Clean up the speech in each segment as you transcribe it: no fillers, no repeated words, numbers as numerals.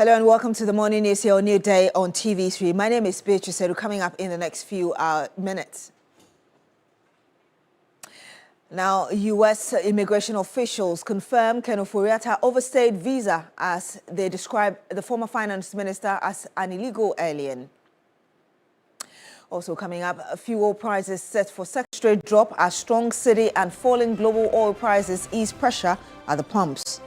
Hello and welcome to the morning news here on Newday on TV3. My name is Beatrice Sedu. Coming up in the next few minutes. Now, U.S. immigration officials confirm Ken Ofori-Atta overstayed visa as they describe the former finance minister as an illegal alien. Also coming up, fuel prices set for second straight drop as strong city and falling global oil prices ease pressure at the pumps.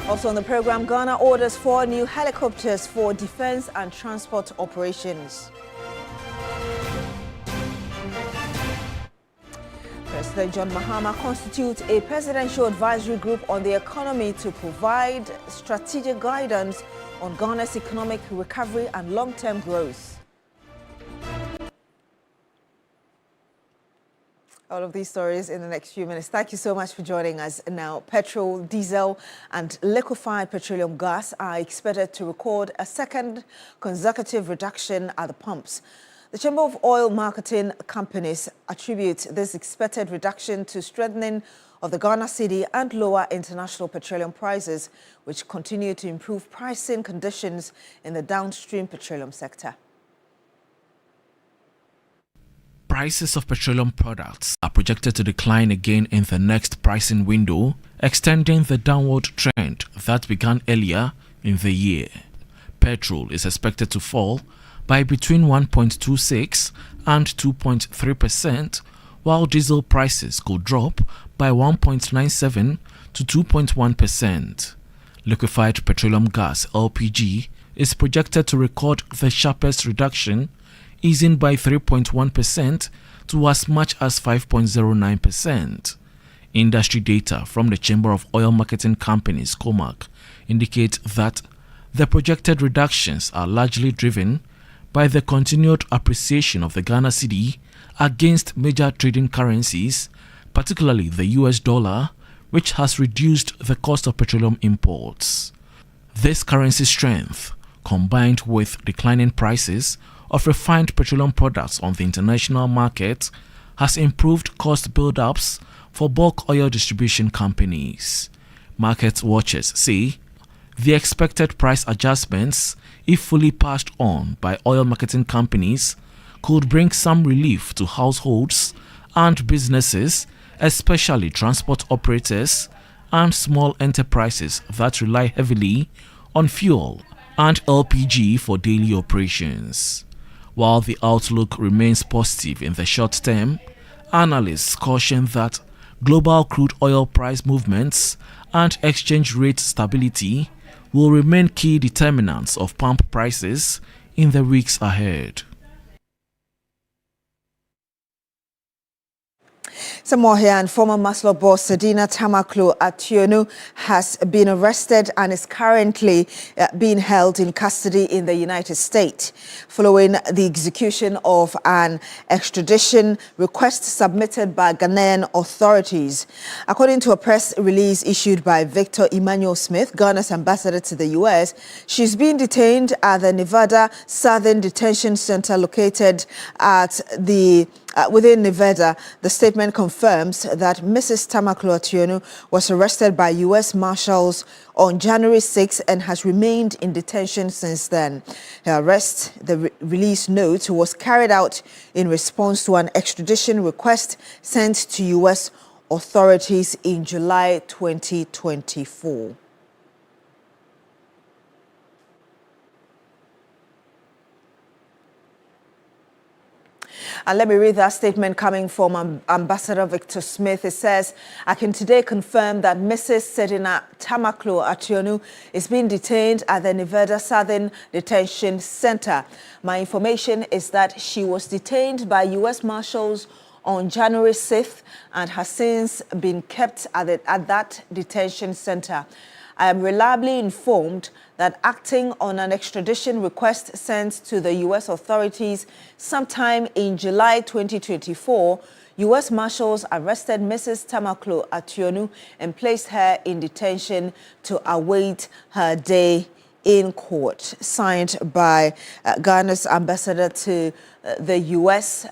Also on the program, Ghana orders 4 new helicopters for defense and transport operations. President John Mahama constitutes a presidential advisory group on the economy to provide strategic guidance on Ghana's economic recovery and long-term growth. All of these stories in the next few minutes. Thank you so much for joining us. Now, petrol, diesel and liquefied petroleum gas are expected to record a second consecutive reduction at the pumps. The Chamber of Oil Marketing Companies attribute this expected reduction to strengthening of the Ghana cedi and lower international petroleum prices, which continue to improve pricing conditions in the downstream petroleum sector. Prices of petroleum products are projected to decline again in the next pricing window, extending the downward trend that began earlier in the year. Petrol is expected to fall by between 1.26 and 2.3%, while diesel prices could drop by 1.97 to 2.1%. Liquefied petroleum gas (LPG) is projected to record the sharpest reduction, easing by 3.1% to as much as 5.09%. Industry data from the Chamber of Oil Marketing Companies (COMAC) indicate that the projected reductions are largely driven by the continued appreciation of the Ghana cedi against major trading currencies, particularly the US dollar, which has reduced the cost of petroleum imports. This currency strength, combined with declining prices of refined petroleum products on the international market, has improved cost build-ups for bulk oil distribution companies. Market watchers say the expected price adjustments, if fully passed on by oil marketing companies, could bring some relief to households and businesses, especially transport operators and small enterprises that rely heavily on fuel and LPG for daily operations. While the outlook remains positive in the short term, analysts caution that global crude oil price movements and exchange rate stability will remain key determinants of pump prices in the weeks ahead. Some more here, and former Maslow boss Sedina Tamaklo Ationu has been arrested and is currently being held in custody in the United States following the execution of an extradition request submitted by Ghanaian authorities. According to a press release issued by Victor Emmanuel Smith, Ghana's ambassador to the U.S., she's being detained at the Nevada Southern Detention Center located at within Nevada. The statement confirms that Mrs. Tamaklo Ationu was arrested by U.S. Marshals on January 6 and has remained in detention since then. Her arrest, the release note, was carried out in response to an extradition request sent to U.S. authorities in July 2024. And let me read that statement coming from Ambassador Victor Smith. It says, I can today confirm that Mrs. Sedina Tamaklo Ationu is being detained at the Nevada Southern Detention Center. My information is that she was detained by U.S. Marshals on January 6th and has since been kept at that detention center. I am reliably informed that acting on an extradition request sent to the U.S. authorities sometime in July 2024, U.S. Marshals arrested Mrs. Tamaklo Ationu and placed her in detention to await her day in court. Signed by Ghana's ambassador to the U.S.,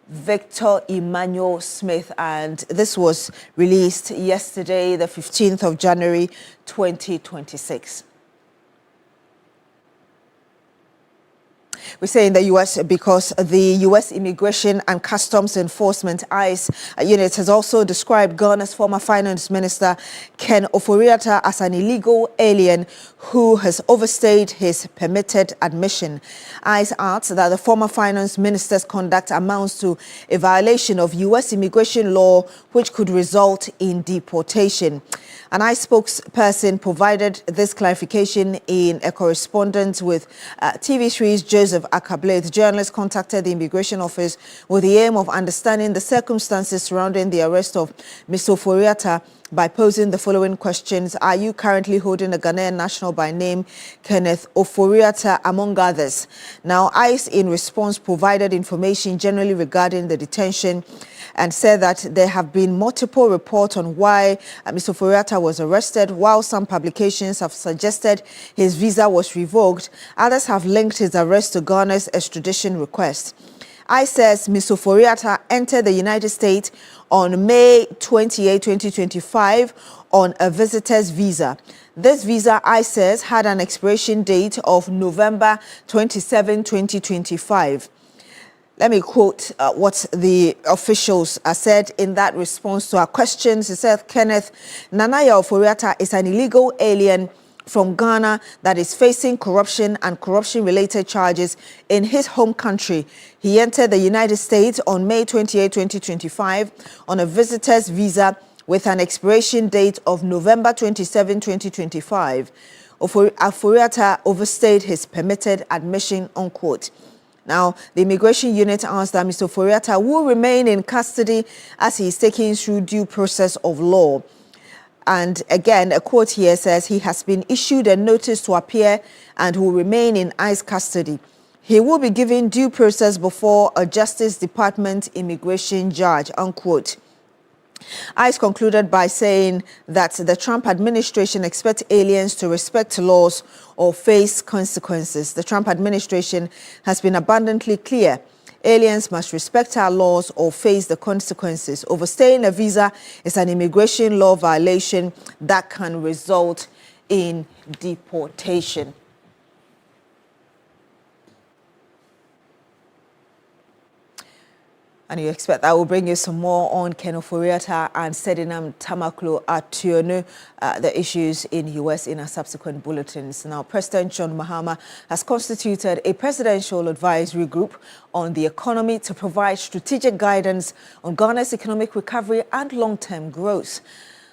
Victor Emmanuel Smith, and this was released yesterday, the 15th of January, 2026. We say in the U.S. because the U.S. Immigration and Customs Enforcement ICE unit has also described Ghana's former finance minister Ken Ofori-Atta as an illegal alien who has overstayed his permitted admission. ICE adds that the former finance minister's conduct amounts to a violation of U.S. immigration law, which could result in deportation. An ICE spokesperson provided this clarification in a correspondence with TV3's Joseph Akable. The journalist contacted the immigration office with the aim of understanding the circumstances surrounding the arrest of Mr. Ofori-Atta by posing the following questions. Are you currently holding a Ghanaian national by name Kenneth Ofori-Atta, among others? Now, ICE in response provided information generally regarding the detention and said that there have been multiple reports on why Mr. Ofori-Atta was arrested. While some publications have suggested his visa was revoked, others have linked his arrest to Ghana's extradition request. ICE says Mr. Ofori-Atta entered the United States on May 28, 2025 on a visitor's visa. This visa, ICE says, had an expiration date of November 27, 2025. Let me quote what the officials said in that response to our questions. He said, Kenneth Nanaya Ofori-Atta is an illegal alien from Ghana that is facing corruption and corruption-related charges in his home country. He entered the United States on May 28, 2025 on a visitor's visa with an expiration date of November 27, 2025. Ofori-Atta overstayed his permitted admission, unquote. Now, the immigration unit asked that Mr. Ofori-Atta will remain in custody as he is taken through due process of law. And again, a quote here says he has been issued a notice to appear and will remain in ICE custody. He will be given due process before a Justice Department immigration judge, unquote. ICE concluded by saying that the Trump administration expects aliens to respect laws or face consequences. The Trump administration has been abundantly clear. Aliens must respect our laws or face the consequences. Overstaying a visa is an immigration law violation that can result in deportation. And you expect that will bring you some more on Ken Ofori-Atta and Sedinam Tamaklo Atuonu, the issues in U.S. in our subsequent bulletins. Now, President John Mahama has constituted a presidential advisory group on the economy to provide strategic guidance on Ghana's economic recovery and long-term growth.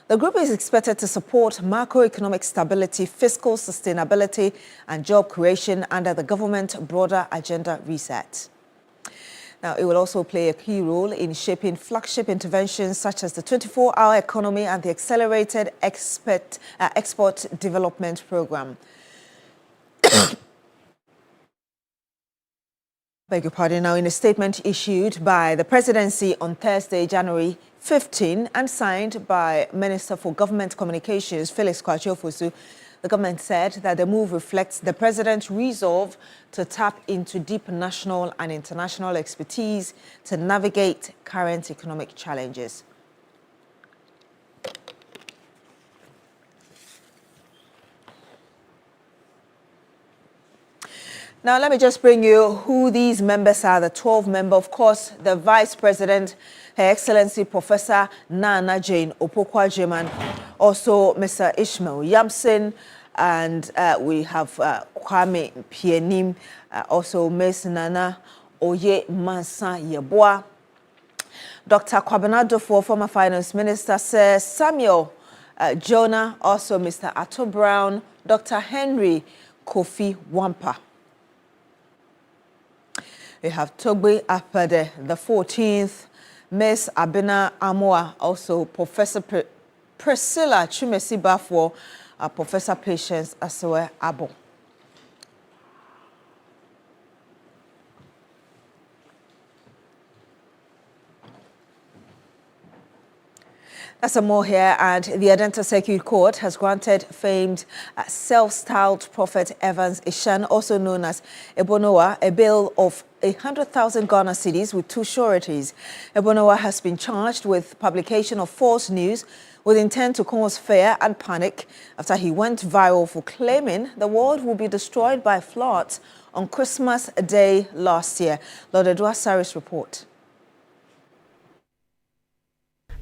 The group is expected to support macroeconomic stability, fiscal sustainability, and job creation under the government broader agenda reset. Now, it will also play a key role in shaping flagship interventions such as the 24-hour economy and the accelerated export development program. Beg your pardon. Now, in a statement issued by the presidency on Thursday, January 15, and signed by Minister for Government Communications, Felix Kwakye-Ofosu, the government said that the move reflects the president's resolve to tap into deep national and international expertise to navigate current economic challenges. Now, let me just bring you who these members are, the 12 members. Of course, the Vice President, Her Excellency Professor Nana Jane Opoku-Agyeman, also Mr. Ishmael Yamson, and we have Kwame Pienim, also Ms. Nana Oye Mansa Yeboah, Dr. Kwabena Dufo, former Finance Minister, Sir Samuel Jonah, also Mr. Atto Brown, Dr. Henry Kofi Wampa. We have Togbe Apade, the 14th, Ms. Abena Amoa, also Professor Priscilla Chumesi Bafo, Professor Patience Asewe Abo. That's some more here, and the Adenta Circuit Court has granted famed self-styled Prophet Evans Ishan, also known as Ebonoa, a bail of 100,000 Ghana cedis with 2 sureties. Ebonoa has been charged with publication of false news with intent to cause fear and panic after he went viral for claiming the world will be destroyed by floods on Christmas Day last year. Lord Edward Saris report.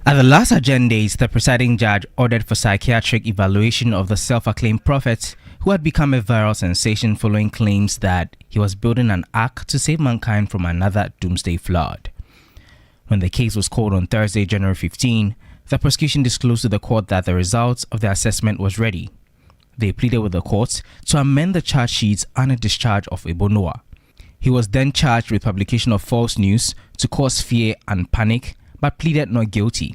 At the last agendas, the presiding judge ordered for psychiatric evaluation of the self-acclaimed prophet who had become a viral sensation following claims that he was building an ark to save mankind from another doomsday flood. When the case was called on Thursday, January 15, the prosecution disclosed to the court that the results of the assessment was ready. They pleaded with the court to amend the charge sheets and a discharge of Ebonoa. He was then charged with publication of false news to cause fear and panic, but pleaded not guilty.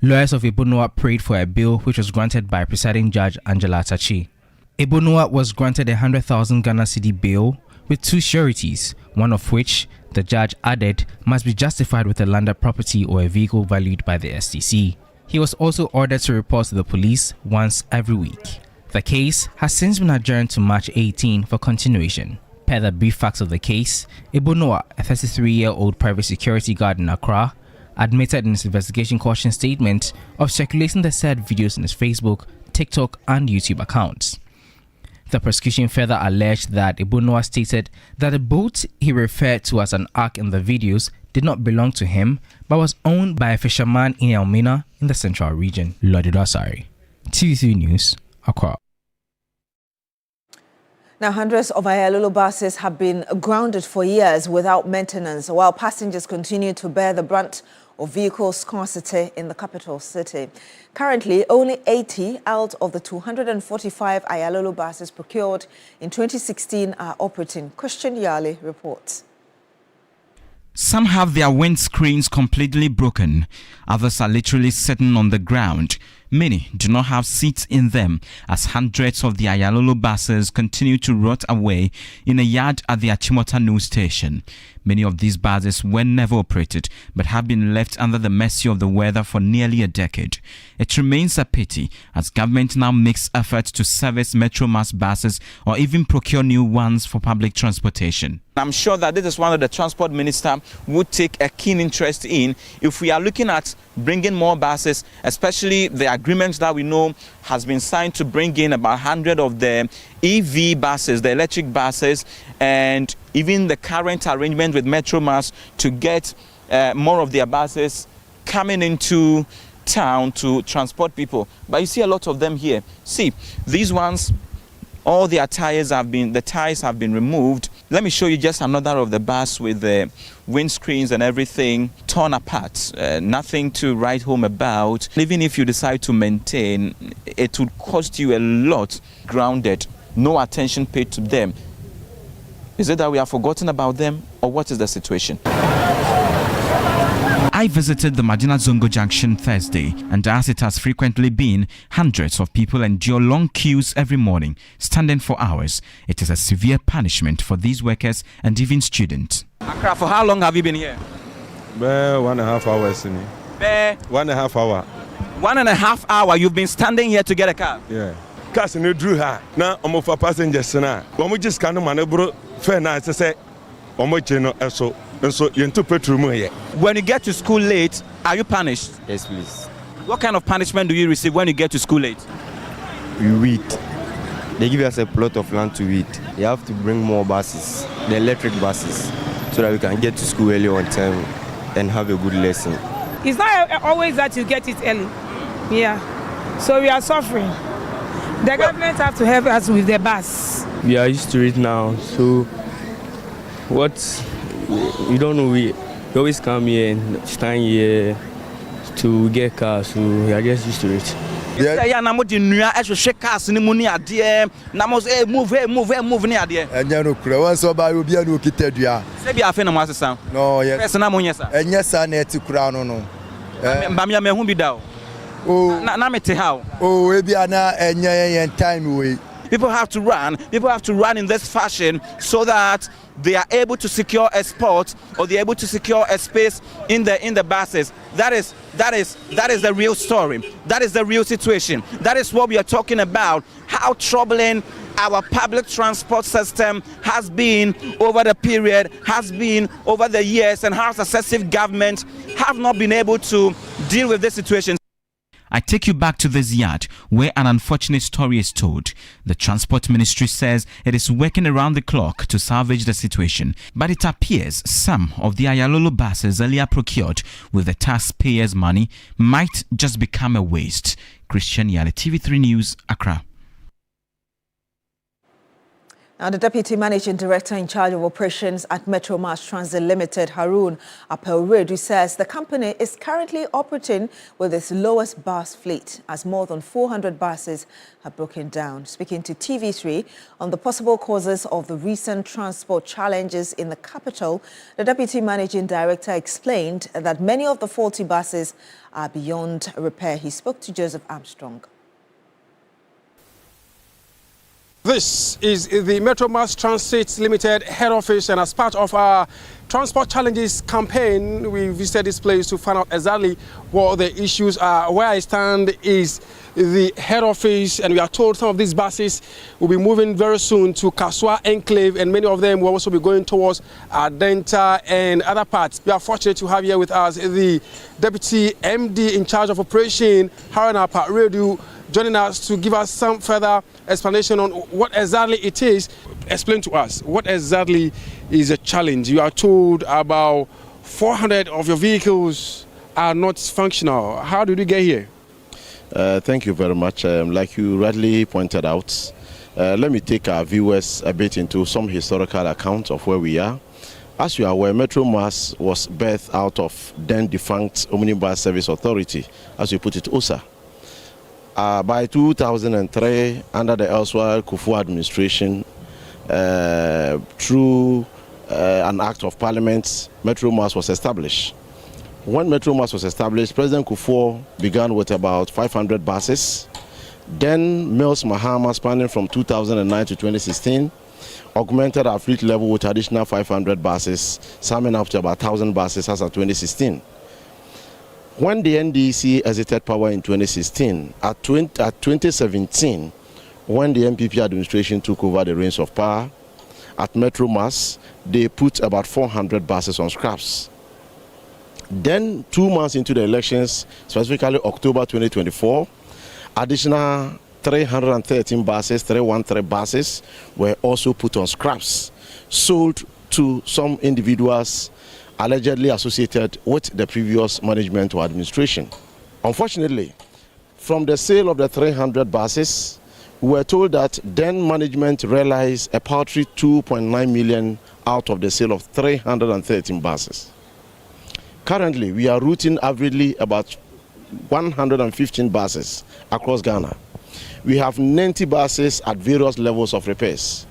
Lawyers of Ebonoa prayed for a bail which was granted by presiding judge Angela Atachi. Ebonoa was granted 100,000 Ghana cedi bail with 2 sureties, one of which, the judge added, must be justified with a landed property or a vehicle valued by the STC. He was also ordered to report to the police once every week. The case has since been adjourned to March 18 for continuation. Per the brief facts of the case, Ebonoa, a 33-year-old private security guard in Accra, admitted in his investigation caution statement of circulating the said videos in his Facebook, TikTok and YouTube accounts. The prosecution further alleged that Ebonoa stated that the boat he referred to as an ark in the videos did not belong to him but was owned by a fisherman in Elmina in the central region. Lodi Dasari, TV3 News, Accra. Now, hundreds of Ayalolo buses have been grounded for years without maintenance, while passengers continue to bear the brunt of vehicle scarcity in the capital city. Currently, only 80 out of the 245 Ayalolo buses procured in 2016 are operating. Christian Yali reports. Some have their windscreens completely broken. Others are literally sitting on the ground. Many do not have seats in them as hundreds of the Ayalolo buses continue to rot away in a yard at the Achimota news station. Many of these buses were never operated but have been left under the mercy of the weather for nearly a decade. It remains a pity as government now makes efforts to service Metro Mass buses or even procure new ones for public transportation. I'm sure that this is one of the transport minister would take a keen interest in if we are looking at bringing more buses, especially the agreement that we know has been signed to bring in about 100 of the EV buses, the electric buses, and even the current arrangement with Metro Mass to get more of their buses coming into town to transport people. But you see a lot of them here. See, these ones, all their tires have been removed. Let me show you just another of the bus with the windscreens and everything torn apart. Nothing to write home about. Even if you decide to maintain, it would cost you a lot. Grounded, no attention paid to them. Is it that we have forgotten about them, or what is the situation? I visited the Madina Zongo Junction Thursday, and as it has frequently been, hundreds of people endure long queues every morning, standing for hours. It is a severe punishment for these workers and even students. Accra, for how long have you been here? 1.5 hours. 1.5 hour. 1.5 hour you've been standing here to get a car? Yeah. Cars no drew her. Now I'm for passengers now. When we just can't maneuver fair night to say and so you into petrol here. When you get to school late, are you punished? Yes, please. What kind of punishment do you receive when you get to school late? We weed. They give us a plot of land to weed. You have to bring more buses, the electric buses, so that we can get to school early on time and have a good lesson. It's not always that you get it early. Yeah. So we are suffering. The government have to help us with the bus. We are used to it now, so we don't know, we always come here and stand here to get cars, so we are just used to it. Yeah, cars in the money at the move near there. And you know, Crowan so by will be a new kitten. Say, be a fan of Master. No, yes, and yes, I need to crown on. Bamia may be down. Oh, Namete how? Oh, we be an time away. People have to run. People have to run in this fashion so that they are able to secure a spot or they're able to secure a space in the buses. That is the real story. That is the real situation. That is what we are talking about. How troubling our public transport system has been over the period, has been over the years, and how successive governments have not been able to deal with this situation. I take you back to this yard where an unfortunate story is told. The Transport Ministry says it is working around the clock to salvage the situation, but it appears some of the Ayalolo buses earlier procured with the taxpayers' money might just become a waste. Christian Yale, TV3 News, Accra. Now, the Deputy Managing Director in charge of operations at Metro Mass Transit Limited, Harun Apelredu, says the company is currently operating with its lowest bus fleet as more than 400 buses have broken down. Speaking to TV3 on the possible causes of the recent transport challenges in the capital, the Deputy Managing Director explained that many of the faulty buses are beyond repair. He spoke to Joseph Armstrong. This is the Metro Mass Transit Limited head office, and as part of our Transport Challenges campaign, we visited this place to find out exactly what the issues are. Where I stand is the head office, and we are told some of these buses will be moving very soon to Kaswa Enclave, and many of them will also be going towards Adenta and other parts. We are fortunate to have here with us the Deputy MD in charge of operation, Harun Apelredu, joining us to give us some further explanation on what exactly it is. Explain to us, what exactly is a challenge? You are told about 400 of your vehicles are not functional. How did you get here? Thank you very much. Like you rightly pointed out, let me take our viewers a bit into some historical account of where we are. As you are aware, Metro Mass was birthed out of then defunct Omnibus Service Authority, as you put it, OSA. By 2003, under the elsewhere Kufuor administration, through an act of parliament, Metro Mass was established. When Metro Mass was established, President Kufuor began with about 500 buses. Then Mills Mahama, spanning from 2009 to 2016, augmented our fleet level with additional 500 buses, summing up to about 1,000 buses as of 2016. When the NDC exited power in 2016, at 2017, when the MPP administration took over the reins of power, at Metro Mass, they put about 400 buses on scraps. Then, 2 months into the elections, specifically October 2024, additional 313 buses, 313 buses, were also put on scraps, sold to some individuals allegedly associated with the previous management or administration. Unfortunately, from the sale of the 300 buses, we were told that then management realized a paltry 2.9 million out of the sale of 313 buses. Currently, we are routing averagely about 115 buses across Ghana. We have 90 buses at various levels of repairs.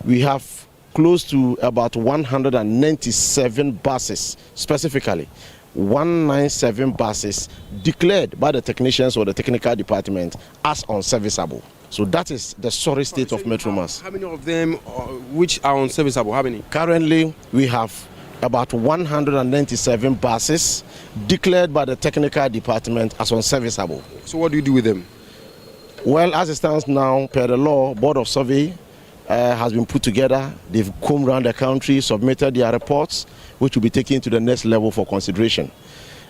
We have close to about 197 buses, specifically 197 buses declared by the technicians or the technical department as unserviceable. So that is the sorry state of Metro Mass. How many of them which are unserviceable? How many? Currently, we have about 197 buses declared by the technical department as unserviceable. So what do you do with them? Well, as it stands now, per the law, Board of Survey has been put together. They've combed around the country, submitted their reports, which will be taken to the next level for consideration.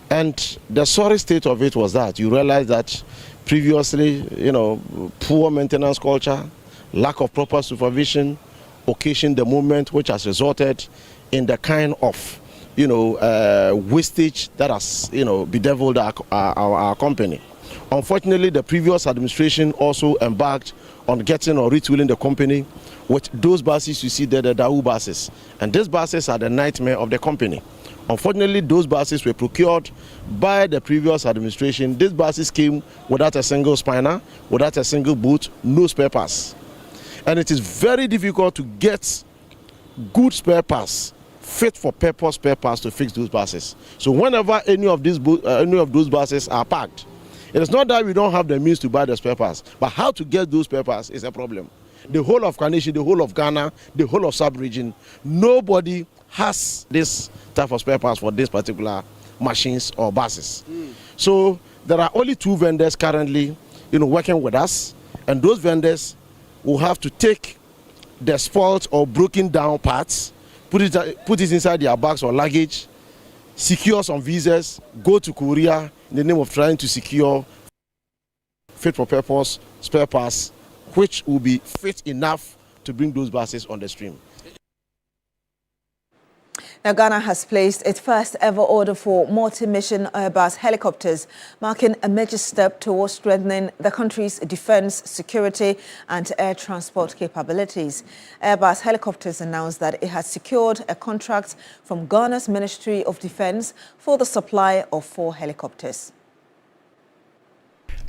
And the sorry state of it was that you realize that previously, poor maintenance culture, lack of proper supervision, occasioned the movement, which has resulted in the kind of, wastage that has, bedeviled our company. Unfortunately, the previous administration also embarked on getting or retooling the company with those buses you see there, the Dawu buses. And these buses are the nightmare of the company. Unfortunately, those buses were procured by the previous administration. These buses came without a single spinner, without a single boot, no spare parts. And it is very difficult to get good spare parts, fit for purpose spare parts to fix those buses. So whenever any of those buses are parked, It is not that we don't have the means to buy the spare parts, but how to get those spare parts is a problem. The whole of Carnation, the whole of Ghana, the whole of sub-region, nobody has this type of spare parts for these particular machines or buses. So there are only 2 vendors currently, working with us, and those vendors will have to take the spoiled or broken down parts, put it inside their bags or luggage, secure some visas, go to Korea in the name of trying to secure fit for purpose spare parts, which will be fit enough to bring those buses on the stream. Now, Ghana has placed its first ever order for multi-mission Airbus helicopters, marking a major step towards strengthening the country's defense, security and air transport capabilities. Airbus Helicopters announced that it has secured a contract from Ghana's Ministry of Defense for the supply of 4 helicopters.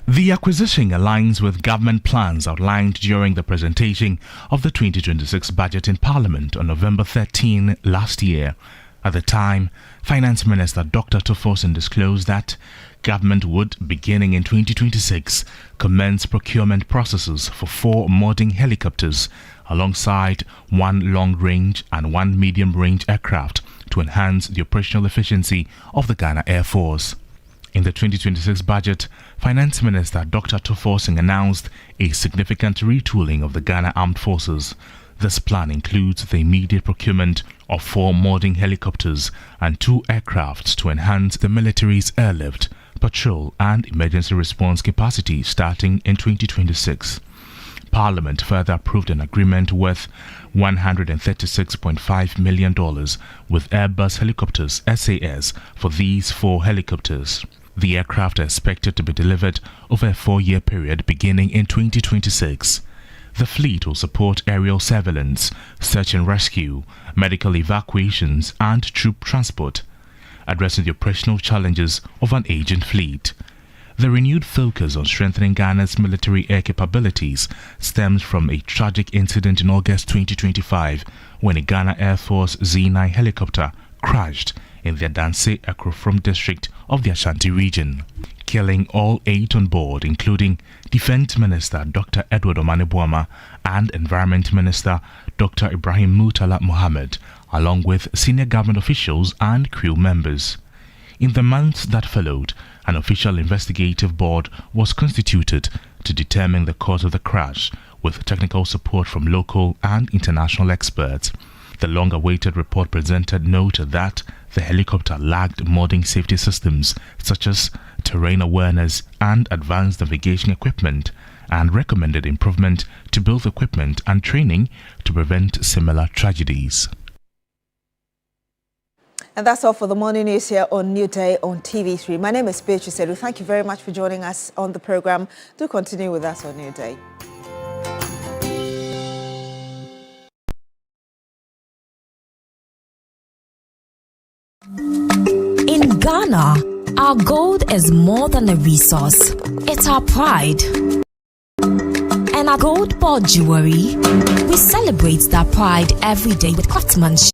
The acquisition aligns with government plans outlined during the presentation of the 2026 budget in Parliament on November 13 last year. At the time, Finance Minister Dr. Toforson disclosed that government would, beginning in 2026, commence procurement processes for 4 modern helicopters alongside 1 long-range and 1 medium-range aircraft to enhance the operational efficiency of the Ghana Air Force. In the 2026 budget, Finance Minister Dr. Toforson announced a significant retooling of the Ghana Armed Forces. This plan includes the immediate procurement of 4 modern helicopters and 2 aircrafts to enhance the military's airlift, patrol and emergency response capacity starting in 2026. Parliament further approved an agreement worth $136.5 million with Airbus Helicopters SAS for these 4 helicopters. The aircraft are expected to be delivered over a 4-year period beginning in 2026. The fleet will support aerial surveillance, search and rescue, medical evacuations and troop transport, addressing the operational challenges of an aging fleet. The renewed focus on strengthening Ghana's military air capabilities stems from a tragic incident in August 2025 when a Ghana Air Force Z9 helicopter crashed in the Adanse Akrofrom district of the Ashanti region, killing all 8 on board, including Defense Minister Dr. Edward Omane-Boamah and Environment Minister Dr. Ibrahim Murtala Mohammed, along with senior government officials and crew members. In the months that followed, an official investigative board was constituted to determine the cause of the crash, with technical support from local and international experts. The long-awaited report presented noted that the helicopter lacked modern safety systems such as terrain awareness and advanced navigation equipment, and recommended improvement to both equipment and training to prevent similar tragedies. And that's all for the morning news here on Newday on TV3. My name is Beatrice Edu. Thank you very much for joining us on the program. Do continue with us on Newday. In Ghana, our gold is more than a resource. It's our pride. And our gold ball jewelry, we celebrate that pride every day with craftsmanship.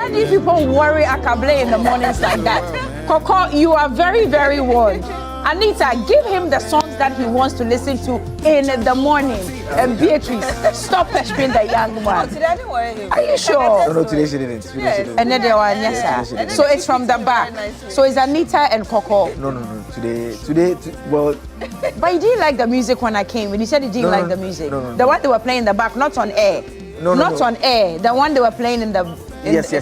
Why do people worry Akable in the mornings like that? Coco, you are very, very warned. Anita, give him the songs that he wants to listen to in the morning. And Beatrice, stop pestering the young man. Today I didn't worry him. Are you sure? No, today she didn't. And then there were yes, sir. So it's from the back. So it's Anita and Coco. No. Today, well. But you didn't like the music when I came. When you said you didn't like the music. No. The one they were playing in the back, not on air. Not on air. The one they were playing in the... Yes.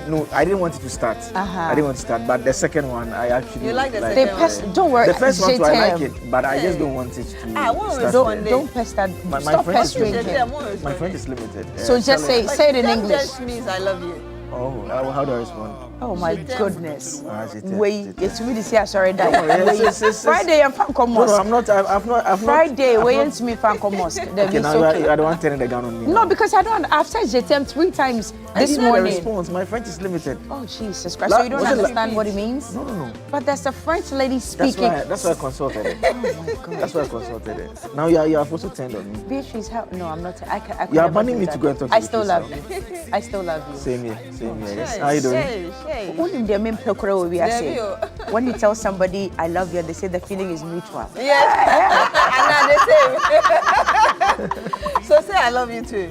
No, I didn't want it to start. I didn't want to start, but the second one, I actually... You like the second one? Don't worry. The first one, too, I like it, but I just don't want it to start. Don't pester. Stop pestering him. My friend is limited. So just say it in English. That means I love you. Oh, how do I respond? Oh my goodness. Wait, it's really sorry that. Friday I'm from Mosque. No, I'm not. I've not. Friday, wait to me from Mosque. Okay, now I don't want turning the gun on me. No, because I've said JTM 3 times this morning. The response. My French is limited. Oh Jesus Christ! So you don't understand what it means? No. But there's a French lady speaking. That's why I consulted it. Oh my God. That's why I consulted it. Now you are also turned on me. Beatrice, no, I'm not. I you are banning me to go and talk to you. I still love you. I still love you. Same here. Yes. How you doing? When you tell somebody I love you, they say the feeling is mutual. Yes. And the same. So say I love you too.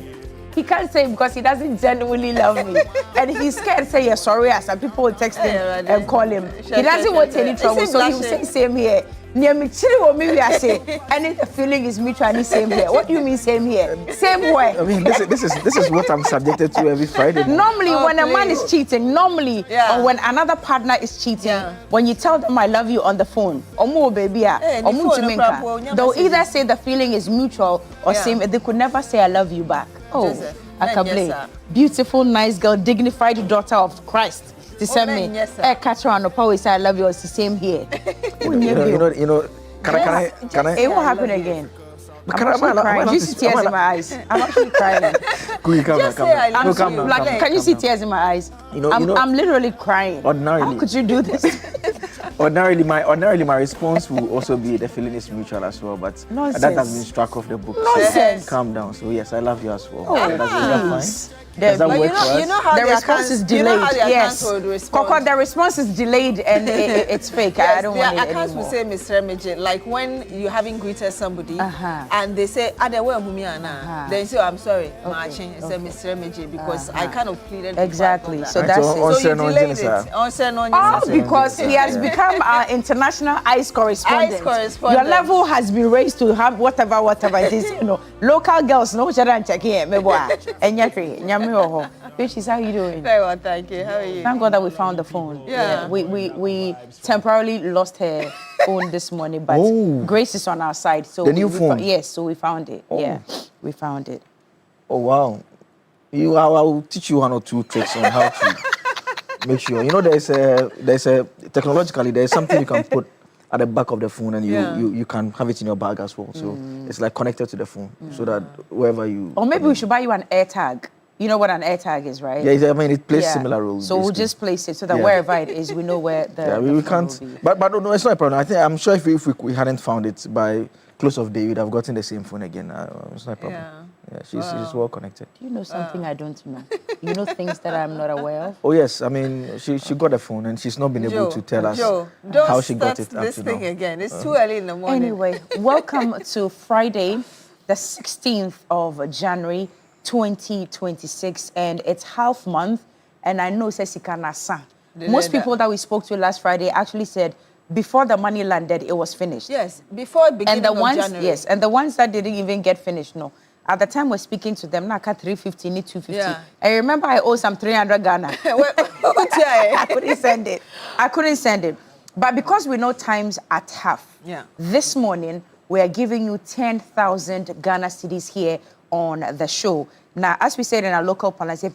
He can't say it because he doesn't genuinely love me. And he's scared to say you're sorry, as some people will text him and call him. He doesn't want any trouble, so he will say same here. Near me, maybe I say, and the feeling is mutual and same here. What do you mean same here? Same way. I mean, this is what I'm subjected to every Friday. Normally, when a man is cheating, or when another partner is cheating, when you tell them I love you on the phone, they'll either say the feeling is mutual or same. They could never say I love you back. Oh, Akable, beautiful, nice girl, dignified daughter of Christ. To send me, catch her on the power. Say I love you. It's the same here. Can I? It won't happen again. Do you see tears in my eyes? I'm actually crying. Can you see tears in my eyes? I'm literally crying. Ordinarily, how could you do this? Ordinarily, my response will also be the feeling is mutual as well, but that has been struck off the book. Nonsense. So calm down. So yes, I love you as well. Oh, Does that work for us? You know how the response is delayed. You know how yes, Coco, the response is delayed and it's fake. Yes, I don't want it accounts anymore. will say Mr. Meje, like when you haven't greeted somebody and they say, then you say, I'm sorry, Marchin, it's Mr. Meje because I kind of pleaded. Exactly. So that's it. So you delayed it. All because he has become our international ICE correspondent. Your level has been raised to have whatever it is. Local girls know each other and check in. Bitch, how you doing? Very well, thank you. How are you? Thank God that we found the phone. Yeah. We temporarily lost her phone this morning, but Grace is on our side. So the new phone? Yes, so we found it. Oh. Yeah, we found it. Oh, wow. I will teach you 1 or 2 tricks on how to make sure. There's technologically, there's something you can put at the back of the phone and you can have it in your bag as well. So it's like connected to the phone so that wherever you... Or maybe we should buy you an AirTag. You know what an AirTag is, right? Yeah, I mean, it plays similar roles. So we'll just place it so that wherever it is, we know where the we can't... But no, it's not a problem. I'm sure if we hadn't found it by close of day, we'd have gotten the same phone again. It's not a problem. Yeah, she's well connected. Do you know something I don't know? You know things that I'm not aware of? Oh, yes. I mean, she got a phone and she's not been able to tell us how she got it up this to thing now. Again. It's too early in the morning. Anyway, welcome to Friday, the 16th of January, 2026, and it's half month, and I know Sesikana. Most people that we spoke to last Friday actually said before the money landed, it was finished. Yes, before beginning of January. Yes, and the ones that didn't even get finished, no. At the time we're speaking to them, Naka 350, need 250. I remember I owe some 300 Ghana. I couldn't send it. But because we know times at half, this morning we are giving you 10,000 Ghana cedis here on the show. Now, as we said in our local policy,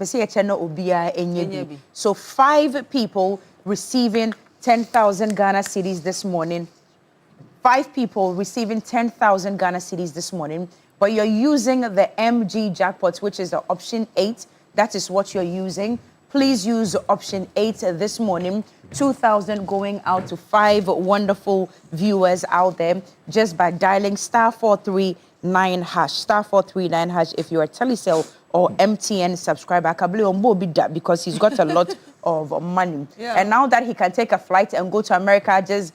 so 5 people receiving 10,000 Ghana cedis this morning. 5 people receiving 10,000 Ghana cedis this morning. But you're using the MG jackpot, which is the option 8. That is what you're using. Please use option 8 this morning. 2,000 going out to 5 wonderful viewers out there just by dialing *439#. *439# if you're a telecell or MTN subscriber, because he's got a lot of money. Yeah. And now that he can take a flight and go to America, just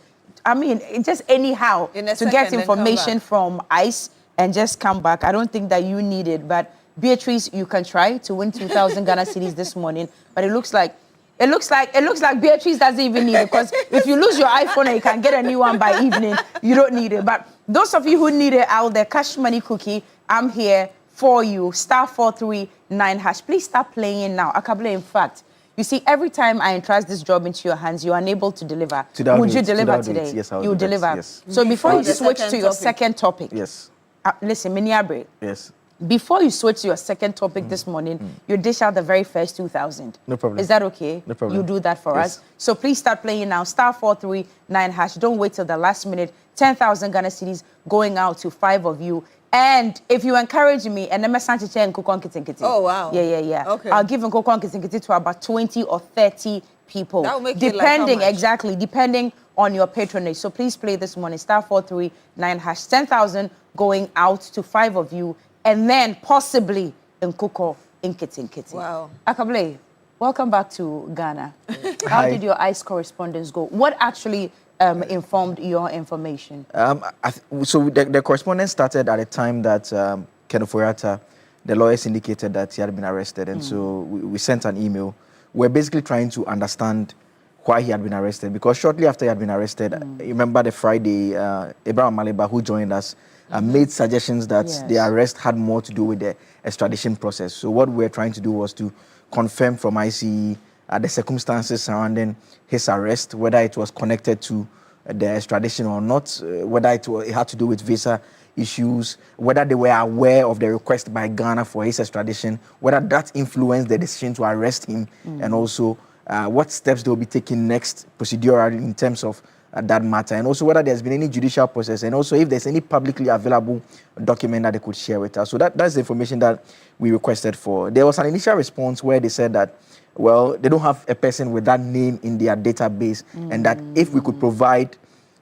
anyhow to get information from ICE and just come back. I don't think that you need it. But Beatrice, you can try to win 2,000 Ghana cedis this morning. But it looks like Beatrice doesn't even need it, because if you lose your iPhone and you can get a new one by evening, you don't need it. But those of you who need it out there, Cash Money Cookie, I'm here for you. *439#. Please start playing now. Akable, in fact, you see, every time I entrust this job into your hands, you are unable to deliver. Would you deliver today? Yes, I'll You deliver. Yes. So before you switch to your second topic, yes. Listen, Miniabre. Yes. Before you switch to your second topic this morning, you dish out the very first 2,000. No problem. Is that okay? No problem. You do that for Yes. us. So please start playing now. *439#. Don't wait till the last minute. 10,000 Ghana cedis going out to 5 of you. And if you encourage me, and then and Oh, wow. Yeah. Okay. I'll give Nkokon to about 20 or 30 people. That will make it like how much? Exactly, depending on your patronage. So please play this morning. *439#. 10,000 going out to 5 of you. And then possibly Nkoko Nkiti. Wow. Akable, welcome back to Ghana. How did your ICE correspondence go? What actually informed your information? So the correspondence started at a time that Kenneth Ofori-Atta, the lawyers indicated that he had been arrested. And so we sent an email. We're basically trying to understand why he had been arrested. Because shortly after he had been arrested, you remember the Friday, Abraham Maliba, who joined us, made suggestions that the arrest had more to do with the extradition process. So what we're trying to do was to confirm from ICE the circumstances surrounding his arrest, whether it was connected to the extradition or not, whether it had to do with visa issues, whether they were aware of the request by Ghana for his extradition, whether that influenced the decision to arrest him, and also what steps they will be taking next procedurally in terms of that matter, and also whether there's been any judicial process, and also if there's any publicly available document that they could share with us. So that's the information that we requested for. There was an initial response where they said that, well, they don't have a person with that name in their database, and that if we could provide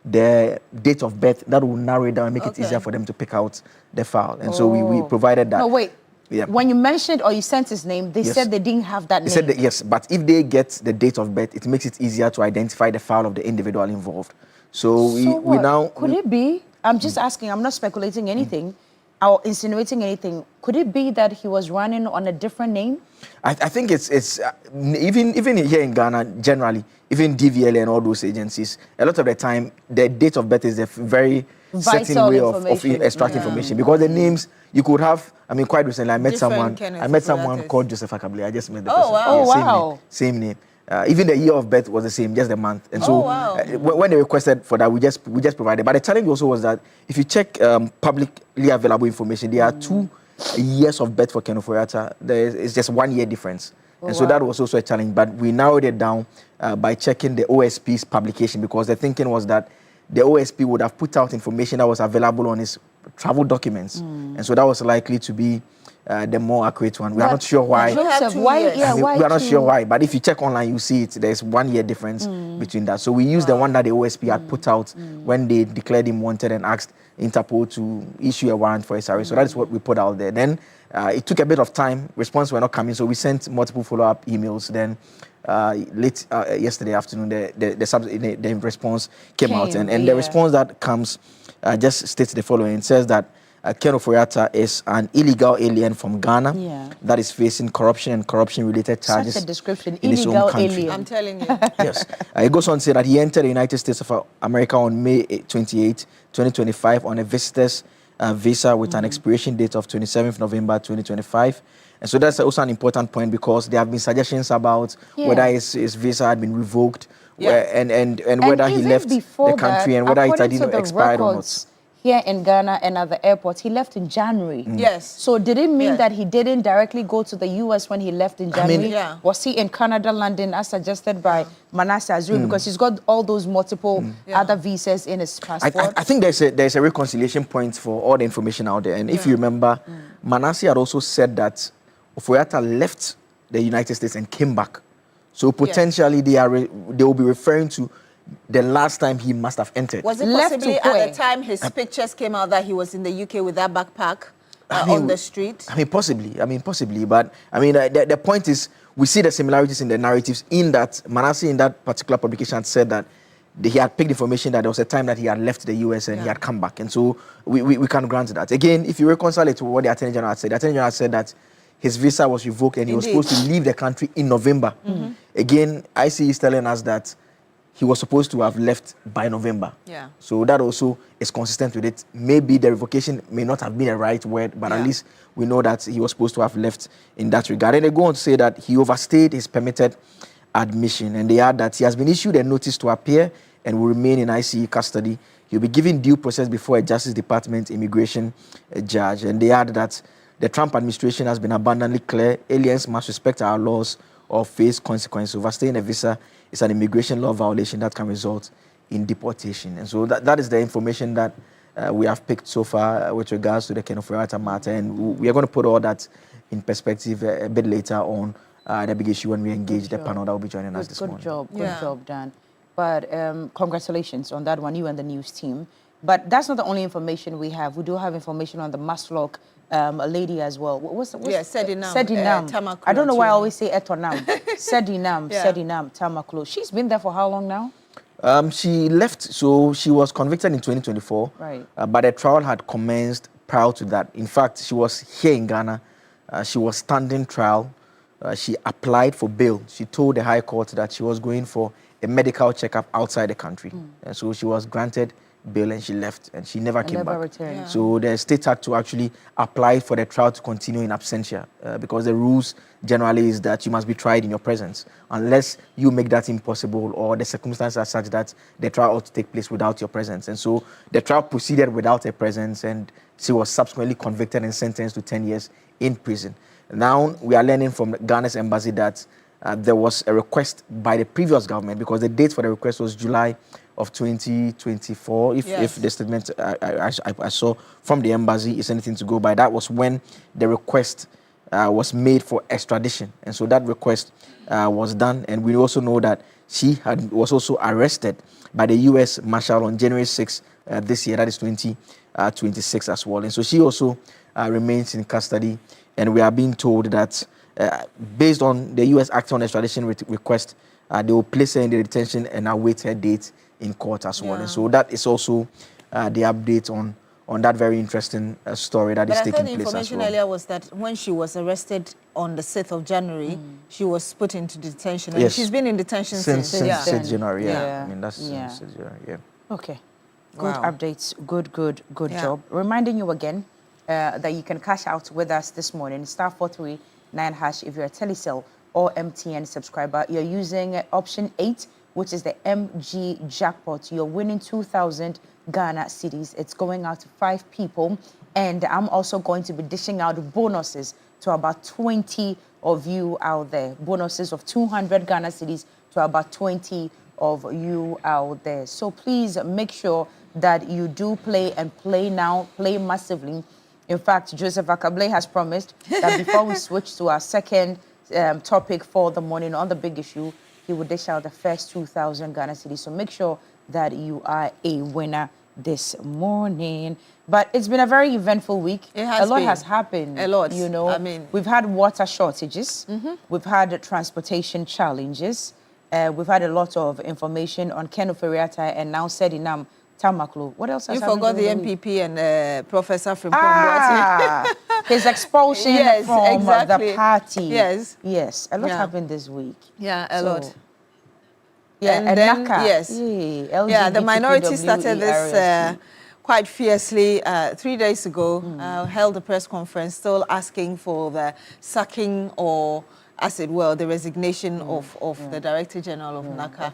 the date of birth, that will narrow it down and make it easier for them to pick out the file. And so we provided that. No, wait. Yeah. When you mentioned or you sent his name, they said they didn't have that name. They said that, yes, but if they get the date of birth, it makes it easier to identify the file of the individual involved. So we now... Could it be? I'm just asking. I'm not speculating anything or insinuating anything. Could it be that he was running on a different name? I think it's even here in Ghana, generally, even DVLA and all those agencies, a lot of the time, the date of birth is a very certain way of extracting information. Because the names, you could have... I mean, quite recently, I met someone called Joseph Akable. I just met the person. Wow. Same name. Even the year of birth was the same, just the month. And so when they requested for that, we just provided. But the challenge also was that if you check publicly available information, there are 2 years of birth for Kenneth Ofori-Atta. It's just 1 year difference. And so that was also a challenge. But we narrowed it down by checking the OSP's publication, because the thinking was that the OSP would have put out information that was available on his travel documents. And so that was likely to be the more accurate one. We are not sure why. We are not sure why, but if you check online, you see it. There's 1 year difference between that. So we used the one that the OSP had put out when they declared him wanted and asked Interpol to issue a warrant for his arrest. So that is what we put out there. Then it took a bit of time. Response were not coming, so we sent multiple follow-up emails. Then late yesterday afternoon, the response came out, and the response that comes just states the following. It says that Kenneth Ofori-Atta is an illegal alien from Ghana that is facing corruption and corruption-related charges. Such a description, in his own country. alien. I'm telling you. Yes. It goes on to say that he entered the United States of America on May 28, 2025 on a visitor's visa with an expiration date of 27th November 2025. And so that's also an important point, because there have been suggestions about whether his visa had been revoked and whether he left the country and whether it had expired or not. Here in Ghana and at the airport, he left in January. Yes. So did it mean that he didn't directly go to the U.S. when he left in January? I mean, was he in Canada, London, as suggested by Manasseh Azuri? Because he's got all those multiple other visas in his passport. I think there's a reconciliation point for all the information out there. And if you remember, Manasseh had also said that Ofori-Atta left the United States and came back. So potentially they will be referring to the last time he must have entered. Was it possibly at the time his pictures came out that he was in the UK with that backpack? on the street? I mean, possibly. But I mean, the point is, we see the similarities in the narratives in that Manasseh in that particular publication had said that he had picked information that there was a time that he had left the US and he had come back. And so we can grant that. Again, if you reconcile it to what the Attorney General had said, the Attorney General said that his visa was revoked and he was supposed to leave the country in November. Again, ICE is telling us that he was supposed to have left by November. Yeah. So that also is consistent with it. Maybe the revocation may not have been a right word, but at least we know that he was supposed to have left in that regard. And they go on to say that he overstayed his permitted admission. And they add that he has been issued a notice to appear and will remain in ICE custody. He'll be given due process before a Justice Department immigration judge. And they add that the Trump administration has been abundantly clear. Aliens must respect our laws or face consequences. Overstaying a visa is an immigration law violation that can result in deportation. And so that is the information that we have picked so far with regards to the Ken Ofori-Atta matter. And we are going to put all that in perspective a bit later on the big issue when we engage the panel that will be joining us this morning. Good job, Dan. But congratulations on that one, you and the news team. But that's not the only information we have. We do have information on the Maslock lady as well. Sedinam. I don't know why I always say Etonam. Sedinam Tamaklo. She's been there for how long now? She left, so she was convicted in 2024. Right. But the trial had commenced prior to that. In fact, she was here in Ghana. She was standing trial. She applied for bail. She told the High Court that she was going for a medical checkup outside the country. And so she was granted bail and she left and she never came back. Returned. So the state had to actually apply for the trial to continue in absentia because the rules generally is that you must be tried in your presence unless you make that impossible or the circumstances are such that the trial ought to take place without your presence. And so the trial proceeded without her presence and she was subsequently convicted and sentenced to 10 years in prison. Now we are learning from Ghana's embassy that there was a request by the previous government because the date for the request was July of 2024. If the statement I saw from the embassy is anything to go by, that was when the request was made for extradition. And so that request was done. And we also know that she was also arrested by the U.S. Marshal on January 6 this year, that is 2026 as well. And so she also remains in custody. And we are being told that based on the U.S. acting on extradition request, they will place her in the detention and await her date in court as well. And so that is also the update on that very interesting story that is taking place as well. The information earlier was that when she was arrested on the 6th of January, she was put into detention. And she's been in detention since 6th January. I mean, that's since January. Okay. Good updates. Good job. Reminding you again that you can cash out with us this morning. Star 439 hash if you're a Telecel or MTN subscriber. You're using option 8, which is the MG jackpot. You're winning 2,000 Ghana cedis. It's going out to 5 people. And I'm also going to be dishing out bonuses to about 20 of you out there. Bonuses of 200 Ghana cedis to about 20 of you out there. So please make sure that you do play and play now, play massively. In fact, Joseph Akable has promised that before we switch to our second topic for the morning on the big issue, he will dish out the first 2,000 Ghana cedis. So make sure that you are a winner this morning. But it's been a very eventful week. A lot has happened. A lot. You know, I mean, we've had water shortages. We've had transportation challenges. We've had a lot of information on Ken Ofori-Atta and now Sedinam Tamaklo. What else has happened? You forgot the MPP and Professor from his expulsion from the party. Yes. A lot happened this week. Yeah, a lot. Yeah, and then, yes. The minority started this quite fiercely 3 days ago. Held a press conference still asking for the sacking or, as it were, the resignation of the Director General of NACA.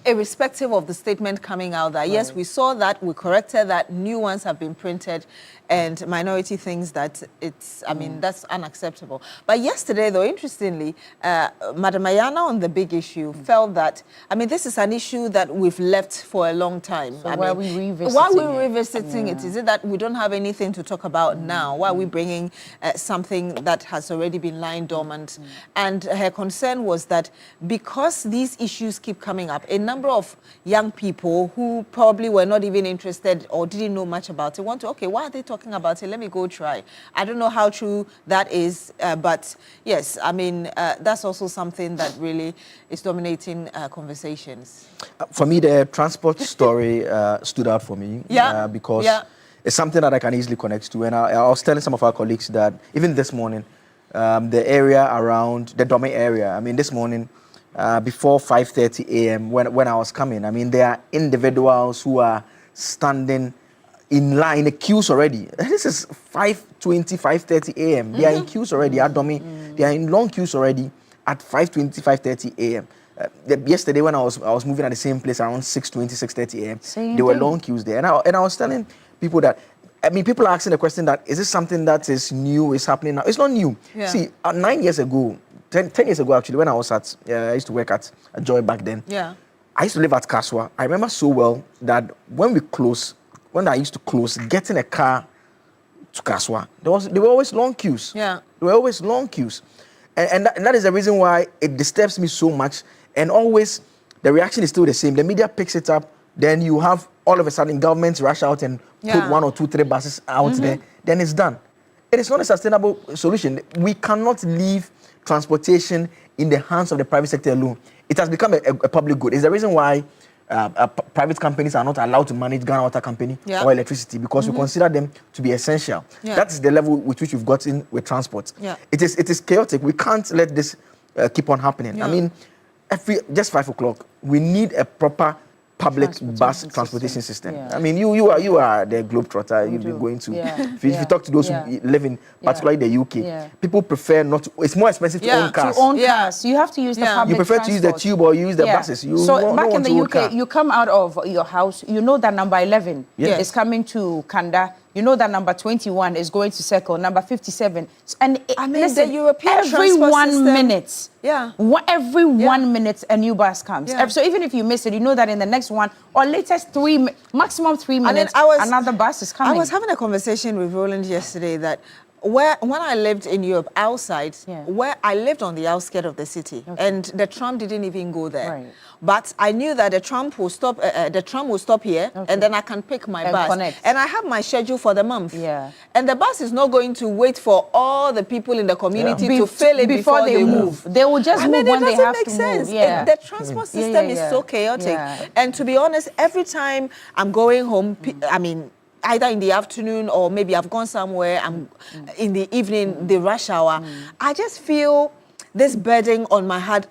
Irrespective of the statement coming out that, yes, we saw that, we corrected that, new ones have been printed, and minority thinks that it's, I mean, that's unacceptable. But yesterday, though, interestingly, Madam Ayana on the big issue felt that, I mean, this is an issue that we've left for a long time. So why are we revisiting Why are we revisiting it? Is it that we don't have anything to talk about now? Why are we bringing something that has already been lying dormant? And her concern was that because these issues keep coming up, a number of young people who probably were not even interested or didn't know much about it want to, okay, why are they talking about it? Let me go try. I don't know how true that is, but yes, I mean, that's also something that really is dominating conversations. For me, the transport story stood out for me because it's something that I can easily connect to. And I was telling some of our colleagues that even this morning, the area around the Dome area, I mean, this morning, before 5:30 a.m. when I was coming, I mean, there are individuals who are standing in line, in the queues already. This is 5:20, 5:30 a.m. They are in queues already at Dome. They are in long queues already at 5:20, 5:30 a.m. Yesterday when I was moving at the same place around 6:20, 6:30 a.m. There were long queues there. And I was telling people that, I mean, people are asking the question that, is this something that is new, is happening now? It's not new. Yeah. See, 9 years ago, 10 years ago actually, when I was at, I used to work at Joy back then. Yeah. I used to live at Kaswa. I remember so well that when I used to close, getting a car to Kaswa, there were always long queues. Yeah. There were always long queues. And that is the reason why it disturbs me so much. And always, the reaction is still the same. The media picks it up. Then you have, all of a sudden, governments rush out and put 1 or 2, 3 buses out there. Then it's done. It is not a sustainable solution. We cannot leave transportation in the hands of the private sector alone. It has become a public good. It's the reason why private companies are not allowed to manage Ghana Water Company or electricity, because we consider them to be essential. That is the level with which we've gotten with transport. It is chaotic. We can't let this keep on happening. I mean, just 5 o'clock, we need a proper public bus transportation system. I mean, you are the globetrotter. You've been going to. If you talk to those who live in, particularly the UK, people prefer not to. It's more expensive to own cars. To own cars, you have to use the public You prefer to use the tube or use the buses. So back in the UK, you come out of your house, you know that number 11 is coming to Kanda. You know that number 21 is going to Circle, number 57. And I mean, listen, the European every 1 minute, every 1 minute a new bus comes. So even if you miss it, you know that in the next one or latest maximum 3 minutes, another bus is coming. I was having a conversation with Roland yesterday that when I lived in Europe outside, where I lived on the outskirts of the city, and the tram didn't even go there. Right. But I knew that the tram will stop. Here, and then I can pick my bus. Connect. And I have my schedule for the month. And the bus is not going to wait for all the people in the community to fill it before they move. They will just move when they have to move. The transport system is so chaotic. And to be honest, every time I'm going home, I mean, either in the afternoon or maybe I've gone somewhere, I'm in the evening, the rush hour, I just feel this burden on my heart.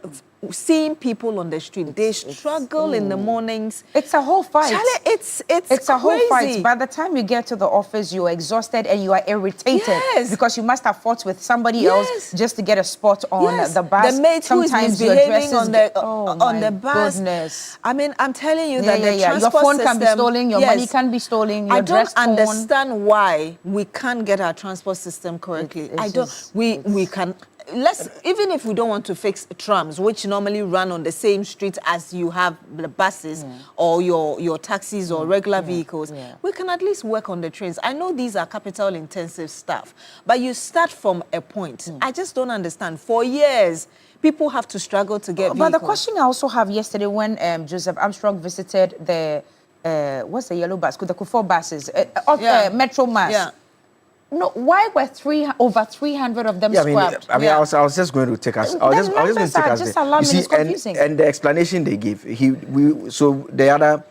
Seeing people on the street, they struggle in the mornings. It's a whole fight. Charlie, it's a whole fight. By the time you get to the office, you're exhausted and you are irritated because you must have fought with somebody else just to get a spot on the bus. The mate who is misbehaving on the bus. Goodness. I mean, I'm telling you that the transport your phone system, can be stolen, your money can be stolen. Your I don't understand why we can't get our transport system correctly. We can. Even if we don't want to fix trams, which normally run on the same street as you have the buses or your taxis or regular vehicles, we can at least work on the trains. I know these are capital-intensive stuff, but you start from a point. I just don't understand. For years, people have to struggle to get vehicles. But the question I also have yesterday when Joseph Armstrong visited the, what's the yellow bus? The Kufuor buses, Metro Mass. Yeah. No, why were over 300 of them scrapped? I was just going to take us. I was just going to take us there. You see, confusing. And the explanation they gave, so the other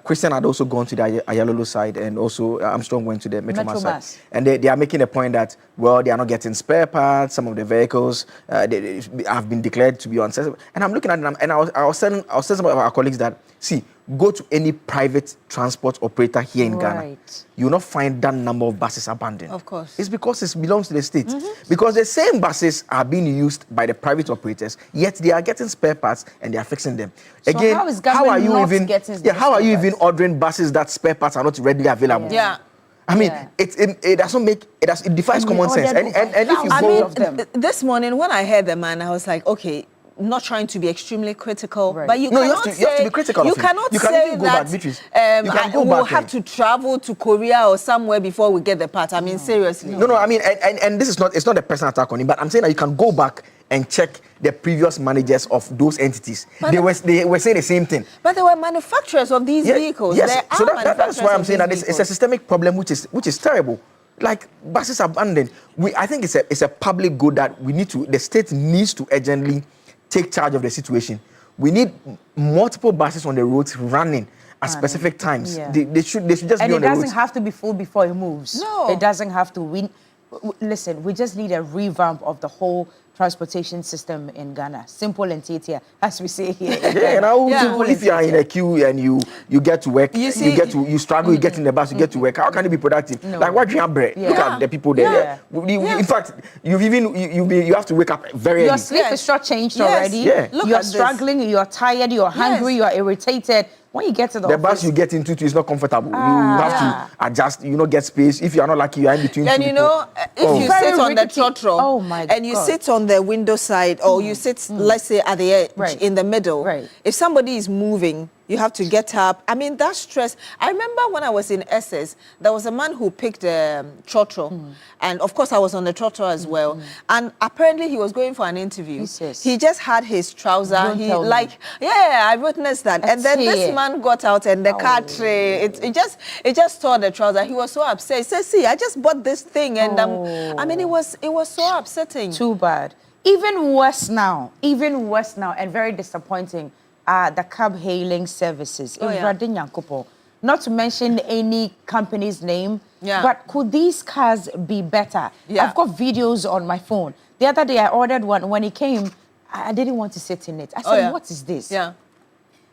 Christian had also gone to the Ayalolo side, and also Armstrong went to the Metro Mass side. And they are making a point that, well, they are not getting spare parts. Some of the vehicles they have been declared to be unsafe. And I'm looking at them, and I was telling some of our colleagues that, see, go to any private transport operator here in Ghana. You will not find that number of buses abandoned. Of course. It's because it belongs to the state. Because the same buses are being used by the private operators, yet they are getting spare parts and they are fixing them. So again, how are you even ordering buses that spare parts are not readily available? I mean, it doesn't make it defies common sense. And if you go, this morning when I heard the man, I was like, okay. Not trying to be extremely critical, but you cannot say you have to be critical. You cannot say that we'll have to travel to Korea or somewhere before we get the part. I mean, seriously. No. I mean, and this is not. It's not a personal attack on him, but I'm saying that you can go back and check the previous managers of those entities. They were saying the same thing. But they were manufacturers of these vehicles. Yes, so that's why I'm saying that it's it's a systemic problem which is terrible. Like buses abandoned. I think it's a public good that the state needs to urgently take charge of the situation. We need multiple buses on the roads running at specific times. Yeah. They should just be on the roads. And it doesn't have to be full before it moves. No. It doesn't have to. Listen, we just need a revamp of the whole transportation system in Ghana. Simple and titia, as we say here. If you are in a queue and you get to work, you struggle, you get in the bus, you get to work. How can you be productive? No. Like what do you have bread? Look at the people there. In fact, you have to wake up very early. Your sleep is shortchanged already. Yeah. You're struggling, you're tired, you're hungry, you're irritated. When you get to the office, bus you get into is not comfortable. You have to adjust, get space. If you are not lucky, you are in between and two people. If you sit on the trotro and you sit on the window side or you sit, let's say, at the edge in the middle, if somebody is moving, you have to get up. I mean, that stress. I remember when I was in Essex, there was a man who picked a trotro. And of course, I was on the trotro as well. And apparently, he was going for an interview. He just had his trouser. I witnessed that. And then this man got out and the car tray, it just tore the trouser. He was so upset. He said, see, I just bought this thing. And I mean, it was so upsetting. Too bad. Even worse now, and very disappointing, the cab hailing services. Not to mention any company's name, but could these cars be better? I've got videos on my phone. The other day I ordered one. When it came, I didn't want to sit in it. I said, what is this?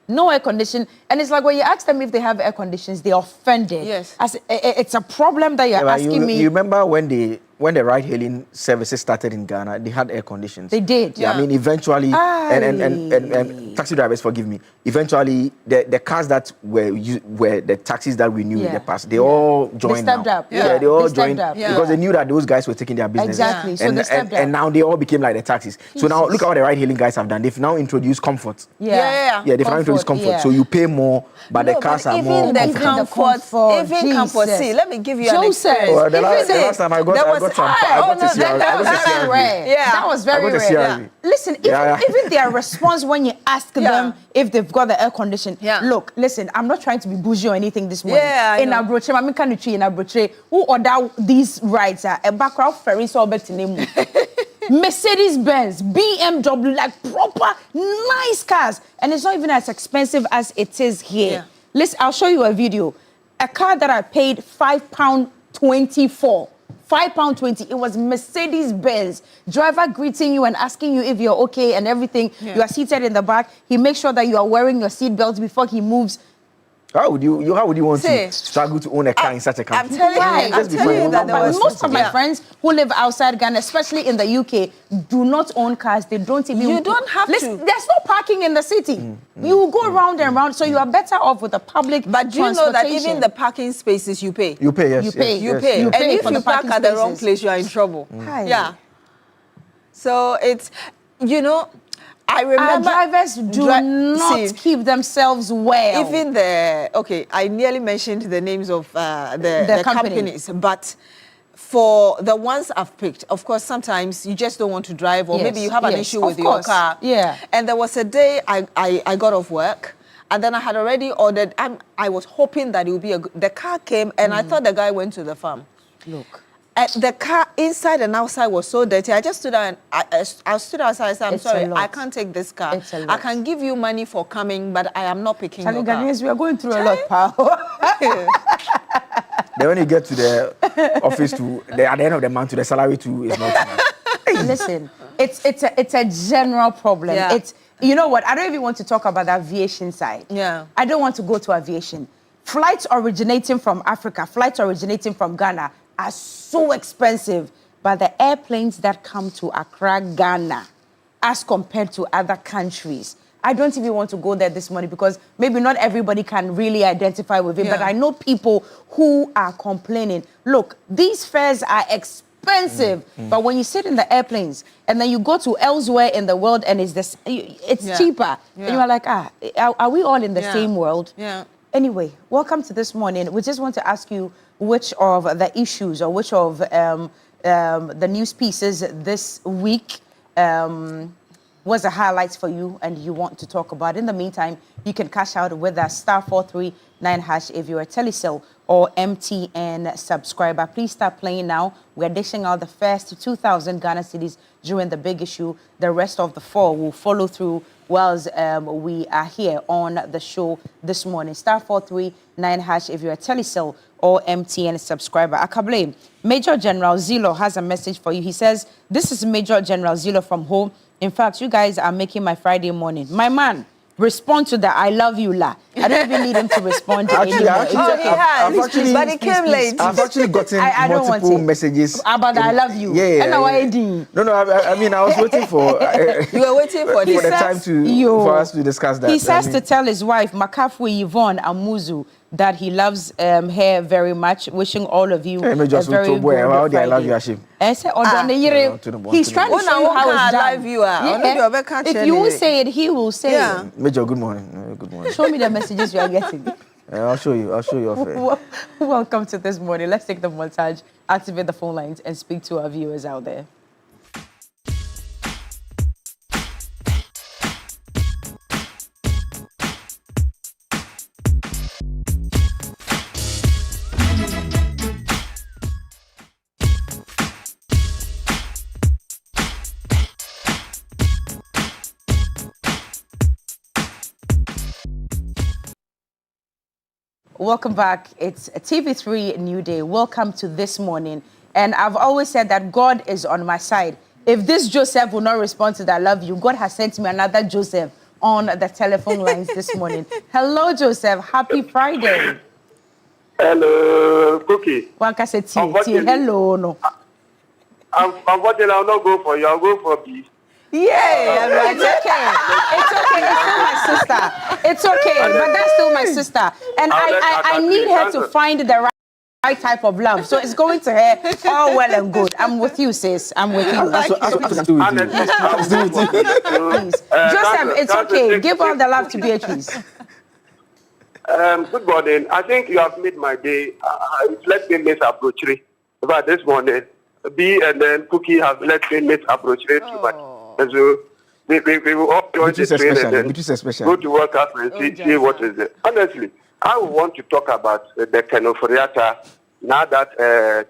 No air condition. And it's like when you ask them if they have air conditions, they're offended. Yes. It's a problem that you're asking me. You remember when the ride-hailing services started in Ghana, they had air conditions. They did. Yeah. I mean, eventually, and taxi drivers, forgive me, eventually, the cars that were the taxis that we knew in the past, they all joined stepped now. up. They all joined up. because they knew that those guys were taking their business. Exactly. So they stepped up. And now they all became like the taxis. So now, look at what the ride-hailing guys have done. They've now introduced comfort. Yeah, they've now introduced comfort. So you pay more, but the cars are more. Even comfort. See, let me give you an experience. The last time I got some. That was very rare. Listen, even their response when you ask them if they've got the air condition. Look, listen, I'm not trying to be bougie or anything this morning. In Abroche, I'm kind of tree in Abroche. Who order these rides? A background ferry so back to name. Mercedes-Benz, BMW, like proper nice cars, and it's not even as expensive as it is here. Listen, I'll show you a video. A car that I paid £5.20 for. £5.20. It was Mercedes-Benz. Driver greeting you and asking you if you're okay and everything. You are seated in the back. He makes sure that you are wearing your seatbelt before he moves. How would you want to struggle to own a car in such a country? I'm telling you that most of my friends who live outside Ghana, especially in the UK, do not own cars. They don't even. You don't have to. There's no parking in the city. You go round and round, so you are better off with the public. But do you know that even the parking spaces you pay? You pay, yes. You pay. And if you park at the wrong place, you are in trouble. Yeah. So it's, I remember our drivers do not keep themselves well. Even I nearly mentioned the names of the companies, but for the ones I've picked, of course, sometimes you just don't want to drive, or maybe you have an issue with your car. And there was a day I got off work, and then I had already ordered. I was hoping that it would be the car came, and I thought the guy went to the farm. Look. The car inside and outside was so dirty. I just stood there and I stood outside and said, I'm sorry, I can't take this car. I can give you money for coming, but I am not picking your car. Ghanaians, we are going through a lot, pal. Then when you get to the office at the end of the month, to the salary too is not enough. Listen, it's a general problem. It's, you know what, I don't even want to talk about the aviation side. I don't want to go to aviation. Flights originating from Africa, flights originating from Ghana are so expensive, but the airplanes that come to Accra, Ghana, as compared to other countries, I don't even want to go there this morning because maybe not everybody can really identify with it, but I know people who are complaining. Look, these fares are expensive, but when you sit in the airplanes and then you go to elsewhere in the world and it's cheaper, and you are like, are we all in the same world? Anyway, welcome to this morning. We just want to ask you which of the issues or which of the news pieces this week was the highlights for you and you want to talk about. In the meantime, you can cash out with a *439# if you're a Telecel or MTN subscriber. Please start playing now. We're dishing out the first 2,000 Ghana cedis during the big issue. The rest of the 4 will follow through whilst we are here on the show this morning. *439# if you're a Telecel or MTN subscriber. Akable, Major General Zilo has a message for you. He says, this is Major General Zilo from home. In fact, you guys are making my Friday morning. My man, respond to the I love you la. I don't even need him to respond to Actually, anymore. he has. But he came late. I've actually gotten multiple messages about I love you. Yeah. No, I mean, I was waiting for. You were waiting for the time for us to discuss that. He says to tell his wife, Makafui Yvonne Amuzu, that he loves her very much. Wishing all of you a very good Friday. I love you, Ashim. He's trying to show you how it's done. If you will say it, he will say it. Major, good morning. Good morning. Show me the messages you are getting. I'll show you off. Welcome to This Morning. Let's take the montage, activate the phone lines, and speak to our viewers out there. Welcome back. It's TV3 Newday. Welcome to This Morning. And I've always said that God is on my side. If this Joseph will not respond to that I love you, God has sent me another Joseph on the telephone lines this morning. Hello, Joseph. Happy Friday. Hello, Cookie. Hello, no. Unfortunately, I'll not go for you. I'll go for B. Yeah, it's okay. It's okay. It's still my sister. It's okay, but that's still my sister. And I need her to find the right type of love. So it's going to her all well and good. I'm with you, sis. I'm with you. Please. Joseph, it's okay. Give all the love to Beatrice. Good morning. I think you have made my day. Let me misapproach it. But this morning, B and then Cookie have let me misapproach it too much. And so we will all join the train and then go to work out and see what is it. Honestly, I would want to talk about the Kenoforiata now that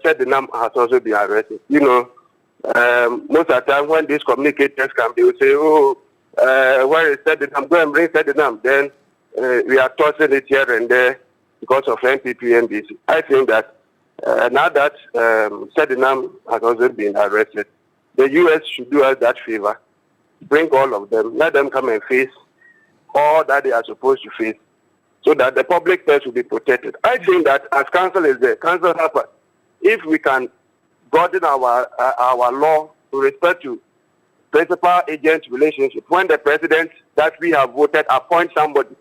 Chedinam has also been arrested. You know, most of the time when these communicators come, they will say, where is Chedinam? Go and bring Chedinam. Then we are tossing it here and there because of NPP and NBC. I think that now that Chedinam has also been arrested, the U.S. should do us that favor. Bring all of them. Let them come and face all that they are supposed to face so that the public purse will be protected. I think that as council is there, council help us. If we can broaden our law to respect to principal-agent relationship, when the president that we have voted appoints somebody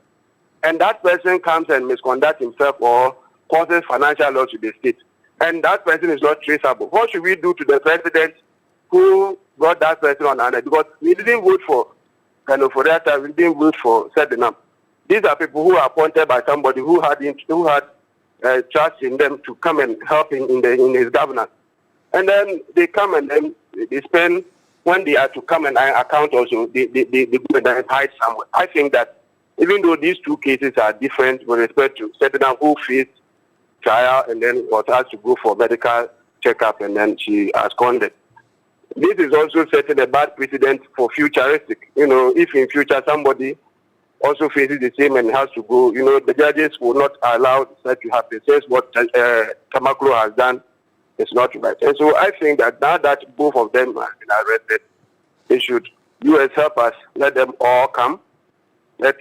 and that person comes and misconducts himself or causes financial loss to the state, and that person is not traceable, what should we do to the president who got that person on hand? Because we didn't vote for Kenoforiata, we didn't vote for Sedinam. These are people who are appointed by somebody who had trust in them to come and help in his governance. And then they come and then they spend, when they are to come and account also, they go and hide somewhere. I think that even though these two cases are different with respect to Sedinam, who faced trial and then was asked to go for medical checkup and then she absconded. This is also setting a bad precedent for futuristic. You know, if in future somebody also faces the same and has to go, you know, the judges will not allow that to happen. Since what Tamaklo has done is not right. And so I think that now that both of them have been arrested, they should, U.S. help us, let them all come. Let's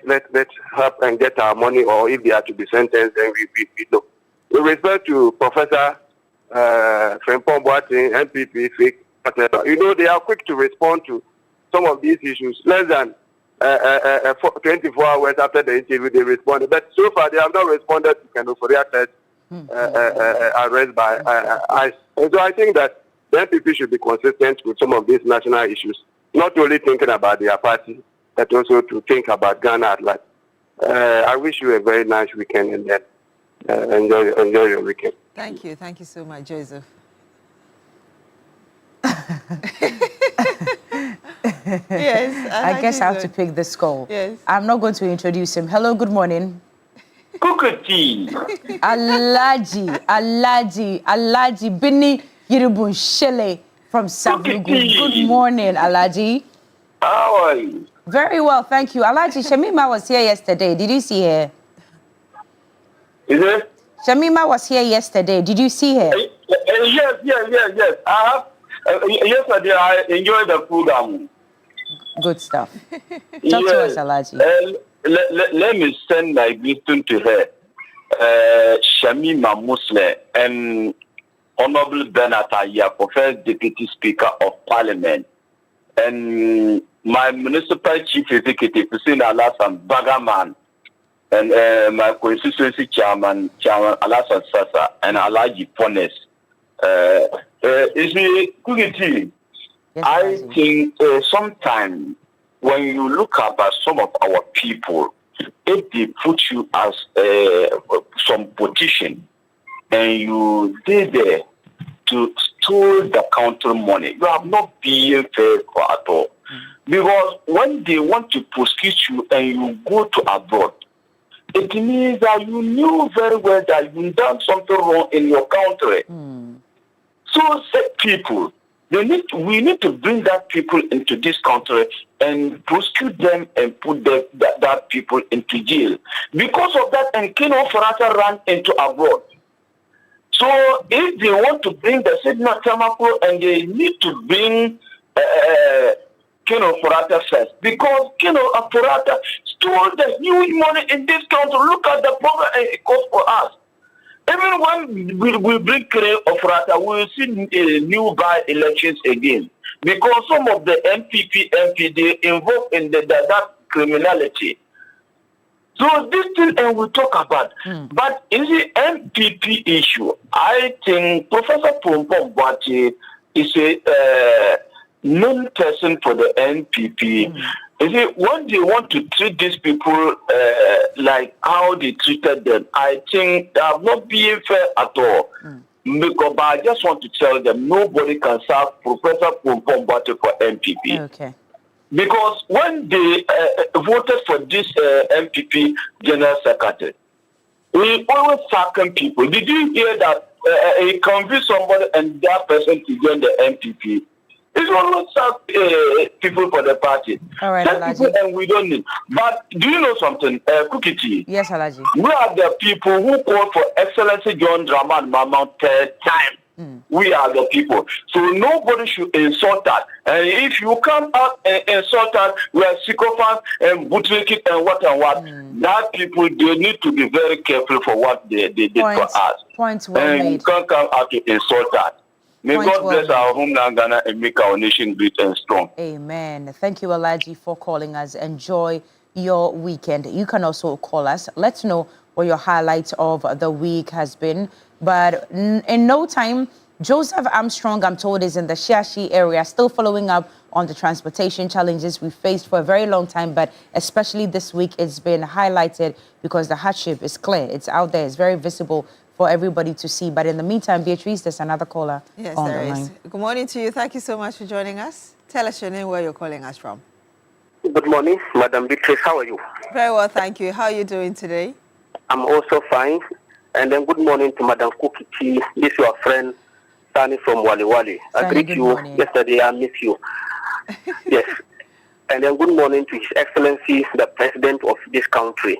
help and get our money, or if they are to be sentenced, then we know. With respect to Professor Frimpong Boateng, MPP, fake, whatever, you know, they are quick to respond to some of these issues. Less than 24 hours after the interview, they responded. But so far, they have not responded to Kenoforiata's arrest by ICE. And so I think that the MPP should be consistent with some of these national issues, not only thinking about their party, but also to think about Ghana at large. I wish you a very nice weekend and then enjoy your weekend. Thank you. Thank you so much, Joseph. Yes. I guess I have to pick this call. Yes. I'm not going to introduce him. Hello, good morning. Kukati. Alaji, Bini Yirubun Shele from Savlugu. Good morning, Alaji. How are you? Very well, thank you. Alaji, Shamima was here yesterday. Did you see her? Is it? Shamima was here yesterday. Did you see her? Yes. Yesterday I enjoyed the program. Good stuff. Talk to us, Alaji. Let me send my greeting to her, Shamima Musle, and Honorable Bernard Ayako, first Deputy Speaker of Parliament, and my Municipal Chief Executive, Hussein Alassane Bagaman, and my constituency chairman Alassane Sasa, and Alaji Pones. I think sometimes when you look about some of our people, if they put you as some position and you stay there to steal the country money, you have not been fair at all. Because when they want to prosecute you and you go to abroad, it means that you knew very well that you've done something wrong in your country. So sick people, we need to bring that people into this country and prosecute them and put that people into jail. Because of that, and Kino Farata ran into abroad. So if they want to bring the Sidna Tamako, and they need to bring Kino Farata first, because Kino Farata stole the huge money in this country. Look at the problem it cost for us. Even when we bring Kino Farata, we will see new by-elections again. Because some of the MP, they involved in that criminality. So this thing and we talk about. But in the MPP issue, I think Professor Pompom Boate is a known person for the MPP. You see, when they want to treat these people like how they treated them, I think they have not been fair at all. Because, but I just want to tell them nobody can serve Professor Pompom Boate for MPP. Okay. Because when they voted for this MPP General Secretary, we always second people. Did you hear that he convinced somebody and that person to join the MPP? It's always people for the party. All right, people and we don't need. But do you know something, Kukiti? Yes, Alaji. We are the people who call for Excellency John Dramani Mahama third time. We are the people. So nobody should insult that. And if you come out and insult that, we are sycophants and bootlicking and what. That people, they need to be very careful for what they did for us. Points well and made. You can't come out to insult that. May God bless our homeland Ghana and make our nation great and strong. Amen. Thank you, Alaji, for calling us. Enjoy your weekend. You can also call us. Let's know what your highlight of the week has been. But in no time, Joseph Armstrong, I'm told, is in the Shiashi area, still following up on the transportation challenges we faced for a very long time. But especially this week, it's been highlighted because the hardship is clear. It's out there. It's very visible for everybody to see. But in the meantime, Beatrice, there's another caller on the line. Good morning to you. Thank you so much for joining us. Tell us your name, where you're calling us from. Good morning, Madam Beatrice. How are you? Very well, thank you. How are you doing today? I'm also fine. And then good morning to Madam Kukiti. This is your friend, Sani from Wali Wali. I greet you morning. yesterday. I miss you. Yes. And then good morning to His Excellency, the President of this country.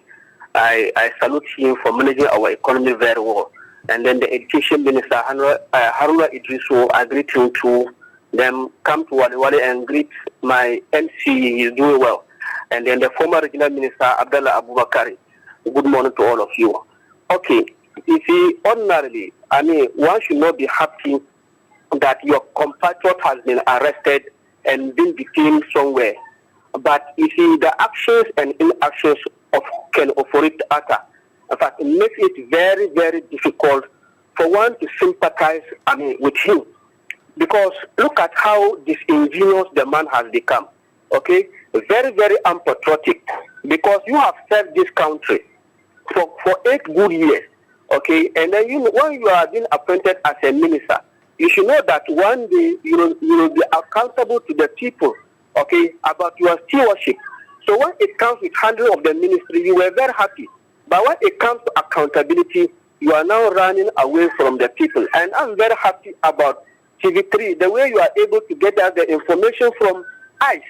I salute him for managing our economy very well. And then the Education Minister, Haruna Idrisu, I greet him too. Then come to Wali Wali and greet my MC. He's doing well. And then the former Regional Minister, Abdallah Abubakari. Good morning to all of you. Okay. You see, ordinarily, I mean, one should not be happy that your compatriot has been arrested and been detained somewhere. But you see, the actions and inactions of Ken Oforit Atta, in fact, it makes it very, very difficult for one to sympathize, with him. Because look at how disingenuous the man has become. Okay? Very, very unpatriotic. Because you have served this country for 8 good years. Okay? And then when you are being appointed as a minister, you should know that one day you will be accountable to the people okay, about your stewardship. So when it comes with handling of the ministry, you were very happy. But when it comes to accountability, you are now running away from the people. And I'm very happy about TV3, the way you are able to get us the information from ICE.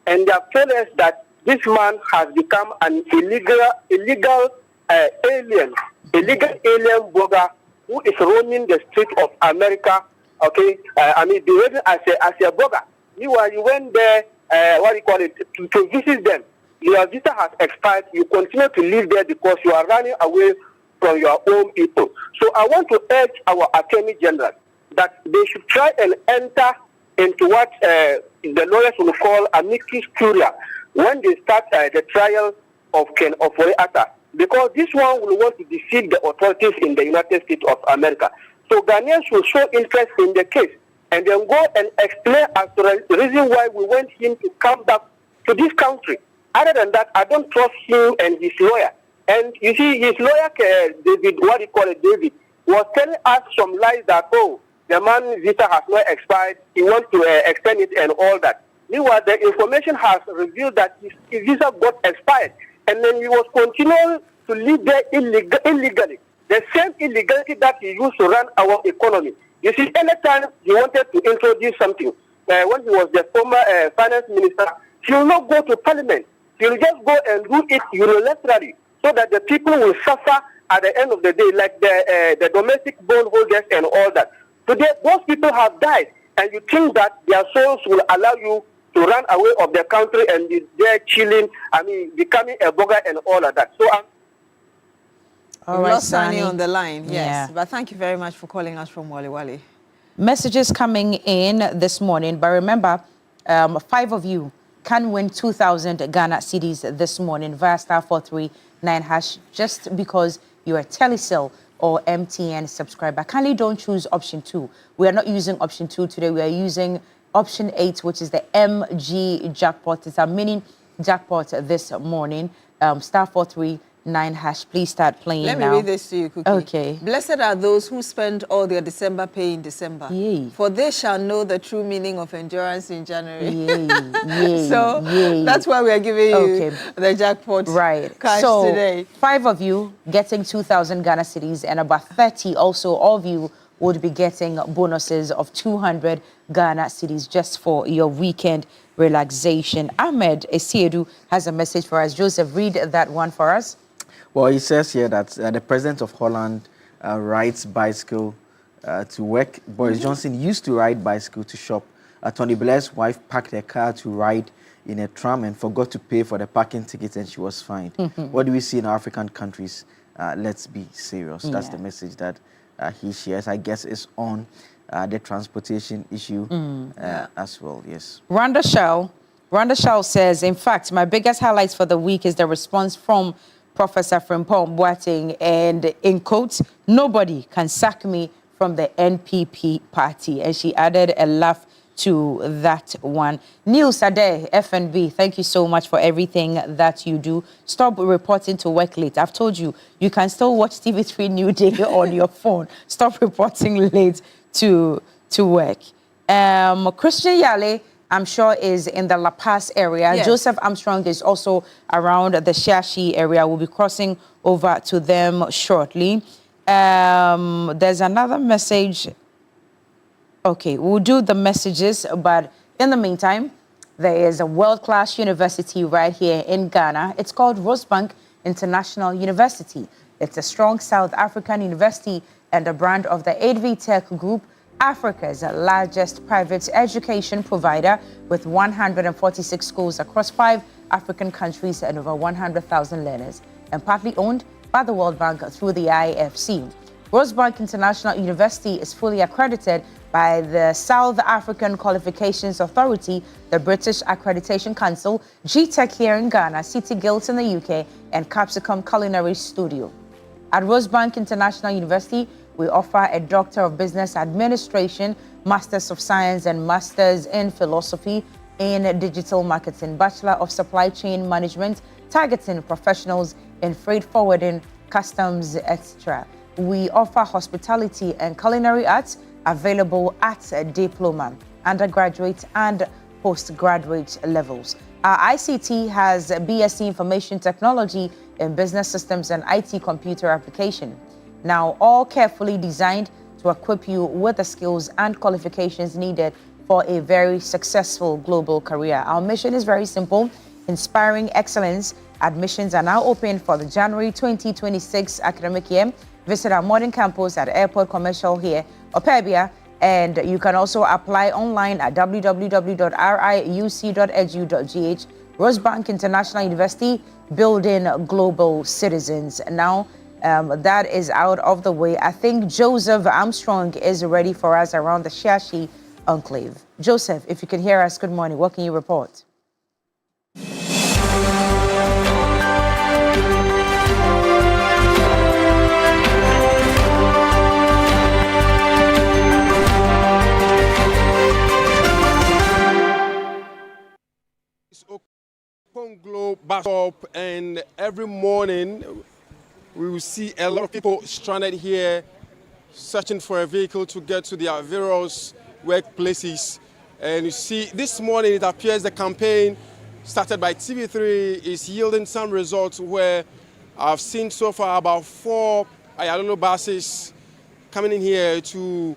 And they have told us that this man has become an illegal alien blogger who is roaming the streets of America. Okay, behaving as a blogger. You went there, to visit them. Your visa has expired. You continue to live there because you are running away from your own people. So I want to urge our Attorney General that they should try and enter into what the lawyers will call amicus curiae when they start the trial of Ken Ofori-Atta, because this one will want to deceive the authorities in the United States of America. So Ghanaians should show interest in the case and then go and explain as to the reason why we want him to come back to this country. Other than that, I don't trust him and his lawyer. And you see, his lawyer, David, David, was telling us some lies that, oh, the man's visa has not expired, he wants to extend it and all that. Meanwhile, the information has revealed that his visa got expired, and then he was continuing to live there illegally. The same illegality that he used to run our economy. You see, anytime he wanted to introduce something, when he was the former finance minister, he will not go to parliament. He will just go and do it unilaterally, so that the people will suffer at the end of the day, like the domestic bondholders and all that. Today, those people have died, and you think that their souls will allow you to run away of the country and be there chilling, becoming a blogger and all of that. So all right, lost Sani on the line, yes. Yeah. But thank you very much for calling us from Wali Wali. Messages coming in this morning, but remember, 5 of you can win 2,000 Ghana cedis this morning via *439# just because you're a Telecel or MTN subscriber. Kindly don't choose option 2. We are not using option 2 today. We are using option 8, which is the MG jackpot. It's a mini jackpot this morning. *439#. Please start playing now. Let me read this to you, Cookie. Okay. Blessed are those who spend all their December pay in December. Yay. For they shall know the true meaning of endurance in January. Yay. Yay. So Yay. that's why we are giving you the jackpot cash so today. 5 of you getting 2,000 Ghana cedis, and about 30 also of you would be getting bonuses of 200 Ghana cedis just for your weekend relaxation. Ahmed Esiedu has a message for us. Joseph, read that one for us. Well, he says here that the president of Holland rides bicycle to work. Boris Johnson used to ride bicycle to shop. Tony Blair's wife parked her car to ride in a tram and forgot to pay for the parking ticket, and she was fined. What do we see in African countries? Let's be serious. That's the message that he shares. I guess it's on the transportation issue as well. Yes. Rhonda Shaw says, in fact, my biggest highlights for the week is the response from Professor Frimpong Boateng, and in quotes, nobody can sack me from the NPP party. And she added a laugh to that one. Neil Sade, FNB, thank you so much for everything that you do. Stop reporting to work late. I've told you, you can still watch TV3 Newday on your phone. Stop reporting late to work. Christian Yale, I'm sure, is in the La Paz area. Yes. Joseph Armstrong is also around the Shashi area. We'll be crossing over to them shortly. There's another message. Okay, we'll do the messages, but in the meantime, there is a world-class university right here in Ghana. It's called Rosebank International University. It's a strong South African university and a brand of the 8V Tech Group, Africa's largest private education provider, with 146 schools across 5 African countries and over 100,000 learners, and partly owned by the World Bank through the IFC. Rosebank International University is fully accredited by the South African Qualifications Authority, the British Accreditation Council, GTech here in Ghana, City Guilds in the UK, and Capsicum Culinary Studio. At Rosebank International University, we offer a Doctor of Business Administration, Masters of Science, and Masters in Philosophy in Digital Marketing, Bachelor of Supply Chain Management, targeting professionals in freight forwarding, customs, etc. We offer hospitality and culinary arts available at a diploma, undergraduate, and postgraduate levels. Our ICT has BSc Information Technology in Business Systems and IT Computer Application. Now, all carefully designed to equip you with the skills and qualifications needed for a very successful global career. Our mission is very simple: inspiring excellence. Admissions are now open for the January 2026 academic year. Visit our modern campus at Airport Commercial here, Opebia, and you can also apply online at www.riuc.edu.gh. Rosebank International University, building global citizens. Now, that is out of the way. I think Joseph Armstrong is ready for us around the Shashi Enclave. Joseph, if you can hear us, good morning. What can you report? Okonglo bus stop, and every morning we will see a lot of people stranded here searching for a vehicle to get to their various workplaces. And you see, this morning it appears the campaign started by TV3 is yielding some results, where I've seen so far about 4 Ayalolo buses coming in here to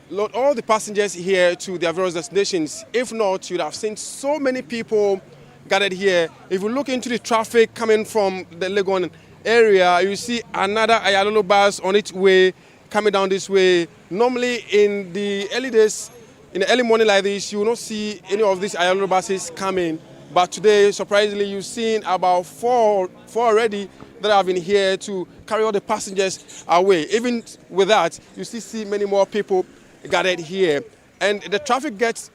load all the passengers here to their various destinations. If not, you'd have seen so many people gathered here. If you look into the traffic coming from the Legon area, you see another Ayalolo bus on its way, coming down this way. Normally in the early days, in the early morning like this, you will not see any of these Ayalolo buses coming. But today, surprisingly, you've seen about four already that have been here to carry all the passengers away. Even with that, you still see many more people gathered here. And the traffic gets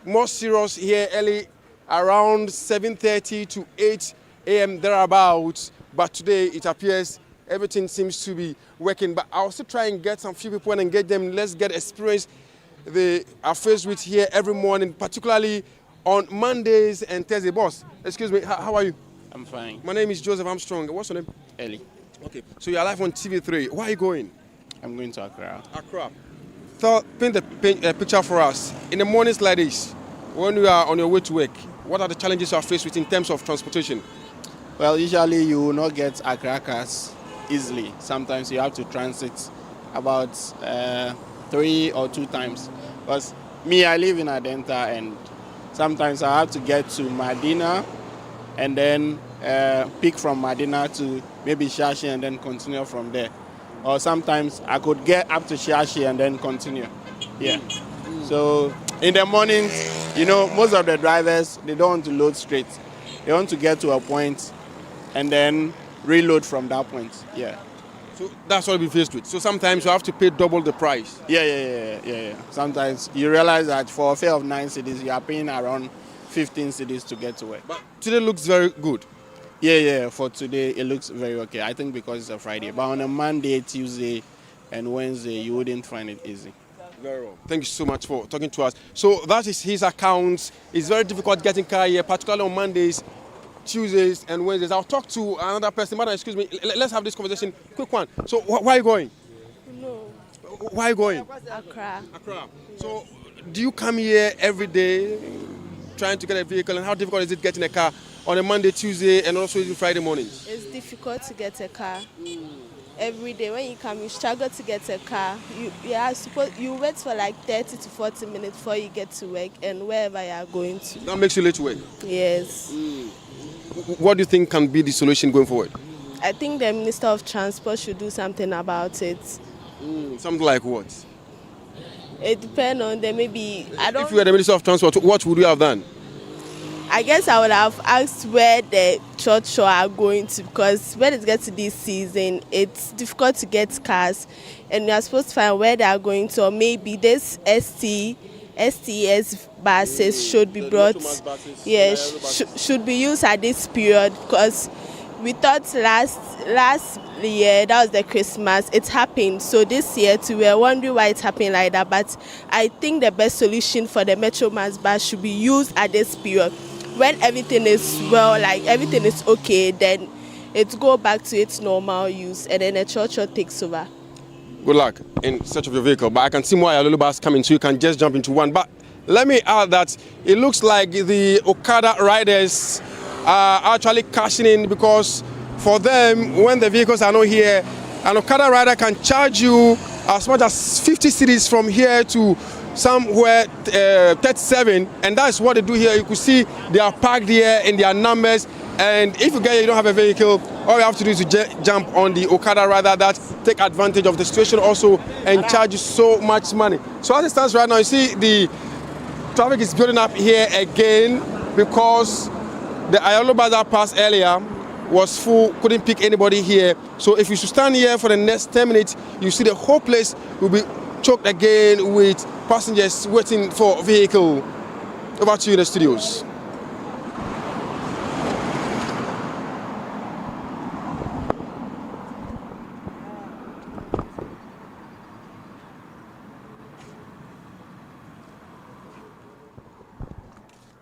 more serious here early, around 7:30 to 8 a.m. thereabouts. But today it appears everything seems to be working. But I'll still try and get some few people and engage them. Let's get experience they are faced with here every morning, particularly on Mondays and Thursday. Boss, excuse me, how are you? I'm fine. My name is Joseph Armstrong. What's your name? Ellie. Okay, so you're live on TV3. Where are you going? I'm going to Accra. Accra. So paint a picture for us. In the mornings like this, when you are on your way to work, what are the challenges you are faced with in terms of transportation? Well, usually you will not get Accra cars easily. Sometimes you have to transit about 3 or 2 times. Because me, I live in Adenta, and sometimes I have to get to Medina and then pick from Medina to maybe Shashi and then continue from there. Or sometimes I could get up to Shashi and then continue. Yeah. So in the mornings, you know, most of the drivers, they don't want to load straight. They want to get to a point and then reload from that point. Yeah. So that's what we faced with. So sometimes you have to pay double the price. Yeah. Sometimes you realize that for a fare of 9 cedis, you are paying around 15 cedis to get to work. But today looks very good. Yeah. For today, it looks very okay. I think because it's a Friday. But on a Monday, Tuesday, and Wednesday, you wouldn't find it easy. Very well. Thank you so much for talking to us. So that is his account. It's very difficult getting car here, particularly on Mondays, Tuesdays, and Wednesdays. I'll talk to another person. Madam, excuse me. Let's have this conversation. Quick one. So where are you going? No. Where are you going? Accra. Accra. So do you come here every day trying to get a vehicle, and how difficult is it getting a car on a Monday, Tuesday, and also Friday mornings? It's difficult to get a car. Every day when you come, you struggle to get a car. You wait for like 30 to 40 minutes before you get to work and wherever you are going to. That makes you late to work? Yes. What do you think can be the solution going forward? I think the Minister of Transport should do something about it. Something like what? It depends on them. Maybe If you were the Minister of Transport, what would you have done? I guess I would have asked where the church show are going to, because when it gets to this season, it's difficult to get cars, and you are supposed to find where they are going to, or maybe this STS buses should be brought. Yes, should be used at this period, because we thought last year, that was the Christmas, it happened. So this year too, we were wondering why it happened like that. But I think the best solution for the Metro Mass bus should be used at this period. When everything is everything is okay, then it go back to its normal use, and then the church takes over. Good luck in search of your vehicle. But I can see more Ayalolo bus coming, so you can just jump into one. But let me add that it looks like the Okada riders are actually cashing in, because for them, when the vehicles are not here, an Okada rider can charge you as much as 50 cedis from here to somewhere 37, and that's what they do here. You could see they are parked here in their numbers, and if you get here, you don't have a vehicle, all you have to do is to jump on the Okada rider that take advantage of the situation also and charge you so much money. So as it stands right now, you see the traffic is building up here again because the Ayolo Bazaar pass earlier was full, couldn't pick anybody here. So if you should stand here for the next 10 minutes, you see the whole place will be choked again with passengers waiting for a vehicle. Over to you in the studios.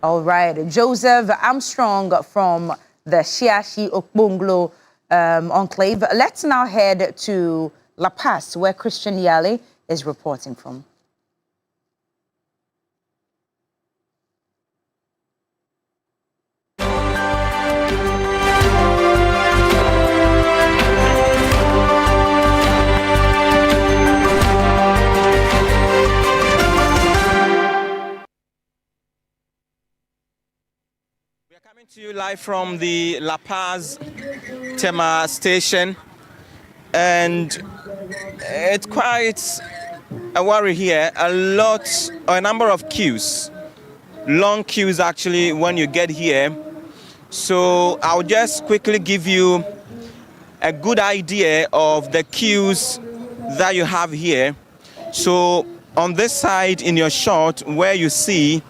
All right, Joseph Armstrong from the Shiashi Okbonglo enclave. Let's now head to La Paz, where Christian Yale is reporting from. Coming to you live from the La Paz Tema station, and it's quite a worry here. A number of queues, long queues actually when you get here. So I'll just quickly give you a good idea of the queues that you have here. So on this side in your shot where you see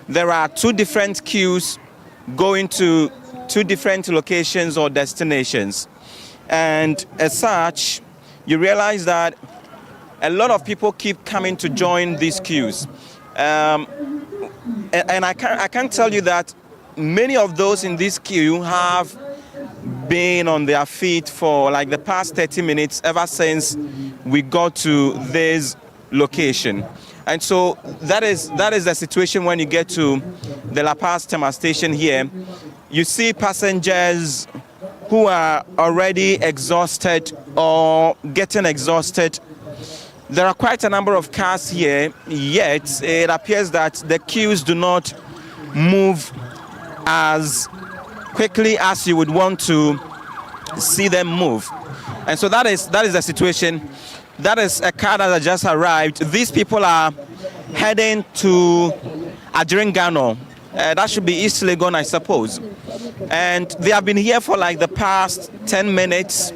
there are two different queues going to two different locations or destinations, and as such you realize that a lot of people keep coming to join these queues, and I can tell you that many of those in this queue have been on their feet for like the past 30 minutes ever since we got to this location. And so that is the situation when you get to the La Paz Tema station here. You see passengers who are already exhausted or getting exhausted. There are quite a number of cars here, yet it appears that the queues do not move as quickly as you would want to see them move. And so that is the situation. That is a car that has just arrived. These people are heading to Adringano. That should be East Legon, I suppose. And they have been here for like the past 10 minutes.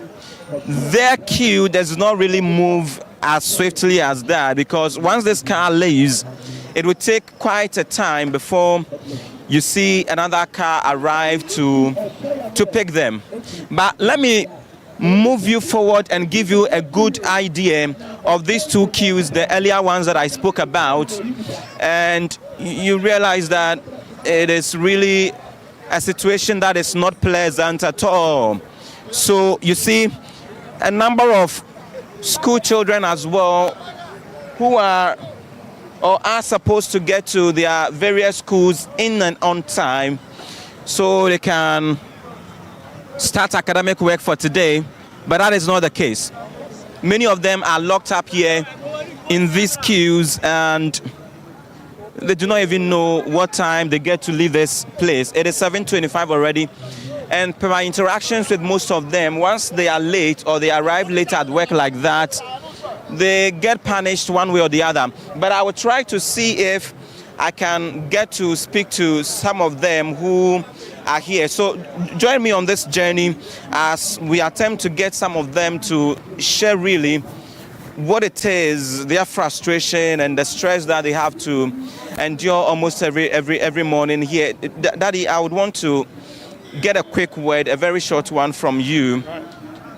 Their queue does not really move as swiftly as that, because once this car leaves, it would take quite a time before you see another car arrive to pick them. But let me move you forward and give you a good idea of these two queues, the earlier ones that I spoke about, and you realize that it is really a situation that is not pleasant at all. So you see a number of school children as well who are supposed to get to their various schools in and on time so they can start academic work for today, but that is not the case. Many of them are locked up here in these queues, and they do not even know what time they get to leave this place. It is 7:25 already, and per my interactions with most of them, once they are late or they arrive late at work like that, they get punished one way or the other. But I will try to see if I can get to speak to some of them who are here. So join me on this journey as we attempt to get some of them to share really what it is, their frustration and the stress that they have to endure almost every morning here. Daddy, I would want to get a quick word, a very short one from you.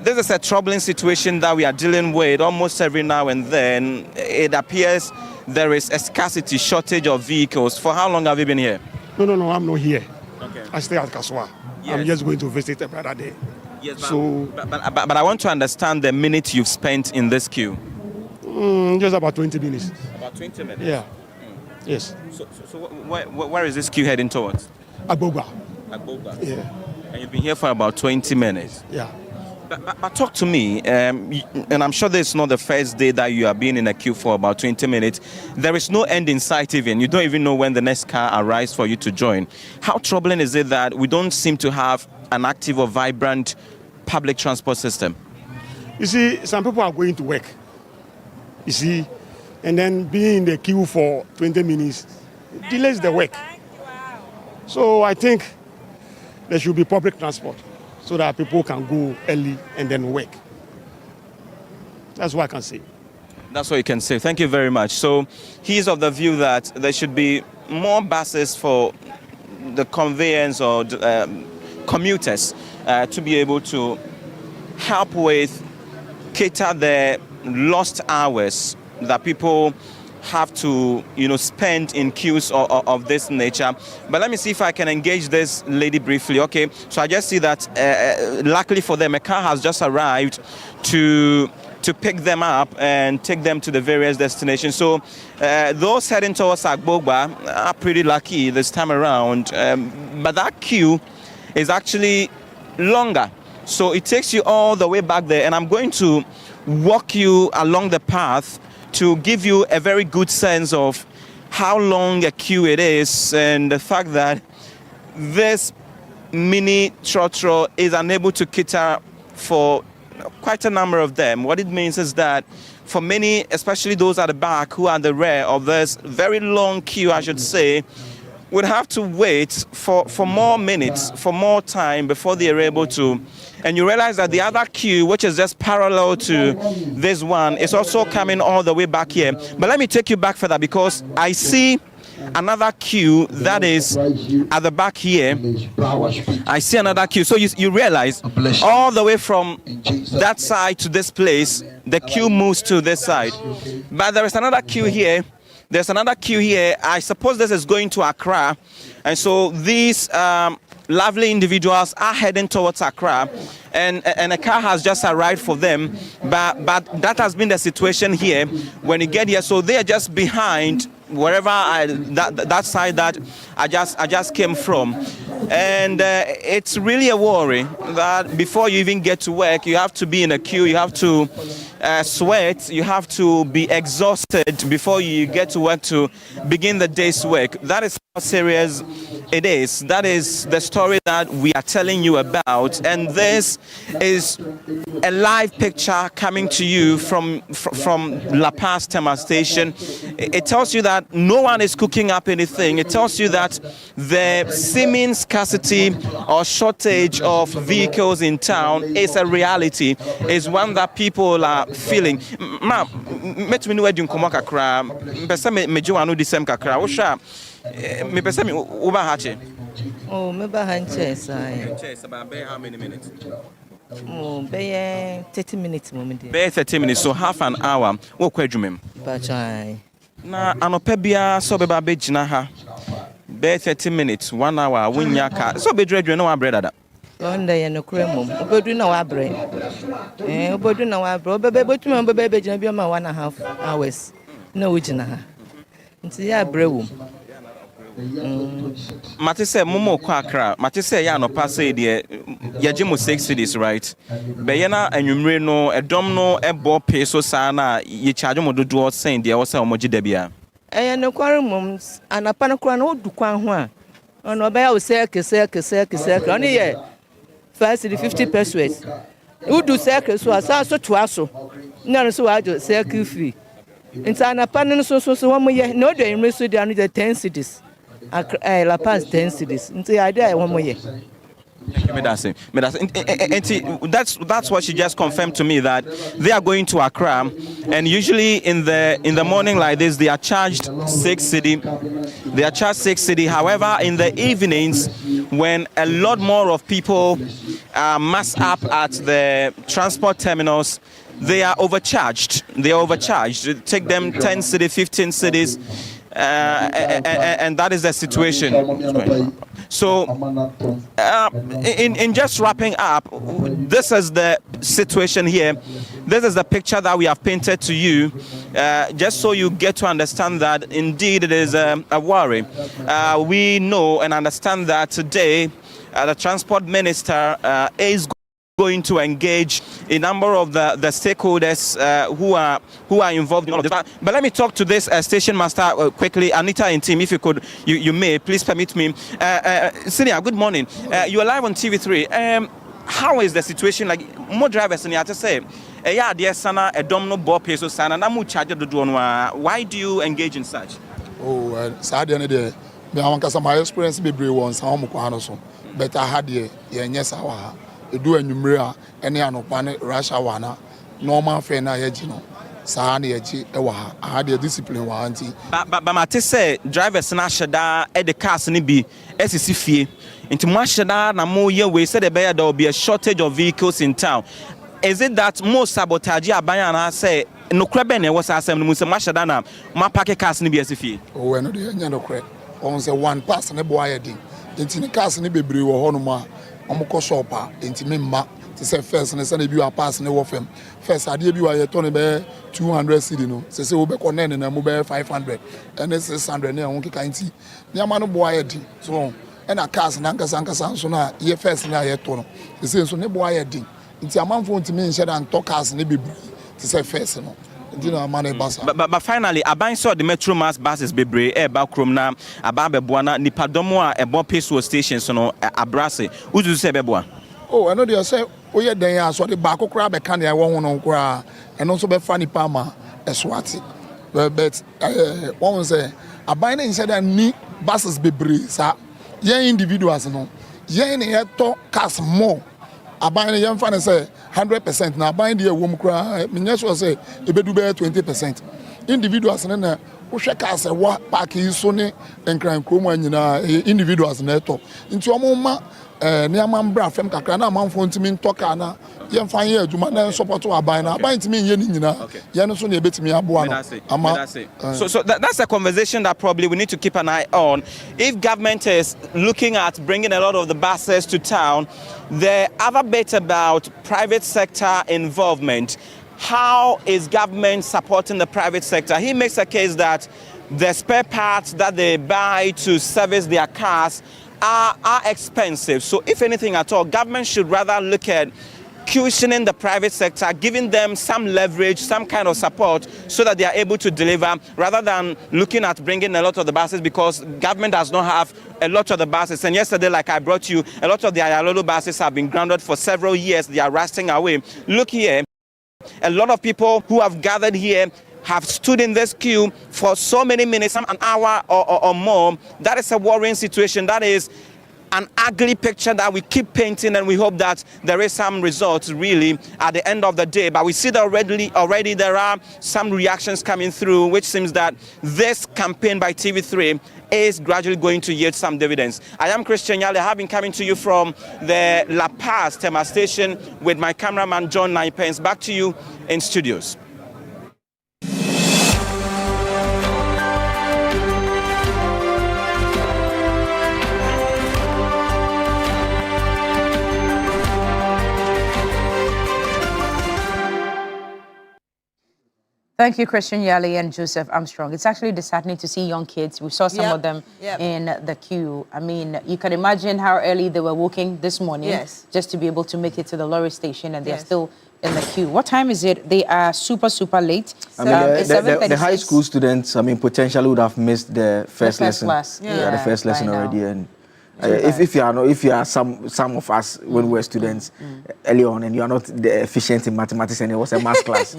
This is a troubling situation that we are dealing with almost every now and then. It appears there is a scarcity, shortage of vehicles. For how long have you been here? No, I'm not here. Okay. I stay at Kaswa. Yes. I'm just going to visit a brother there. Yes, so, but I want to understand the minute you've spent in this queue. Just about 20 minutes. About 20 minutes? Yeah. Yes. So where is this queue heading towards? Agboba. Agboba. Yeah. And you've been here for about 20 minutes. Yeah. But talk to me, and I'm sure this is not the first day that you have been in a queue for about 20 minutes. There is no end in sight even. You don't even know when the next car arrives for you to join. How troubling is it that we don't seem to have an active or vibrant public transport system? You see, some people are going to work, you see, and then being in the queue for 20 minutes delays the work. So I think there should be public transport so that people can go early and then work. That's what I can say. That's what you can say. Thank you very much. So he's of the view that there should be more buses for the conveyance or commuters to be able to help with cater the lost hours that people have to, spend in queues of this nature. But let me see if I can engage this lady briefly. Okay, so I just see that luckily for them, a car has just arrived to pick them up and take them to the various destinations. So those heading towards Agboba are pretty lucky this time around. But that queue is actually longer. So it takes you all the way back there. And I'm going to walk you along the path to give you a very good sense of how long a queue it is and the fact that this mini trotro is unable to cater for quite a number of them. What it means is that for many, especially those at the back who are at the rear of this very long queue, I should say, would have to wait for more minutes, for more time before they are able to. And you realize that the other queue, which is just parallel to this one, is also coming all the way back here. But let me take you back further because I see another queue that is at the back here. I see another queue. So you realize all the way from that side to this place, the queue moves to this side. But there is another queue here. There's another queue here. I suppose this is going to Accra. And so these lovely individuals are heading towards Accra. And a car has just arrived for them. But that has been the situation here when you get here. So they are just behind wherever that side that I just came from. And it's really a worry that before you even get to work, you have to be in a queue, you have to sweat, you have to be exhausted before you get to work to begin the day's work. That is how serious it is. That is the story that we are telling you about. And this is a live picture coming to you from La Paz Tema Station. It tells you that no one is cooking up anything. It tells you that the seeming scarcity or shortage of vehicles in town is a reality, is one that people are feeling. Ma, met me no edun komo kakra. Mpesa me jiwanu disem kakra. Wo sha me pesa me wo ba ha che. Oh, me ba ha nche sai. Nche say ba be how many minutes? Oh, be 30 minutes moment. Be 30 minutes, so half an hour. Wo kwa adwumem. Ba chai. Na anopa bia so be ba be gina ha. Be 30 minutes, 1 hour, winya ka. So be dredwe no wa breda da. Onda ye no kremum. Obedu na wa bre. Obedu na wa bre. Obebe betumi obebe gina bi ma 1.5 hours. Na wo gina ha. Nti ya bre wo. Mate say momo kwa Accra. Mate say ya no pass say de ya gye mo 6 cities, right? Be ye na anwumre no edom no ebo pay so sa na ye charge mo dodo sen de wo say omogi da bia. No kremum anapa no kra na odu kwan ho a. Ono be ya wo say kese. Oni ye first the 50 pesos. Udu circle so asa so to aso. Na so wa jo circle free. Nta anapa no so wo mo ye no do enre so de anu the 10 cities. La Paz 10 cities. Nti idea wo mo ye. That's what she just confirmed to me, that they are going to Accra, and usually in the morning like this they are charged 6 cedi. They are charged 6 cedi. However, in the evenings when a lot more of people mass up at the transport terminals, they are overcharged. They take them 10 cedi, 15 cedis. and that is the situation. So, in just wrapping up, this is the situation here. This is the picture that we have painted to you, just so you get to understand that indeed it is a worry. We know and understand that today the Transport Minister is going to engage a number of the stakeholders who are involved in all of this. But let me talk to this station master quickly. Anita and team, if you could, you may, please permit me. Senior, good morning. You are live on TV3. How is the situation? Like, more drivers in here to say, yeah, dear sana, a domino ball peso sana, namu charge the drone. Why do you engage in such? Oh, sad day. Me, I want to my experience be brave once. How much I know, but I had yes, I do a numera any anopane Russia wana normal fair na yejino saa na yeji ewa I had a discipline wa anti but mate say drivers na sheda e the cars ni bi esisi fie nti mo sheda na mo ye we say there will be a shortage of vehicles in town. Is it that most sabotage aban na say no krebe na was asem no say mo sheda na ma park cars ni bi esifie? Oh no dey nya no kre on say one pass na boy edin nti ni cars ni bebre wo ho no ma omko shop a enti memma ti say first na say na bi wa pass na wo fam first ade bi wa ye to ne be 200 cedi no say wo be connect na mo be 500 and 600 na won kika nti ni ama no boy edin so and a cars na nkasa so na ye first na ye to no say so ne boy edin nti amanfo ntimi nhyɛ dan to cars ne bebre ti say first no. But finally, Aban saw the Metro Mass buses be brave, Bakrum na Ababe Buana, Nipadomoa, a bomb petrol station, so no Abrase. Who do you say, Beboa? Oh, I know they say, oh, yeah, they are so the Bako crab, a candy, I won't know, and also be funny Palma, a swati. But one say, Aban said that ni buses be brave, sir. Yeah, individuals, no. Yeah, in here talk cars more. Aban young fan say 100%. Now buying the woman cry, Minyaswa say it be do 20%. Individuals na Ushaka as a what park is Sony and crime chroma individuals neto. Into a moment Niaman Bra from Kakana man phone to me talkana. Young fine year to man support to Abina. Buying to me yenina. Yanosun a bit me abuana. So that's a conversation that probably we need to keep an eye on. If government is looking at bringing a lot of the buses to town, the other bit about private sector involvement. How is government supporting the private sector? He makes a case that the spare parts that they buy to service their cars are expensive. So if anything at all, government should rather look at cushioning the private sector, giving them some leverage, some kind of support so that they are able to deliver rather than looking at bringing a lot of the buses because government does not have a lot of the buses. And yesterday, like I brought you, a lot of the Ayalolo buses have been grounded for several years. They are rusting away. Look here, a lot of people who have gathered here have stood in this queue for so many minutes, an hour or more. That is a worrying situation. That is an ugly picture that we keep painting, and we hope that there is some results really at the end of the day. But we see that already there are some reactions coming through, which seems that this campaign by TV3 is gradually going to yield some dividends. I am Christian Yale. I have been coming to you from the La Paz Tema station with my cameraman John Ninepence. Back to you in studios. Thank you, Christian Yali and Joseph Armstrong. It's actually disheartening to see young kids. We saw some of them in the queue. I mean, you can imagine how early they were walking this morning just to be able to make it to the lorry station, and they're still in the queue. What time is it? They are super late. I mean, the high school students, I mean, potentially would have missed the first lesson. The first lesson already. And if you are some of us when we were students early on, and you are not efficient in mathematics, and it was a math class.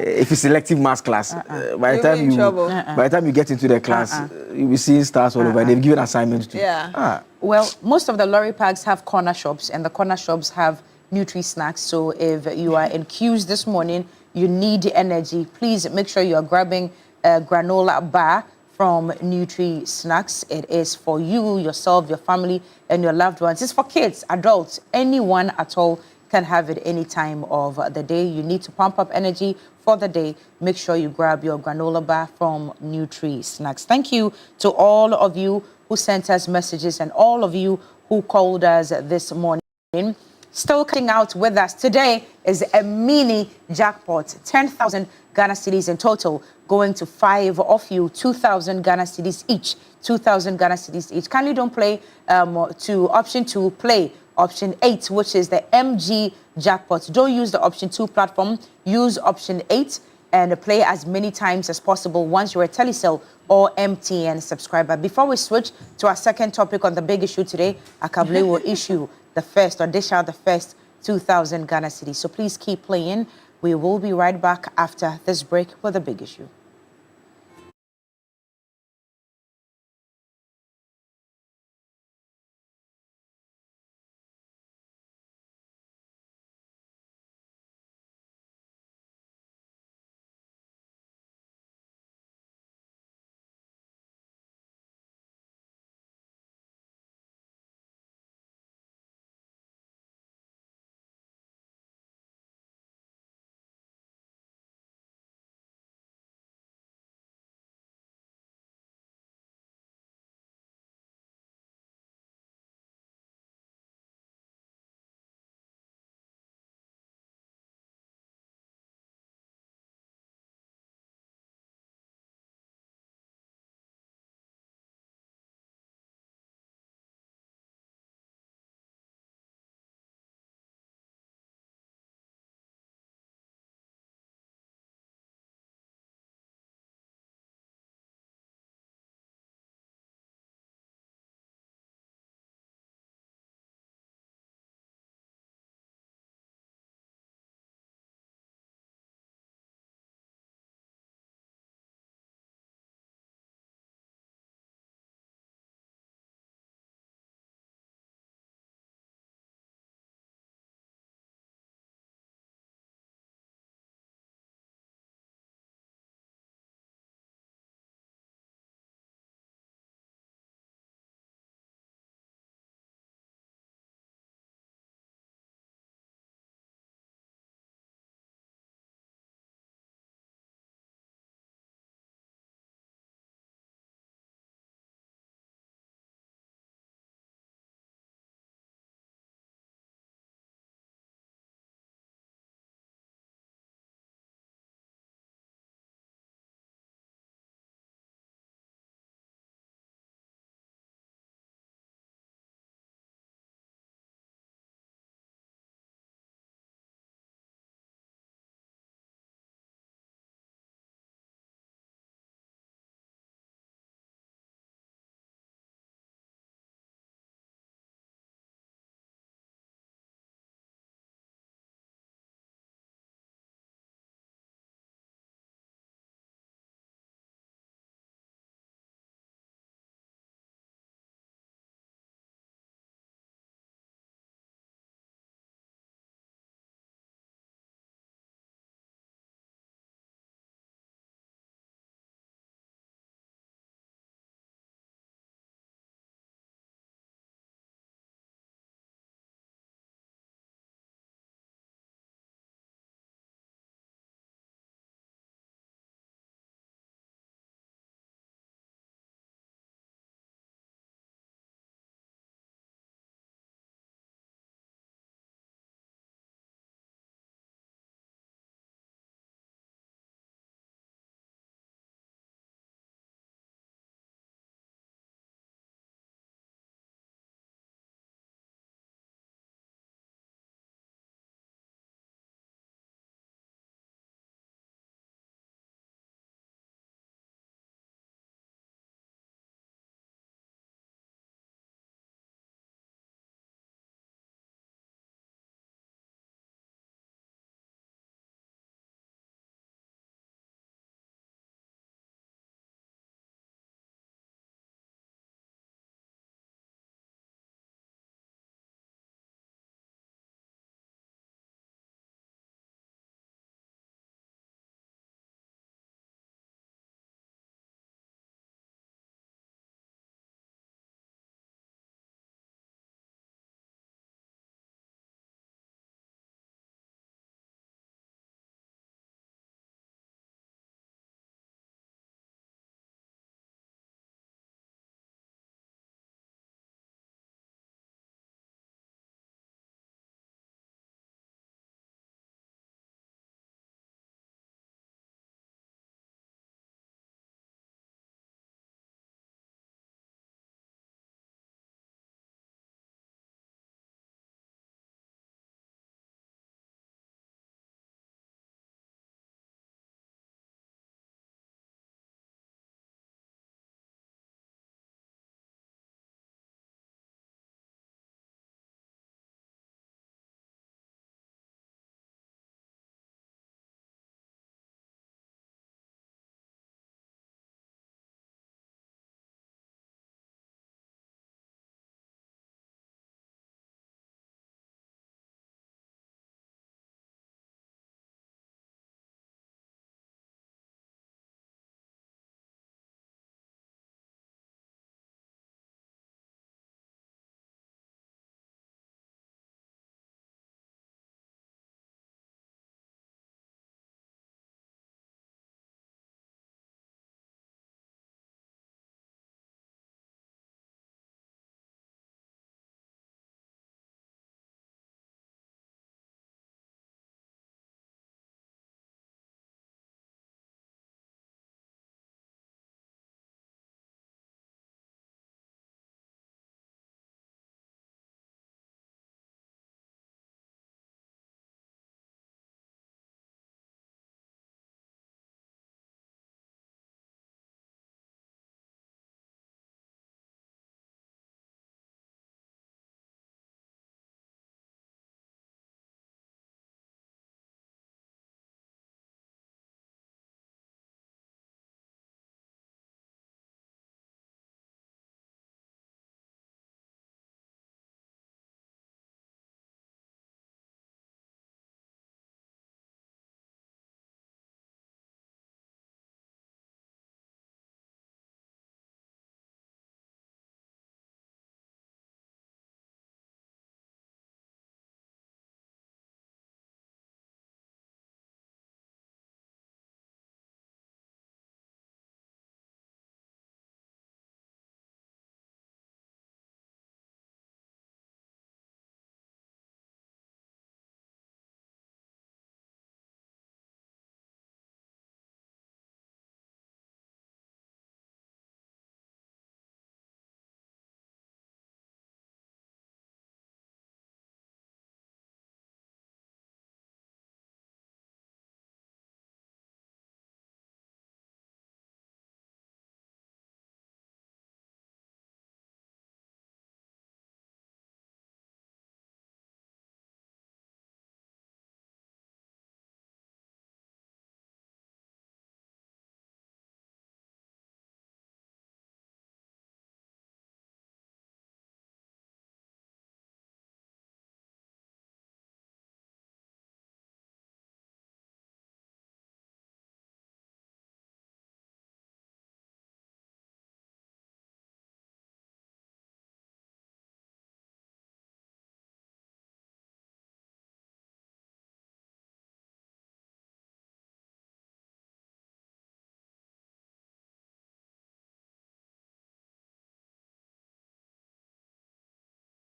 If it's selective math class, by the time you get into the class, you'll be seeing stars all over. And they've given assignments to. Well, most of the lorry parks have corner shops, and the corner shops have Nutri snacks. So if you are in queues this morning, you need energy. Please make sure you are grabbing a granola bar from Nutri Snacks. It is for you, yourself, your family, and your loved ones. It's for kids, adults, anyone at all can have it any time of the day. You need to pump up energy for the day. Make sure you grab your granola bar from Newday Snacks. Thank you to all of you who sent us messages and all of you who called us this morning. Still coming out with us today is a mini jackpot, 10,000 Ghana cedis in total, going to 5 of you, 2,000 Ghana cedis each, 2,000 Ghana cedis each. Kindly don't play to option 2, play option 8, which is the MG jackpot. Don't use the option 2 platform, use option 8 and play as many times as possible once you're a Telecel or MTN subscriber. Before we switch to our second topic on the big issue today, Akabule will issue the first, or dish out the first 2,000 Ghana cedis. So please keep playing. We will be right back after this break with the big issue.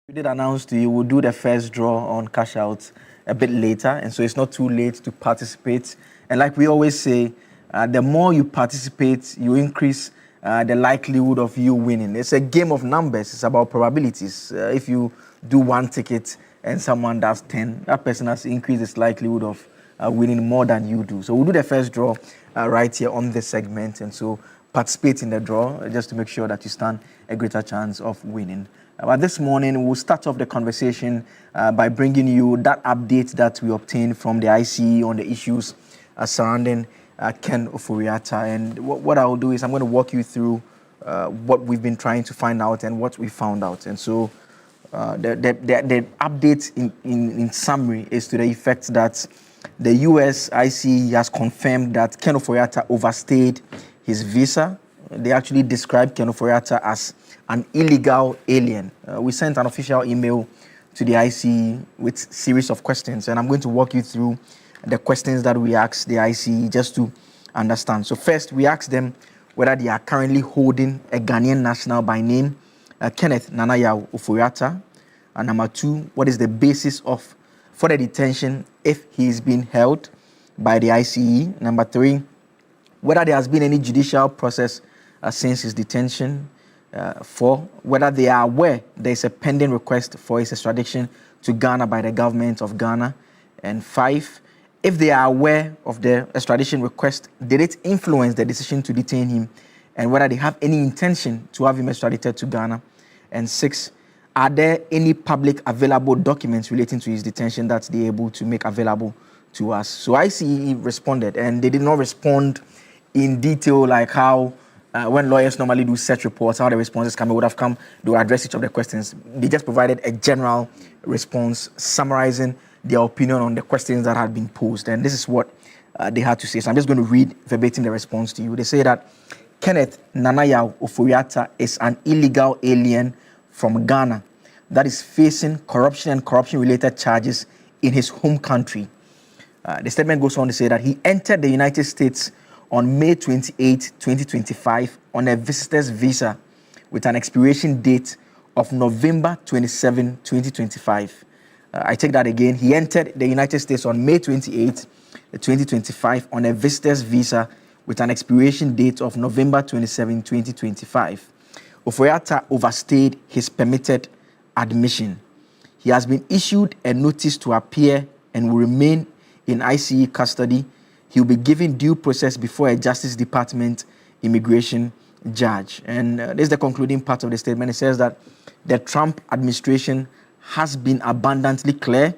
We did announce to you we'll do the first draw on cash out a bit later, and so it's not too late to participate. And like we always say, the more you participate, you increase the likelihood of you winning. It's a game of numbers. It's about probabilities. If you do one ticket and someone does 10, that person has increased its likelihood of winning more than you do. So we'll do the first draw right here on this segment, and so participate in the draw just to make sure that you stand a greater chance of winning. But this morning, we'll start off the conversation by bringing you that update that we obtained from the ICE on the issues surrounding Ken Ofori-Atta. And what I will do is I'm going to walk you through what we've been trying to find out and what we found out. And so the update in summary is to the effect that the US ICE has confirmed that Ken Ofori-Atta overstayed his visa. They actually described Ken Ofori-Atta as an illegal alien. We sent an official email to the ICE with a series of questions, and I'm going to walk you through the questions that we asked the ICE just to understand. So first, we asked them whether they are currently holding a Ghanaian national by name, Kenneth Nana-Yaw Ofori-Atta. And number two, what is the basis for the detention if he is being held by the ICE? Number three, whether there has been any judicial process since his detention. 4, whether they are aware there is a pending request for his extradition to Ghana by the government of Ghana. And 5, if they are aware of the extradition request, did it influence the decision to detain him, and whether they have any intention to have him extradited to Ghana. And 6, are there any public available documents relating to his detention that they're able to make available to us? So ICE responded, and they did not respond in detail like how when lawyers normally do search reports, how the responses would have come, they will address each of the questions. They just provided a general response summarizing their opinion on the questions that had been posed. And this is what they had to say. So I'm just going to read verbatim the response to you. They say that Kenneth Nana-Yaw Ofori-Atta is an illegal alien from Ghana that is facing corruption and corruption-related charges in his home country. The statement goes on to say that he entered the United States on May 28, 2025 on a visitor's visa with an expiration date of November 27, 2025. I take that again. He entered the United States on May 28, 2025 on a visitor's visa with an expiration date of November 27, 2025. Ofori-Atta overstayed his permitted admission. He has been issued a notice to appear and will remain in ICE custody. He will be given due process before a Justice Department immigration judge. And this is the concluding part of the statement. It says that the Trump administration has been abundantly clear.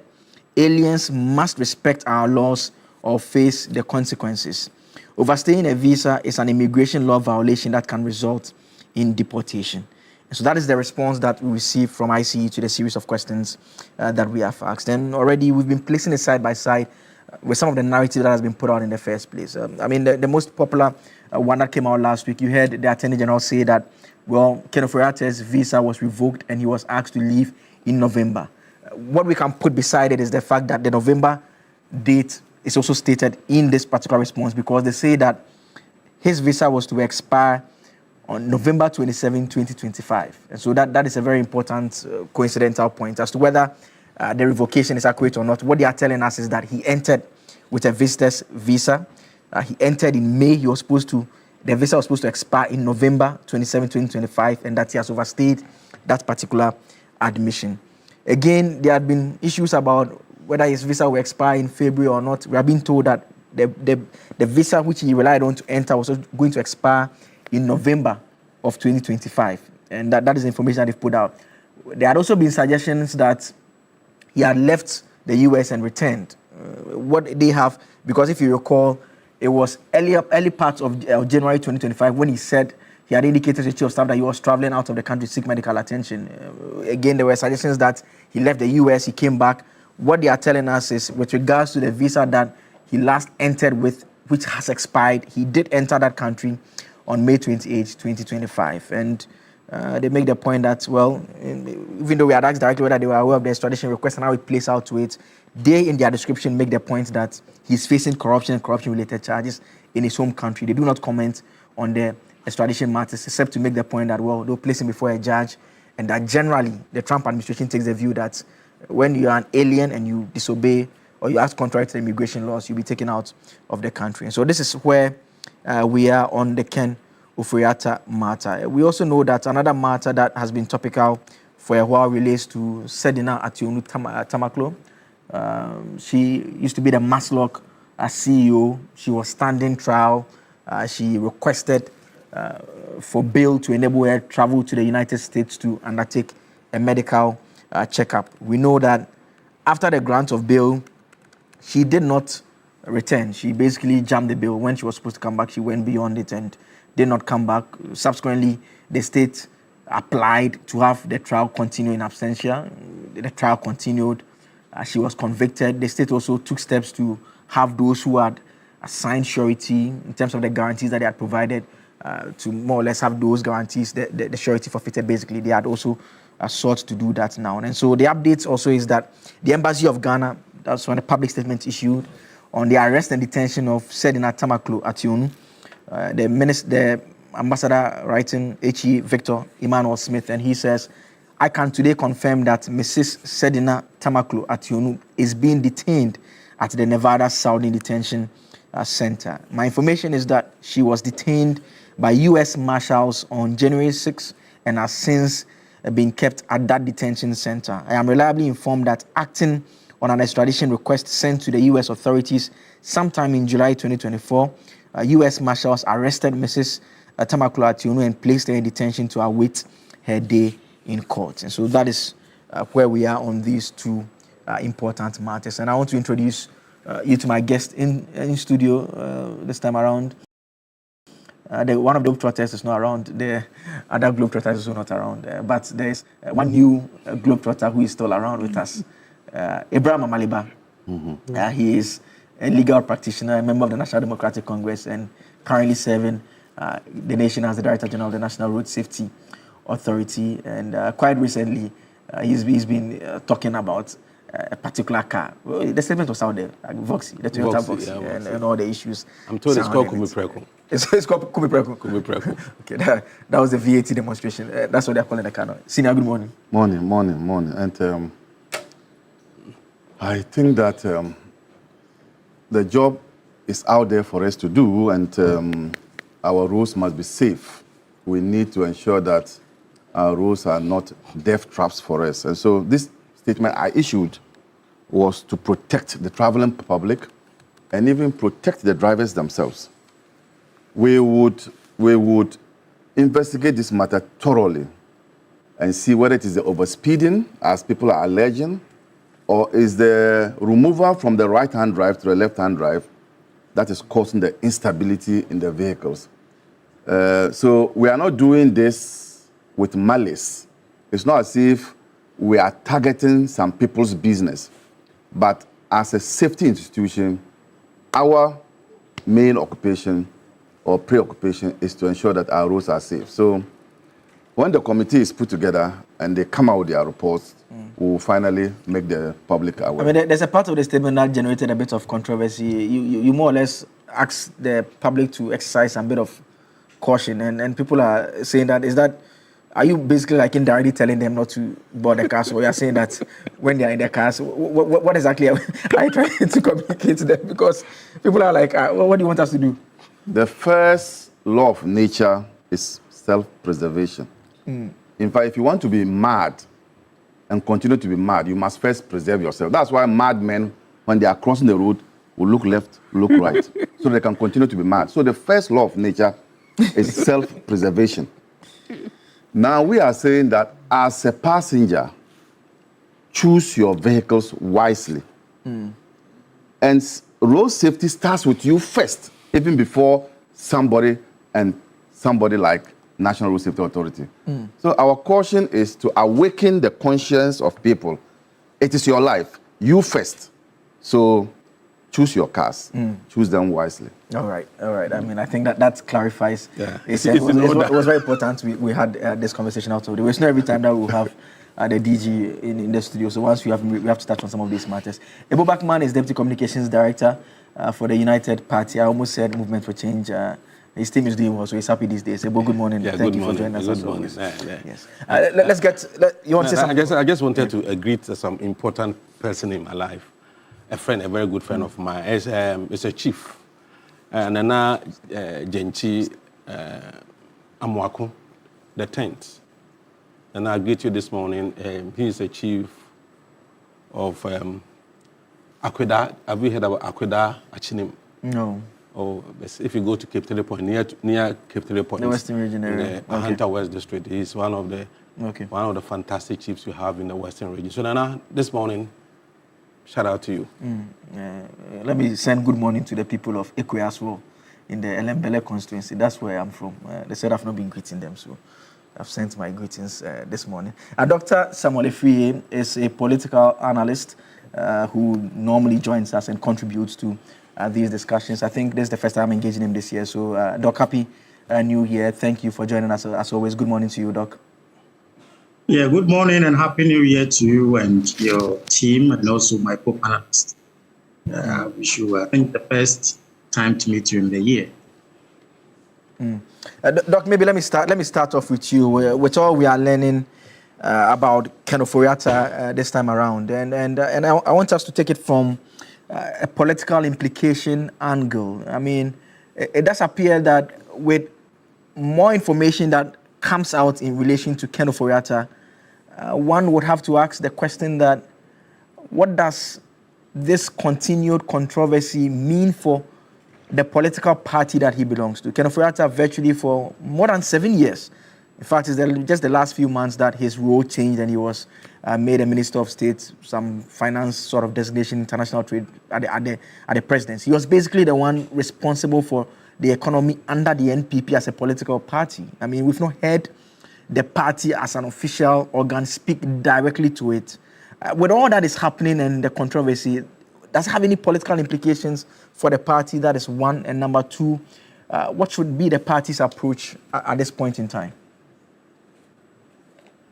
Aliens must respect our laws or face the consequences. Overstaying a visa is an immigration law violation that can result in deportation. And so that is the response that we received from ICE to the series of questions that we have asked. And already we've been placing it side by side with some of the narrative that has been put out in the first place. The most popular one that came out last week, you heard the Attorney General say that, well, Ken Ofori-Atta's visa was revoked and he was asked to leave in November. What we can put beside it is the fact that the November date is also stated in this particular response, because they say that his visa was to expire on November 27, 2025. And so that is a very important coincidental point as to whether the revocation is accurate or not. What they are telling us is that he entered with a visitor's visa. He entered in May. The visa was supposed to expire in November 27, 2025, and that he has overstayed that particular admission. Again, there had been issues about whether his visa will expire in February or not. We have been told that the visa which he relied on to enter was going to expire in November of 2025. And that is the information that they've put out. There had also been suggestions that he had left the US and returned. What they have, because if you recall, it was early parts of January 2025 when he said he had indicated to the chief of staff that he was traveling out of the country to seek medical attention. Again, there were suggestions that he left the US, he came back. What they are telling us is, with regards to the visa that he last entered with, which has expired, he did enter that country on May 28, 2025. And they make the point that, well, even though we had asked directly whether they were aware of the extradition request and how it plays out to it, they, in their description, make the point that he's facing corruption and corruption-related charges in his home country. They do not comment on the extradition matters, except to make the point that, well, they'll place him before a judge and that generally the Trump administration takes the view that when you are an alien and you disobey or you act contrary to the immigration laws, you'll be taken out of the country. And so this is where we are on the Ken Ofori-Atta matter. We also know that another matter that has been topical for a while relates to Sedina Ationu Tamaklo. She used to be the Maslock CEO. She was standing trial. She requested for bail to enable her travel to the United States to undertake a medical checkup. We know that after the grant of bail, she did not return. She basically jammed the bail. When she was supposed to come back, she went beyond it and did not come back. Subsequently, the state applied to have the trial continue in absentia. The trial continued. She was convicted. The state also took steps to have those who had assigned surety in terms of the guarantees that they had provided to more or less have those guarantees, the surety forfeited basically. They had also sought to do that now. And so the updates also is that the Embassy of Ghana, that's when a public statement issued on the arrest and detention of Sedina Tamaklo Ationu. The ambassador writing H.E. Victor Emmanuel Smith, and he says, I can today confirm that Mrs. Sedina Tamaklo Ationu is being detained at the Nevada Southern Detention Center. My information is that she was detained by U.S. Marshals on January 6 and has since been kept at that detention center. I am reliably informed that acting on an extradition request sent to the U.S. authorities sometime in July 2024, U.S. Marshals arrested Mrs. Tamaklo Ationu and placed her in detention to await her day in court. And so that is where we are on these two important matters. And I want to introduce you to my guest in studio this time around. One of the Globetrotters is not around. The other Globetrotters is also not around. But there is one new Globetrotter who is still around with us. Abraham Amaliba. He is a legal practitioner, a member of the National Democratic Congress, and currently serving the nation as the Director General of the National Road Safety Authority. And quite recently, he's been talking about a particular car. Well, the statement was out there, like Voxy, the Toyota Voxy, yeah, and all the issues. I'm told it's called Kumipreko. It's called Kumipreko. Kumipreko. Okay, that was the VAT demonstration. That's what they're calling the car now. Senior, good morning. Morning. And I think that the job is out there for us to do, and our roads must be safe. We need to ensure that our roads are not death traps for us. And so this statement I issued was to protect the traveling public and even protect the drivers themselves. We would investigate this matter thoroughly and see whether it is the overspeeding, as people are alleging, or is the removal from the right-hand drive to the left-hand drive that is causing the instability in the vehicles. So we are not doing this with malice. It's not as if we are targeting some people's business. But as a safety institution, our main occupation or preoccupation is to ensure that our roads are safe. So when the committee is put together and they come out with their reports, we'll finally make the public aware. I mean, there's a part of the statement that generated a bit of controversy. You more or less asked the public to exercise a bit of caution, and people are saying that, are you basically like indirectly telling them not to board the cars, or you're saying that when they're in their cars, what exactly are you trying to communicate to them? Because people are like, what do you want us to do? The first law of nature is self-preservation. In fact, if you want to be mad and continue to be mad, you must first preserve yourself. That's why madmen, when they are crossing the road, will look left, look right, so they can continue to be mad. So the first law of nature is self-preservation. Now we are saying that as a passenger, choose your vehicles wisely. And road safety starts with you first, even before somebody like National Road Safety Authority. So our caution is to awaken the conscience of people. It is your life, you first. So choose your cars, choose them wisely. All right. I mean, I think that clarifies. Yeah. It was very important we had this conversation out of the way. It's not every time that we'll have the DG in the studio. So once we have to touch on some of these matters. Ebo Bachman is Deputy Communications Director for the United Party. I almost said Movement for Change. His team is doing well, so he's happy these days. Ebo, good morning. Yeah, Thank good you for joining us. Good as morning. always. Yeah. Yes. You want to say something? I just wanted to greet some important person in my life, a very good friend of mine. It's a chief, Nana Genchi Amwaku, the 10th. And I greet you this morning. He is a chief of Akweda. Have you heard about Akweda Achinim? No. Oh, if you go to Cape Three Point, near Cape Three Point, the Western region area, in the Hunter West District, he's one of the fantastic chiefs you have in the Western region. So Nana, this morning, shout out to you. Let me send good morning to the people of Ekwe as well, in the Elembele constituency. That's where I'm from. They said I've not been greeting them, so I've sent my greetings this morning. Dr. Samuel Efiye is a political analyst who normally joins us and contributes to these discussions. I think this is the first time I'm engaging him this year. So, Doc, happy New Year. Thank you for joining us as always. Good morning to you, Doc. Yeah, good morning and happy New Year to you and your team and also my co-panelists. I wish you, I think, the best time to meet you in the year. Doc, maybe let me start off with you. With all we are learning about Ken Ofori-Atta this time around, and I want us to take it from a political implication angle. I mean, it does appear that with more information that comes out in relation to Ken Ofori-Atta, one would have to ask the question that what does this continued controversy mean for the political party that he belongs to? Ken Ofori-Atta virtually for more than 7 years. In fact, it's just the last few months that his role changed and he was made a Minister of State, some finance sort of designation, international trade at the presidency. He was basically the one responsible for the economy under the NPP as a political party. I mean, we've not heard the party as an official organ speak directly to it. With all that is happening and the controversy, does it have any political implications for the party? That is one. And number two, what should be the party's approach at this point in time?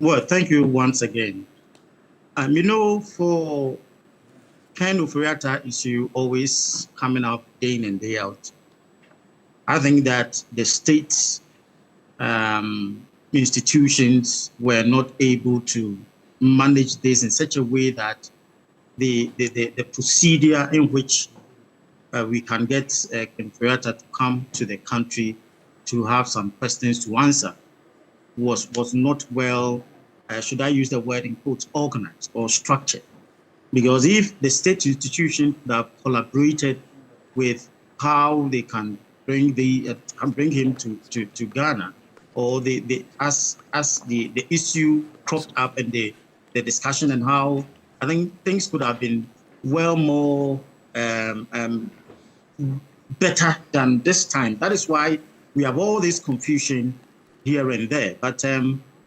Well, thank you once again. For Ken Ofori-Atta issue always coming up day in and day out, I think that the state institutions were not able to manage this in such a way that the procedure in which we can get Ken Ofori-Atta to come to the country to have some questions to answer was not well, should I use the word in quotes, organized or structured. Because if the state institutions that collaborated with how they can bring him to Ghana, or as the issue cropped up and the discussion and how I think things could have been well more better than this time. That is why we have all this confusion here and there. But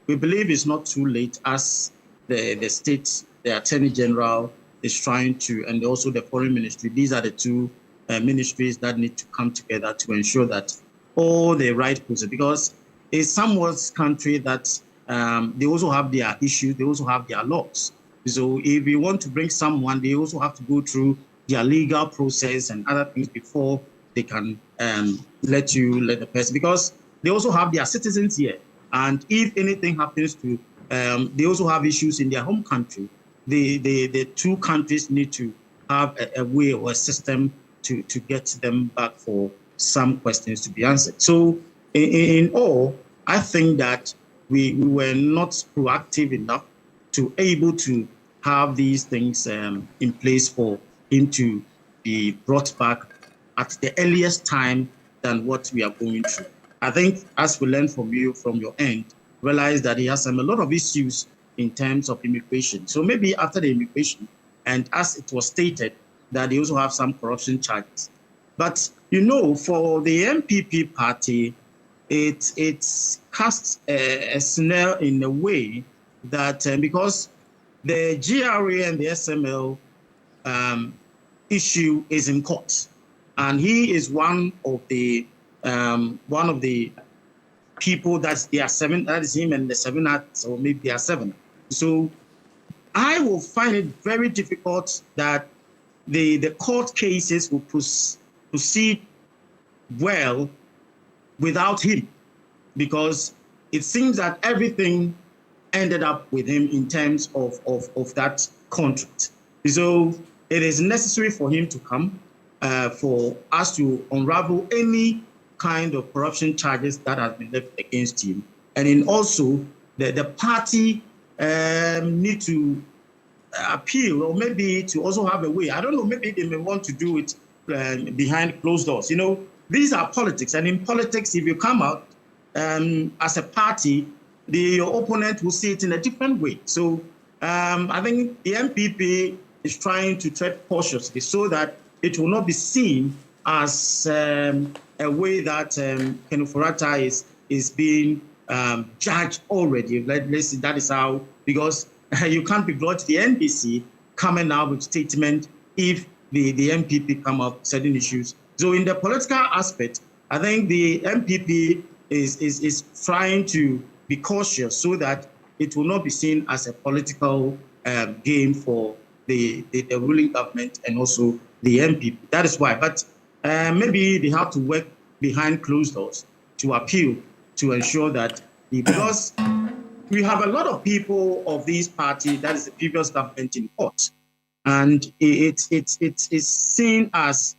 we believe it's not too late as the state, the Attorney General is trying to, and also the Foreign Ministry. These are the two ministries that need to come together to ensure that all the right process, because it's somewhat country that they also have their issues, they also have their laws. So if you want to bring someone, they also have to go through their legal process and other things before they can let the person, because they also have their citizens here. And if anything happens to, they also have issues in their home country. The two countries need to have a way or a system to get them back for some questions to be answered. So in all, I think that we were not proactive enough to able to have these things in place for him to be brought back at the earliest time than what we are going through. I think as we learned from you, from your end, realize that he has a lot of issues in terms of immigration. So maybe after the immigration, and as it was stated, that they also have some corruption charges. But, for the MPP party, it casts a snare in a way that because the GRA and the SML issue is in court, and he is one of the people that they are seven. That is him and the 7 acts, or maybe they are 7. So I will find it very difficult that the court cases will proceed well without him, because it seems that everything ended up with him in terms of that contract. So it is necessary for him to come, for us to unravel any kind of corruption charges that has been left against him. And then also the party need to appeal, or maybe to also have a way. I don't know, maybe they may want to do it behind closed doors. You know, these are politics. And in politics, if you come out as a party, your opponent will see it in a different way. So I think the MPP is trying to tread cautiously so that it will not be seen as a way that Kenufurata is being judged already. Let's see, that is how, because you can't be brought to the NBC coming out with statement if the MPP come up with certain issues. So in the political aspect, I think the MPP is trying to be cautious so that it will not be seen as a political game for the ruling government and also the MPP. That is why. But maybe they have to work behind closed doors to appeal to ensure that, because we have a lot of people of this party, that is the previous government, in court, and it's seen as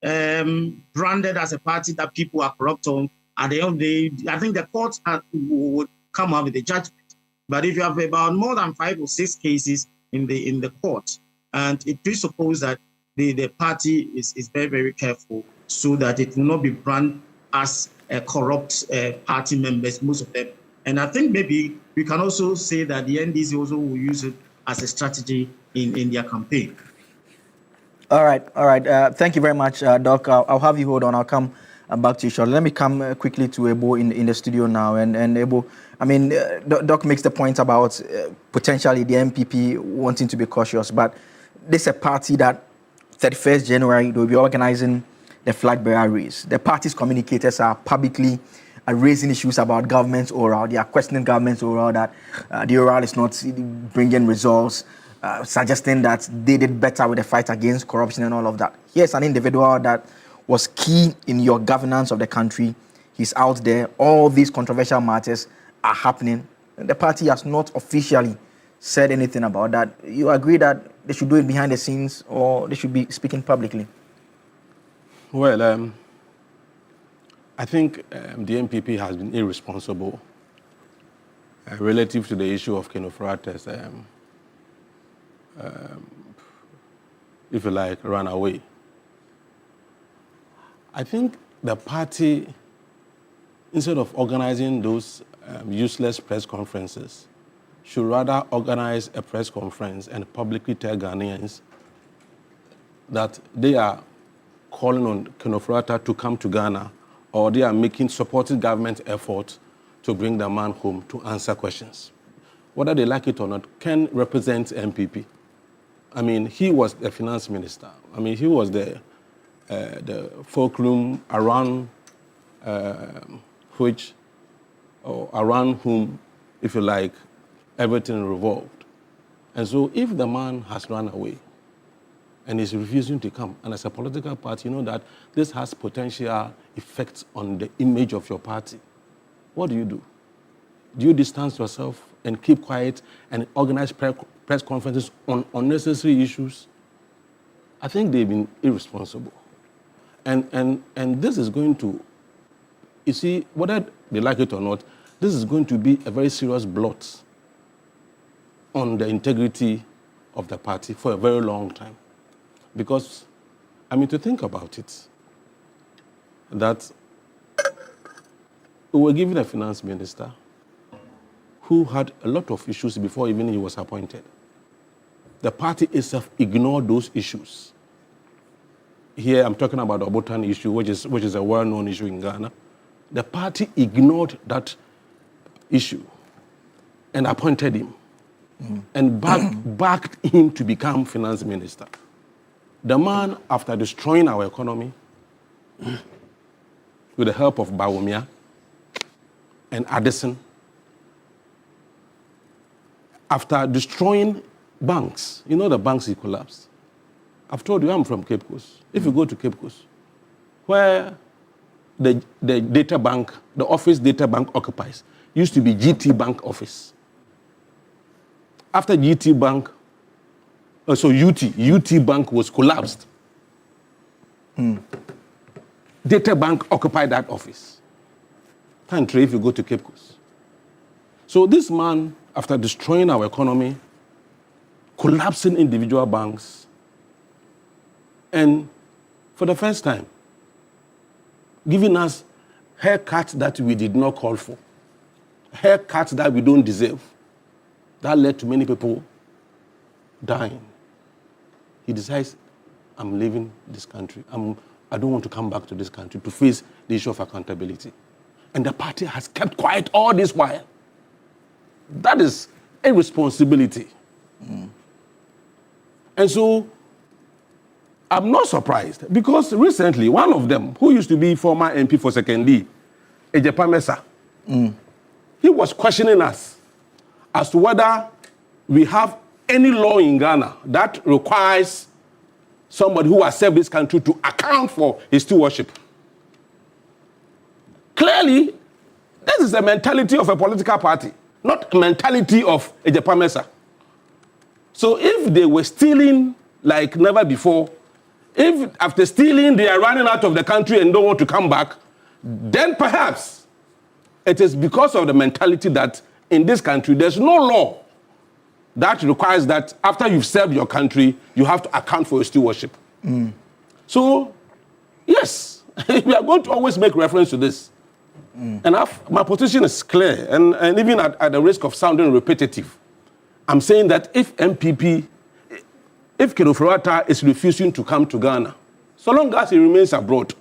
branded as a party that people are corrupt on. At the end of the day, I think the court would come up with a judgment. But if you have about more than 5 or 6 cases in the court, and it presupposes that the party is very, very careful so that it will not be branded as corrupt party members, most of them. And I think maybe we can also say that the NDC also will use it as a strategy in their campaign. All right. Thank you very much, Doc. I'll have you hold on. I'll come back to you shortly. Let me come quickly to Ebo in the studio now. And Ebo, I mean, Doc makes the point about potentially the MPP wanting to be cautious, but this is a party that 31st January, they'll be organizing the flag bearer race. The party's communicators are publicly raising issues about government's oral. They are questioning government's oral, that the oral is not bringing results, suggesting that they did better with the fight against corruption and all of that. Here's an individual that was key in your governance of the country. He's out there. All these controversial matters are happening. The party has not officially said anything about that. You agree that they should do it behind the scenes, or they should be speaking publicly? Well, I think the MPP has been irresponsible relative to the issue of Kenufurata's, if you like, run away. I think the party, instead of organizing those useless press conferences, should rather organize a press conference and publicly tell Ghanaians that they are calling on Kenufurata to come to Ghana, or they are making supporting government effort to bring the man home to answer questions. Whether they like it or not, Ken represents MPP. I mean, he was the finance minister. I mean, he was the fulcrum around around whom, if you like, everything revolved. And so if the man has run away and is refusing to come, and as a political party, you know that this has potential effects on the image of your party, what do? Do you distance yourself and keep quiet and organize press conferences on unnecessary issues? I think they've been irresponsible. And this is going to, you see, whether they like it or not, this is going to be a very serious blot on the integrity of the party for a very long time. Because, I mean, to think about it, that we were given a finance minister who had a lot of issues before even he was appointed. The party itself ignored those issues. Here I'm talking about the Obotan issue, which is a well-known issue in Ghana. The party ignored that issue and appointed him and backed him to become finance minister. The man, after destroying our economy with the help of Bawumia and Addison, after destroying banks, you know the banks he collapsed. I've told you I'm from Cape Coast. If you go to Cape Coast, where the data bank, the office data bank occupies, used to be GT Bank office. After GT Bank, UT Bank was collapsed. Data Bank occupied that office. Can't trade if you go to Cape Coast. So this man, after destroying our economy, collapsing individual banks, and for the first time, giving us haircuts that we did not call for, haircuts that we don't deserve, that led to many people dying. He decides, I'm leaving this country. I don't want to come back to this country to face the issue of accountability. And the party has kept quiet all this while. That is irresponsibility. And so I'm not surprised, because recently one of them, who used to be former MP for Sekendi, Ejepa Mesa, he was questioning us as to whether we have any law in Ghana that requires somebody who has served this country to account for his stewardship. Clearly, this is the mentality of a political party, not a mentality of Ejepa Mesa. So if they were stealing like never before, if after stealing they are running out of the country and don't want to come back, then perhaps it is because of the mentality that in this country there's no law that requires that after you've served your country, you have to account for your stewardship. So, yes, we are going to always make reference to this. And my position is clear, and even at the risk of sounding repetitive, I'm saying that if MPP, if Kenofurata is refusing to come to Ghana, so long as he remains abroad,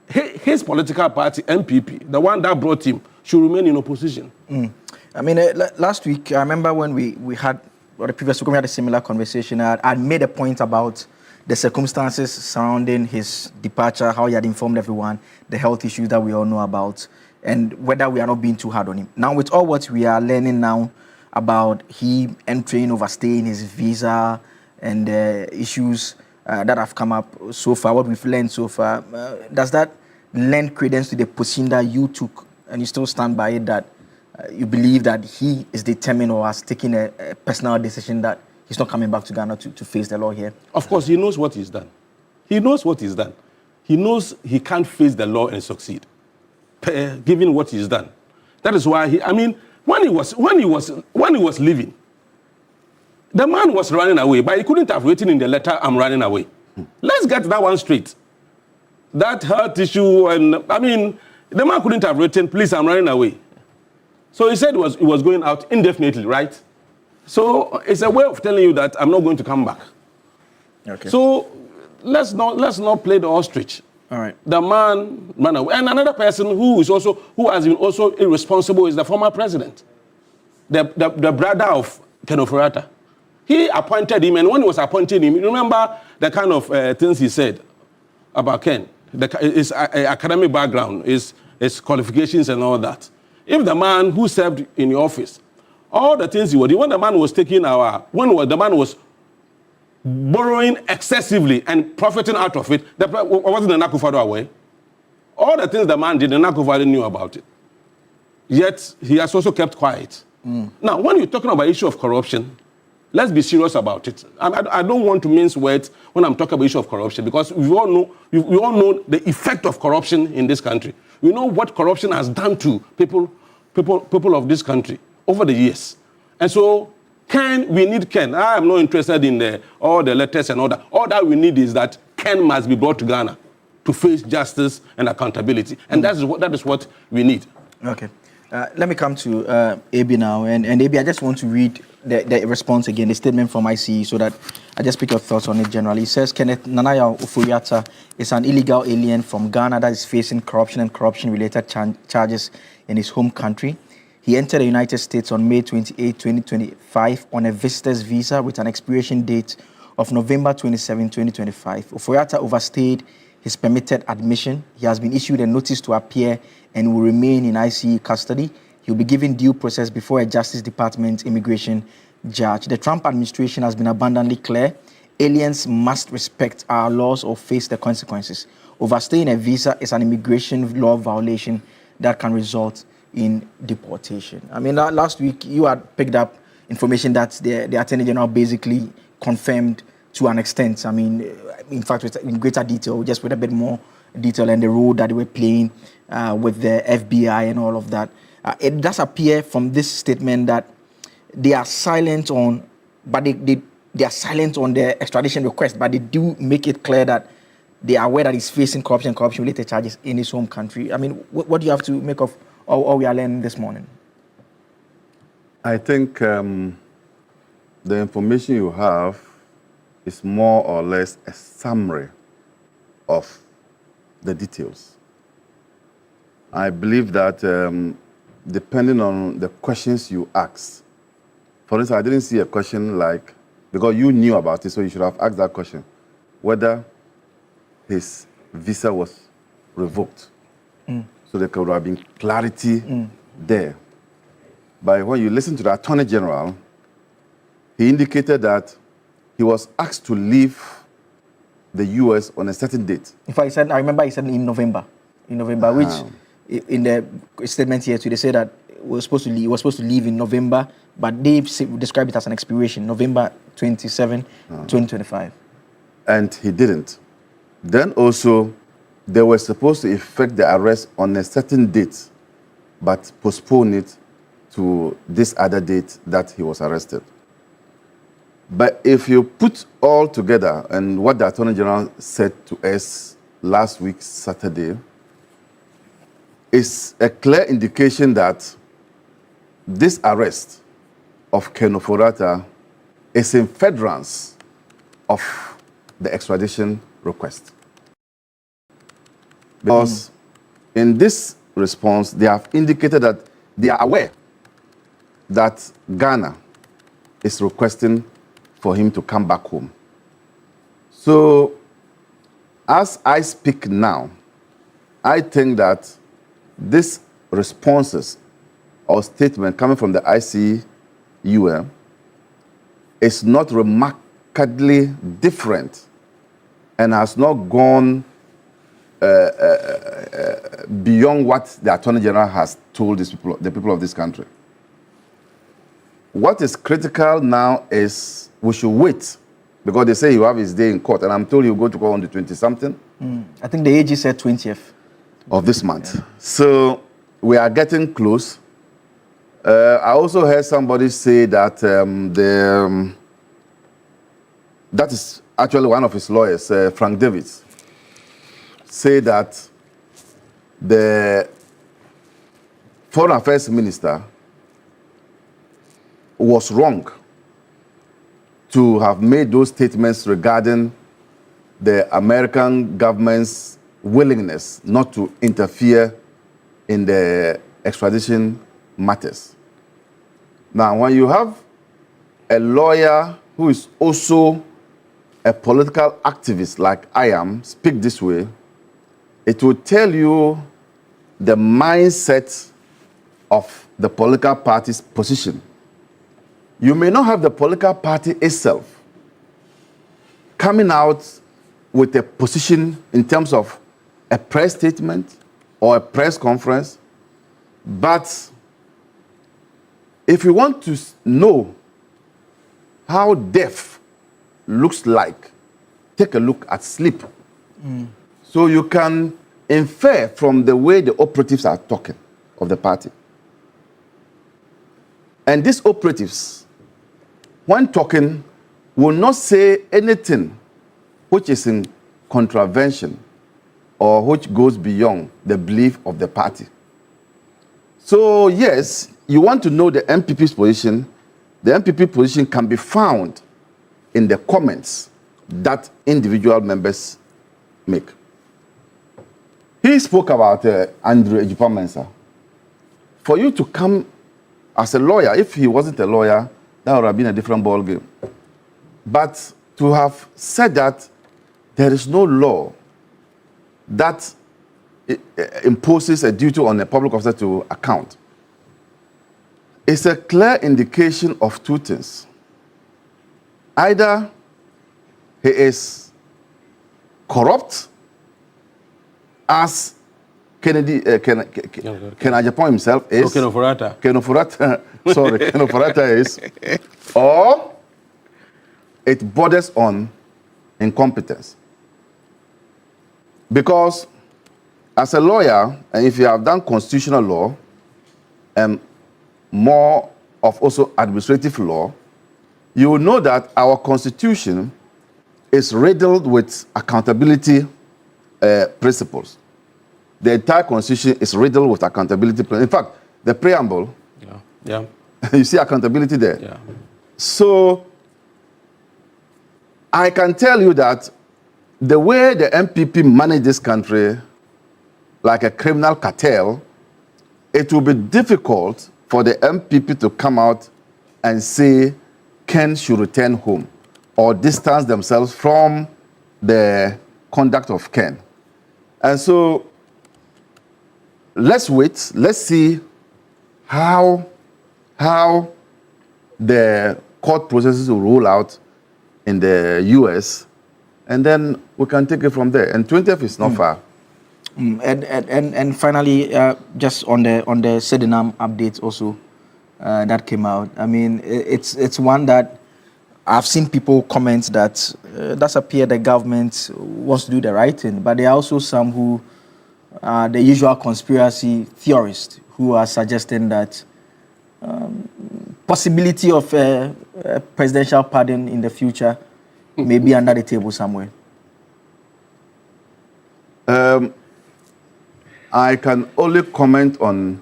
his political party, MPP, the one that brought him, should remain in opposition. I mean, last week, I remember when we had, or the previous week, we had a similar conversation. I made a point about the circumstances surrounding his departure, how he had informed everyone, the health issues that we all know about, and whether we are not being too hard on him. Now, with all what we are learning now about he entering, overstaying his visa, and issues that have come up so far, what we've learned so far, does that lend credence to the position that you took, and you still stand by it, that you believe that he is determined or has taken a personal decision that he's not coming back to Ghana to face the law here? Of course, he knows what he's done. He knows what he's done. He knows he can't face the law and succeed, given what he's done. That is why when he was leaving, the man was running away, but he couldn't have written in the letter, "I'm running away." Let's get that one straight. That health issue, and the man couldn't have written, "Please, I'm running away." So he said he was going out indefinitely, right? So it's a way of telling you that I'm not going to come back. Okay. So let's not play the ostrich. All right. The man ran away. And another person who has been also irresponsible is the former president, the brother of Kenofurata. He appointed him, and when he was appointing him, you remember the kind of things he said about Ken, his academic background, his qualifications and all that. If the man who served in the office, all the things he would do, when the man was the man was borrowing excessively and profiting out of it, wasn't the Nakufado away? All the things the man did, the Nakufado knew about it. Yet, he has also kept quiet. Now, when you're talking about issue of corruption, let's be serious about it. I don't want to mince words when I'm talking about issue of corruption, because we all know the effect of corruption in this country. We know what corruption has done to people of this country over the years. And so, we need Ken. I am not interested in all the letters and all that. All that we need is that Ken must be brought to Ghana to face justice and accountability. And that is what we need. Okay. Let me come to AB now. And AB, I just want to read the response again, the statement from ICE, so that I just pick your thoughts on it generally. It says, Kenneth Nanaya Oforiatta is an illegal alien from Ghana that is facing corruption and corruption-related charges in his home country. He entered the United States on May 28, 2025 on a visitor's visa with an expiration date of November 27, 2025. Oforiatta overstayed his permitted admission. He has been issued a notice to appear and will remain in ICE custody. He will be given due process before a Justice Department immigration judge. The Trump administration has been abundantly clear. Aliens must respect our laws or face the consequences. overstaying a visa is an immigration law violation that can result in deportation. I mean, last week you had picked up information that the Attorney General basically confirmed to an extent. I mean, in fact, in greater detail, just with a bit more detail and the role that they were playing with the FBI and all of that. It does appear from this statement that they are silent on, but they are silent on the extradition request, but they do make it clear that they are aware that he's facing corruption-related charges in his home country. I mean, what do you have to make of all we are learning this morning? I think the information you have is more or less a summary of the details. I believe that depending on the questions you ask, for instance, I didn't see a question like, because you knew about it, so you should have asked that question, whether his visa was revoked. So there could have been clarity there. But when you listen to the Attorney General, he indicated that he was asked to leave the U.S. on a certain date. In fact, I remember he said in November. Which in the statement here today, they say that he was supposed to leave in November, but they described it as an expiration, November 27, 2025. And he didn't. Then also, they were supposed to effect the arrest on a certain date, but postpone it to this other date that he was arrested. But if you put all together and what the Attorney General said to us last week, Saturday, is a clear indication that this arrest of Ken Oforata is in furtherance of the extradition request. Because in this response, they have indicated that they are aware that Ghana is requesting for him to come back home. So, as I speak now, I think that these responses or statement coming from the ICUM is not remarkably different and has not gone beyond what the Attorney General has told the people of this country. What is critical now is we should wait, because they say you have his day in court, and I'm told he'll go to court on the 20-something. I think the AG said 20th. Of this month. Yeah. So we are getting close. I also heard somebody say that that is actually one of his lawyers, Frank Davis, say that the Foreign Affairs Minister was wrong to have made those statements regarding the American government's willingness not to interfere in the extradition matters. Now, when you have a lawyer who is also a political activist like I am speak this way, it will tell you the mindset of the political party's position. You may not have the political party itself coming out with a position in terms of a press statement or a press conference, but if you want to know how death looks like, take a look at sleep. So you can infer from the way the operatives are talking of the party. And these operatives, when talking, will not say anything which is in contravention or which goes beyond the belief of the party. So yes, you want to know the MPP's position. The MPP position can be found in the comments that individual members make. He spoke about Andrew Ejipamensah. For you to come as a lawyer, if he wasn't a lawyer, that would have been a different ballgame. But to have said that there is no law that imposes a duty on a public officer to account, it's a clear indication of two things. Either he is corrupt as Kennedy, Ken Agyapong himself is. Ken Ofori-Atta. Ken Ofori-Atta, sorry, Ken Ofori-Atta is. Or it borders on incompetence. Because as a lawyer, and if you have done constitutional law and more of also administrative law, you will know that our constitution is riddled with accountability principles. The entire constitution is riddled with accountability principles. In fact, the preamble, you see accountability there. Yeah. So I can tell you that the way the MPP manage this country, like a criminal cartel, it will be difficult for the MPP to come out and say Ken should return home or distance themselves from the conduct of Ken. And so let's wait, let's see how the court processes will roll out in the US, and then we can take it from there. And 20th is not far. And finally, just on the Sedinam updates also that came out. I mean, it's one that I've seen people comment that does appear the government wants to do the right thing, but there are also some who are the usual conspiracy theorists who are suggesting that possibility of a presidential pardon in the future may be under the table somewhere. I can only comment on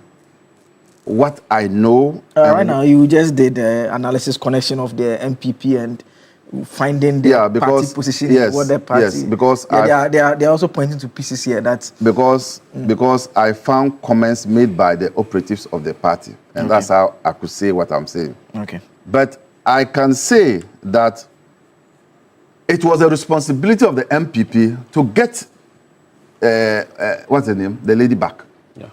what I know. Right now, you just did the analysis connection of the MPP and finding the party position in what the party. Yes, because they are also pointing to pieces here that because I found comments made by the operatives of the party, and that's how I could say what I'm saying. Okay. But I can say that it was a responsibility of the MPP to get what's her name, the lady back. Yeah.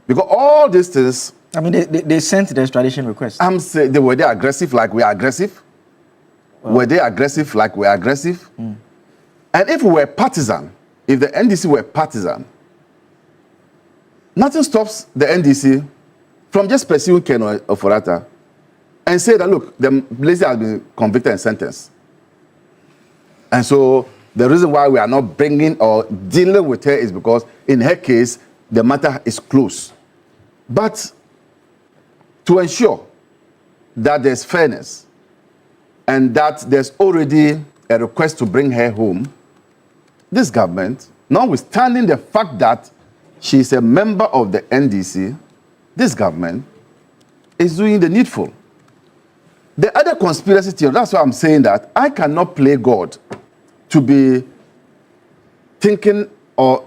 Because all these things. I mean, they sent the extradition request. I'm saying, were they aggressive like we are aggressive? Were they aggressive like we are aggressive? And if we were partisan, if the NDC were partisan, nothing stops the NDC from just pursuing Ken Ofori-Atta and say that, look, the lady has been convicted and sentenced. And so the reason why we are not bringing or dealing with her is because in her case, the matter is closed. But to ensure that there's fairness and that there's already a request to bring her home, this government, notwithstanding the fact that she's a member of the NDC, this government is doing the needful. The other conspiracy theory, that's why I'm saying that I cannot play God to be thinking or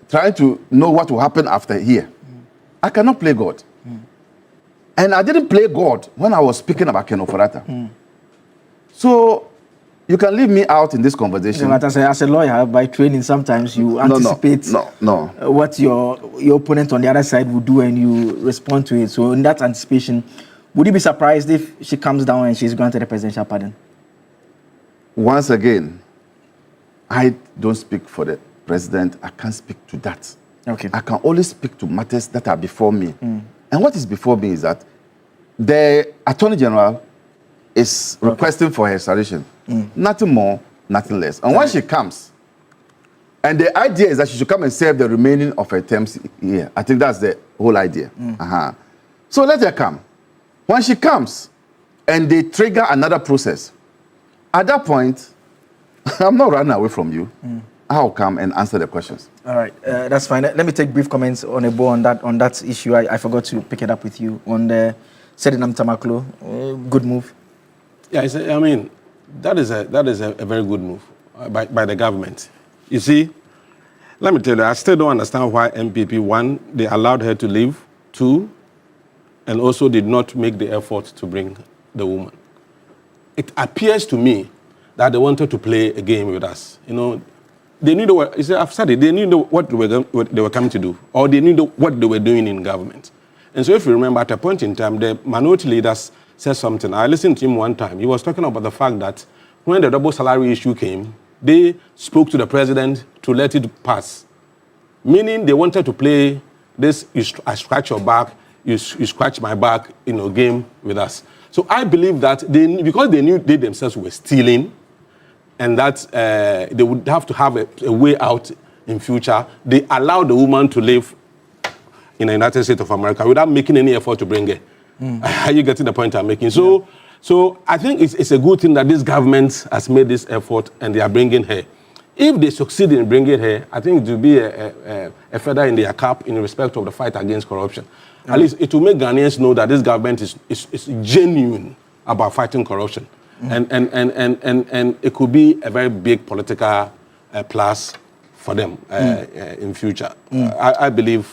trying to know what will happen after here. I cannot play God. And I didn't play God when I was speaking about Ken Ofori-Atta. So you can leave me out in this conversation. But as a lawyer, by training, sometimes you anticipate what your opponent on the other side will do and you respond to it. So in that anticipation, would you be surprised if she comes down and she's granted a presidential pardon? Once again, I don't speak for the president. I can't speak to that. Okay. I can only speak to matters that are before me. And what is before me is that the Attorney General is requesting for her extradition. Nothing more, nothing less. And when she comes, and the idea is that she should come and serve the remaining of her terms here. I think that's the whole idea. So let her come. When she comes and they trigger another process, at that point, I'm not running away from you. I'll come and answer the questions. All right, that's fine. Let me take brief comments on that issue. I forgot to pick it up with you on the Sedinam Tamaklo. Good move. Yeah, I mean, that is a very good move by the government. You see, let me tell you, I still don't understand why MPP, one, they allowed her to leave, two, and also did not make the effort to bring the woman. It appears to me that they wanted to play a game with us. You know, they knew I've said it, they knew what they were coming to do, or they knew what they were doing in government. And so if you remember, at a point in time, the minority leaders said something. I listened to him one time. He was talking about the fact that when the double salary issue came, they spoke to the president to let it pass. Meaning they wanted to play this, I scratch your back, you scratch my back, game with us. So I believe that because they knew they themselves were stealing, and that they would have to have a way out in future, they allowed the woman to live in the United States of America without making any effort to bring her. Are you getting the point I'm making? So I think it's a good thing that this government has made this effort and they are bringing her. If they succeed in bringing her, I think it will be a feather in their cap in respect of the fight against corruption. At least it will make Ghanaians know that this government is genuine about fighting corruption. And it could be a very big political plus for them in future. I believe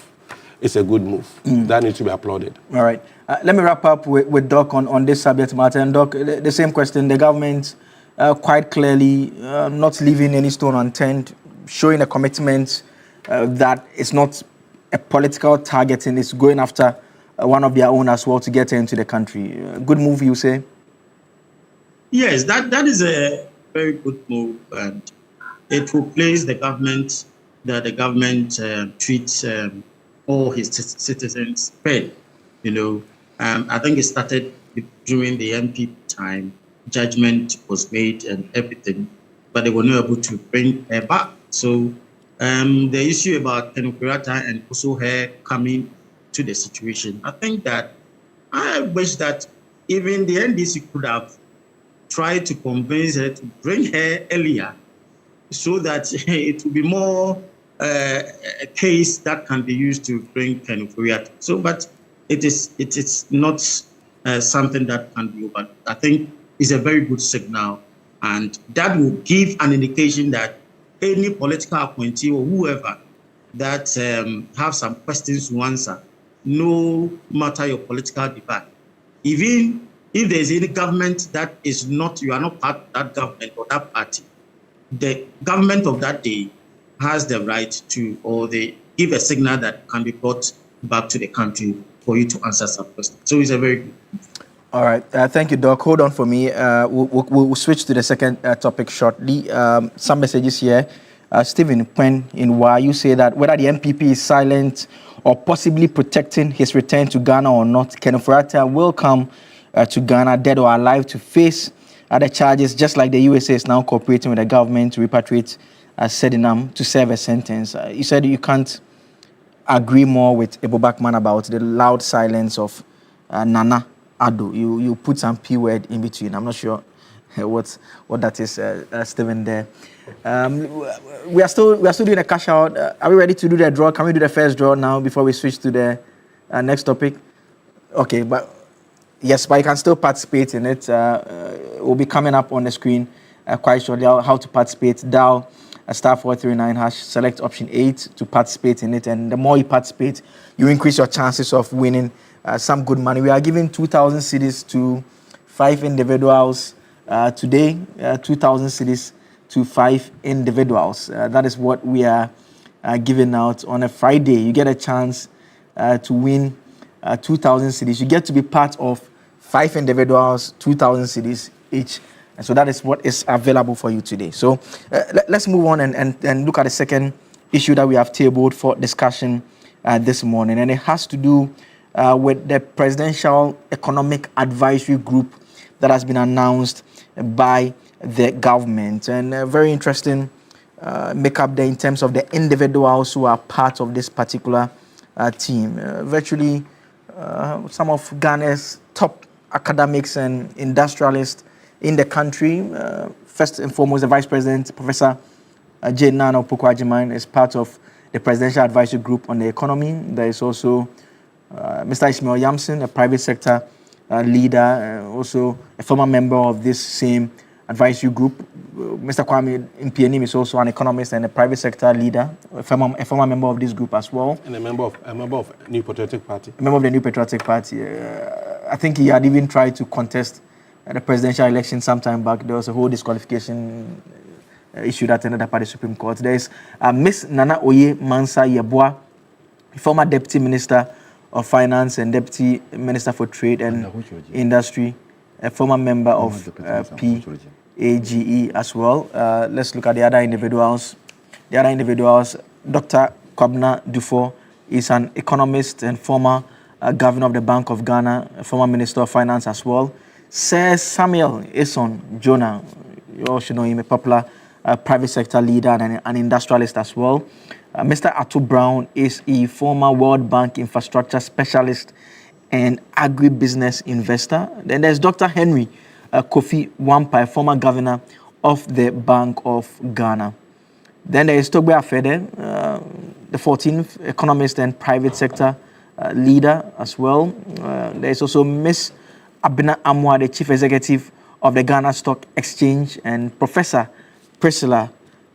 it's a good move. That needs to be applauded. All right. Let me wrap up with Doc on this subject matter. And Doc, the same question. The government quite clearly not leaving any stone unturned, showing a commitment that it's not a political target and it's going after one of their own as well to get into the country. Good move, you say? Yes, that is a very good move, and it will place the government that the government treats all his citizens fair. I think it started during the MP time. Judgment was made and everything, but they were not able to bring her back. So the issue about Kenokrata and also her coming to the situation, I think that I wish that even the NDC could have tried to convince her to bring her earlier so that it will be more a case that can be used to bring Kenokrata. So, but it is not something that can be over. I think it's a very good signal, and that will give an indication that any political appointee or whoever that have some questions to answer, no matter your political divide, even if there's any government that is not, you are not part of that government or that party, the government of that day has the right to, or they give a signal that can be brought back to the country for you to answer some questions. So it's a very good. All right. Thank you, Doc. Hold on for me. We'll switch to the second topic shortly. Some messages here. Stephen Pen in why you say that whether the MPP is silent or possibly protecting his return to Ghana or not, Kenokrata will come to Ghana, dead or alive, to face other charges, just like the USA is now cooperating with the government to repatriate Sedinam to serve a sentence. You said you can't agree more with Ebo Bachman about the loud silence of Nana Addo. You put some P word in between. I'm not sure what that is, Stephen there. We are still doing a cash out. Are we ready to do the draw? Can we do the first draw now before we switch to the next topic? Okay, but yes, but you can still participate in it. It will be coming up on the screen quite shortly. How to participate? Dial *439#, select option 8 to participate in it. And the more you participate, you increase your chances of winning some good money. We are giving 2,000 cedis to 5 individuals today. 2,000 cedis to 5 individuals. That is what we are giving out on a Friday. You get a chance to win 2,000 cedis. You get to be part of 5 individuals, 2,000 cedis each. And so that is what is available for you today. So let's move on and look at the second issue that we have tabled for discussion this morning. And it has to do with the Presidential Economic Advisory Group that has been announced by the government. And very interesting makeup there in terms of the individuals who are part of this particular team. Virtually some of Ghana's top academics and industrialists in the country. First and foremost, the Vice President, Professor J. Nana Opoku-Agyeman, is part of the Presidential Advisory Group on the Economy. There is also Mr. Ishmael Yamson, a private sector leader, also a former member of this same advisory group. Mr. Kwame Mpianim is also an economist and a private sector leader, a former member of this group as well. And a member of New Patriotic Party. A member of the New Patriotic Party. I think he had even tried to contest the presidential election sometime back. There was a whole disqualification issue that ended up at the Supreme Court. There is Miss Nana Oye Mansa Yeboah, former Deputy Minister of Finance and Deputy Minister for Trade and Industry, a former member of AGE as well. Let's look at the other individuals. Dr. Kwabena Dufo is an economist and former governor of the Bank of Ghana, former Minister of Finance as well. Sir Samuel Eson Jonah, you all should know him, a popular private sector leader and an industrialist as well. Mr. Ato Brown is a former World Bank infrastructure specialist and agribusiness investor. Then there's Dr. Henry Kofi Wampai, former governor of the Bank of Ghana. Then there is Togbe Afede, the 14th economist and private sector leader as well. There is also Miss Abena Amwa, the chief executive of the Ghana Stock Exchange, and Professor Priscilla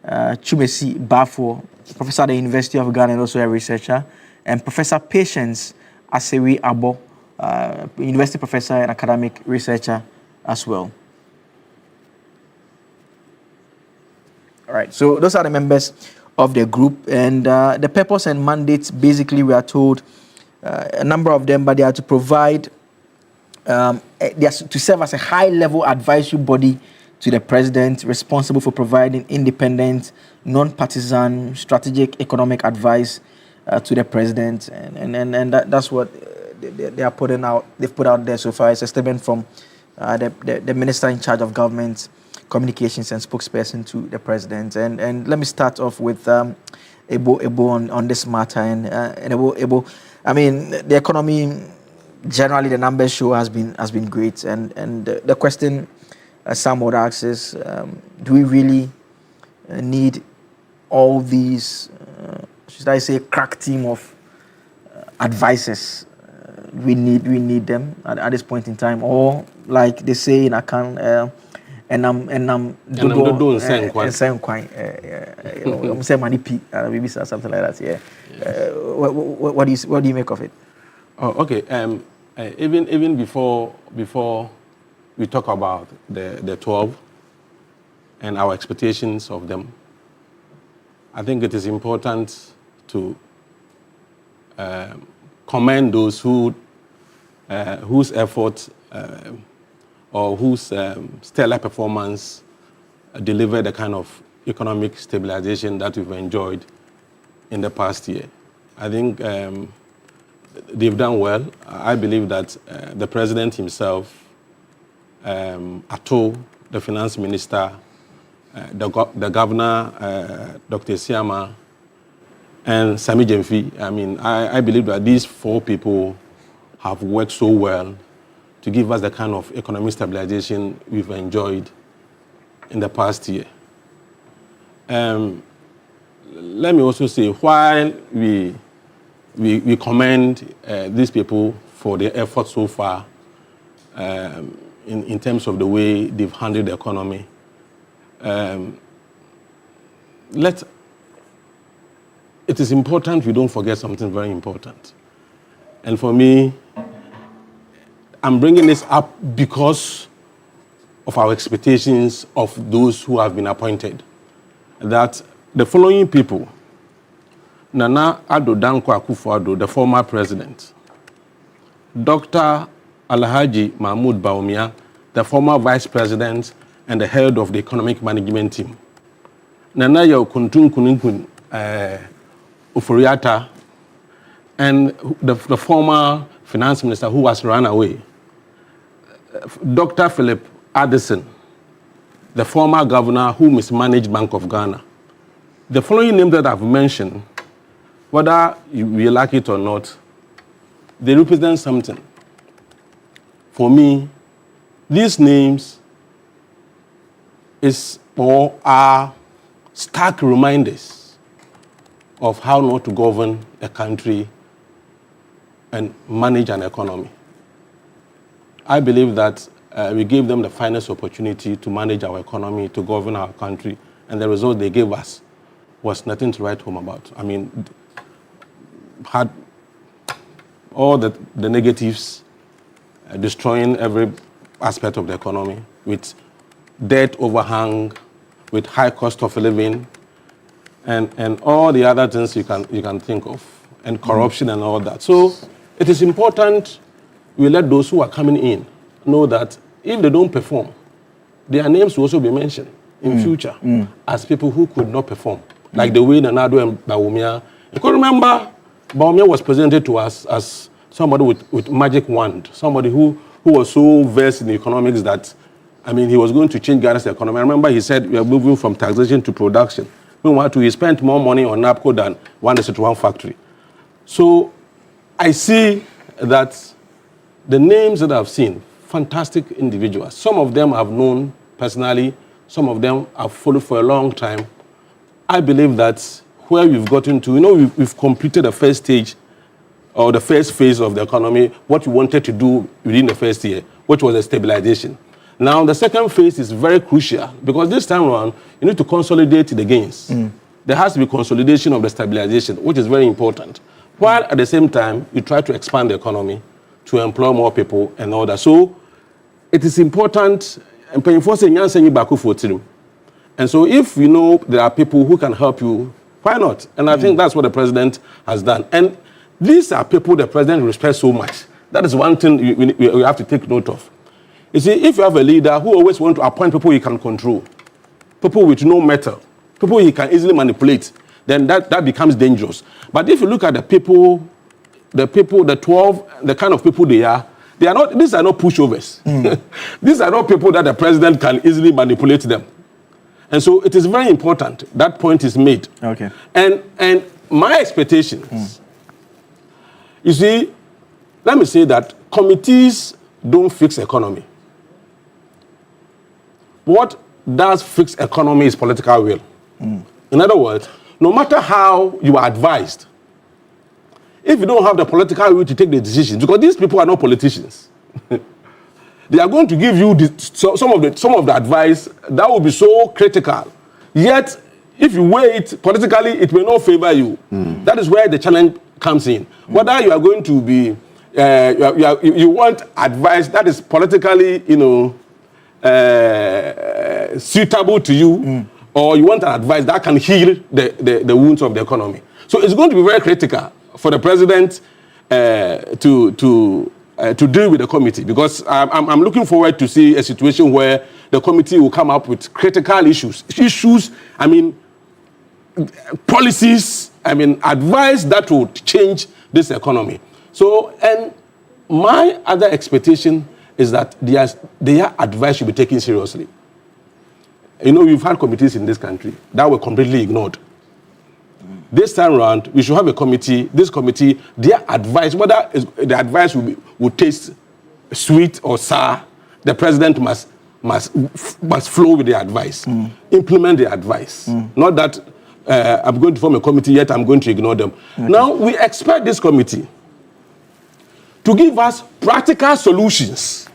Chumesi Bafo, professor at the University of Ghana and also a researcher, and Professor Patience Asewi Abo, university professor and academic researcher as well. All right, so those are the members of the group, and the purpose and mandates, basically, we are told a number of them, but they are to provide, they are to serve as a high-level advisory body to the president, responsible for providing independent, non-partisan, strategic economic advice to the president, and that's what they are putting out. They've put out there so far. It's a statement from the minister in charge of government communications and spokesperson to the president. And let me start off with Ebo on this matter. And Ebo, I mean, the economy, generally the numbers show has been great. And the question some would ask is, do we really need all these, should I say, crack team of advisors? We need them at this point in time, or like they say in Akan, and I'm doing maybe something like that. Yeah. What do you make of it? Oh, okay. Even before we talk about the 12 and our expectations of them, I think it is important to commend those whose effort or whose stellar performance delivered the kind of economic stabilization that we've enjoyed in the past year. I think they've done well. I believe that the president himself, Ato, the finance minister, the governor, Dr. Siama, and Sami Jemfi, I mean, I believe that these four people have worked so well to give us the kind of economic stabilization we've enjoyed in the past year. Let me also say, while we commend these people for their efforts so far in terms of the way they've handled the economy, it is important we don't forget something very important. And for me, I'm bringing this up because of our expectations of those who have been appointed. That the following people, Nana Addo Dankwa Akufo-Addo, the former president, Dr. Alhaji Mahmoud Bawumia, the former vice president and the head of the economic management team, Nana Yakuntun Kuninkun Ufuriata, and the former finance minister who was run away, Dr. Philip Addison, the former governor who mismanaged Bank of Ghana. The following names that I've mentioned, whether we like it or not, they represent something. For me, these names are stark reminders of how not to govern a country and manage an economy. I believe that we gave them the finest opportunity to manage our economy, to govern our country, and the result they gave us was nothing to write home about. I mean, had all the negatives, destroying every aspect of the economy, with debt overhang, with high cost of living, and all the other things you can think of, and corruption and all that. So it is important we let those who are coming in know that if they don't perform, their names will also be mentioned in future as people who could not perform, like the way Nanado and Bawumia. You could remember Bawumia was presented to us as somebody with magic wand, somebody who was so versed in economics that, I mean, he was going to change Ghana's economy. I remember he said we are moving from taxation to production. Meanwhile, he spent more money on NAPCO than one factory. So I see that the names that I've seen, fantastic individuals. Some of them I've known personally. Some of them I've followed for a long time. I believe that where we've gotten to, we've completed the first stage or the first phase of the economy, what we wanted to do within the first year, which was a stabilization. Now, the second phase is very crucial because this time around, you need to consolidate the gains. There has to be consolidation of the stabilization, which is very important. While at the same time, you try to expand the economy to employ more people and all that. So it is important. And so if you know there are people who can help you, why not? And I think that's what the president has done. And these are people the president respects so much. That is one thing you have to take note of. You see, if you have a leader who always wants to appoint people he can control, people with no metal, people he can easily manipulate, then that becomes dangerous. But if you look at the 12, the kind of people they are not, these are not pushovers. These are not people that the president can easily manipulate them. And so it is very important that point is made. Okay. And my expectations, you see, let me say that committees don't fix economy. What does fix economy is political will. In other words, no matter how you are advised, if you don't have the political will to take the decisions, because these people are not politicians, they are going to give you some of the advice that will be so critical. Yet, if you wait politically, it may not favor you. That is where the challenge comes in. Whether you are going to be, you want advice that is politically, suitable to you, or you want an advice that can heal the wounds of the economy. So it's going to be very critical for the president to deal with the committee, because I'm looking forward to see a situation where the committee will come up with critical issues, policies, advice that would change this economy. So, and my other expectation is that their advice should be taken seriously. We've had committees in this country that were completely ignored. This time around, we should have a committee. This committee, their advice, whether the advice will taste sweet or sour, the president must flow with the advice, implement the advice. Not that I'm going to form a committee, yet I'm going to ignore them. Okay. Now, we expect this committee to give us practical solutions,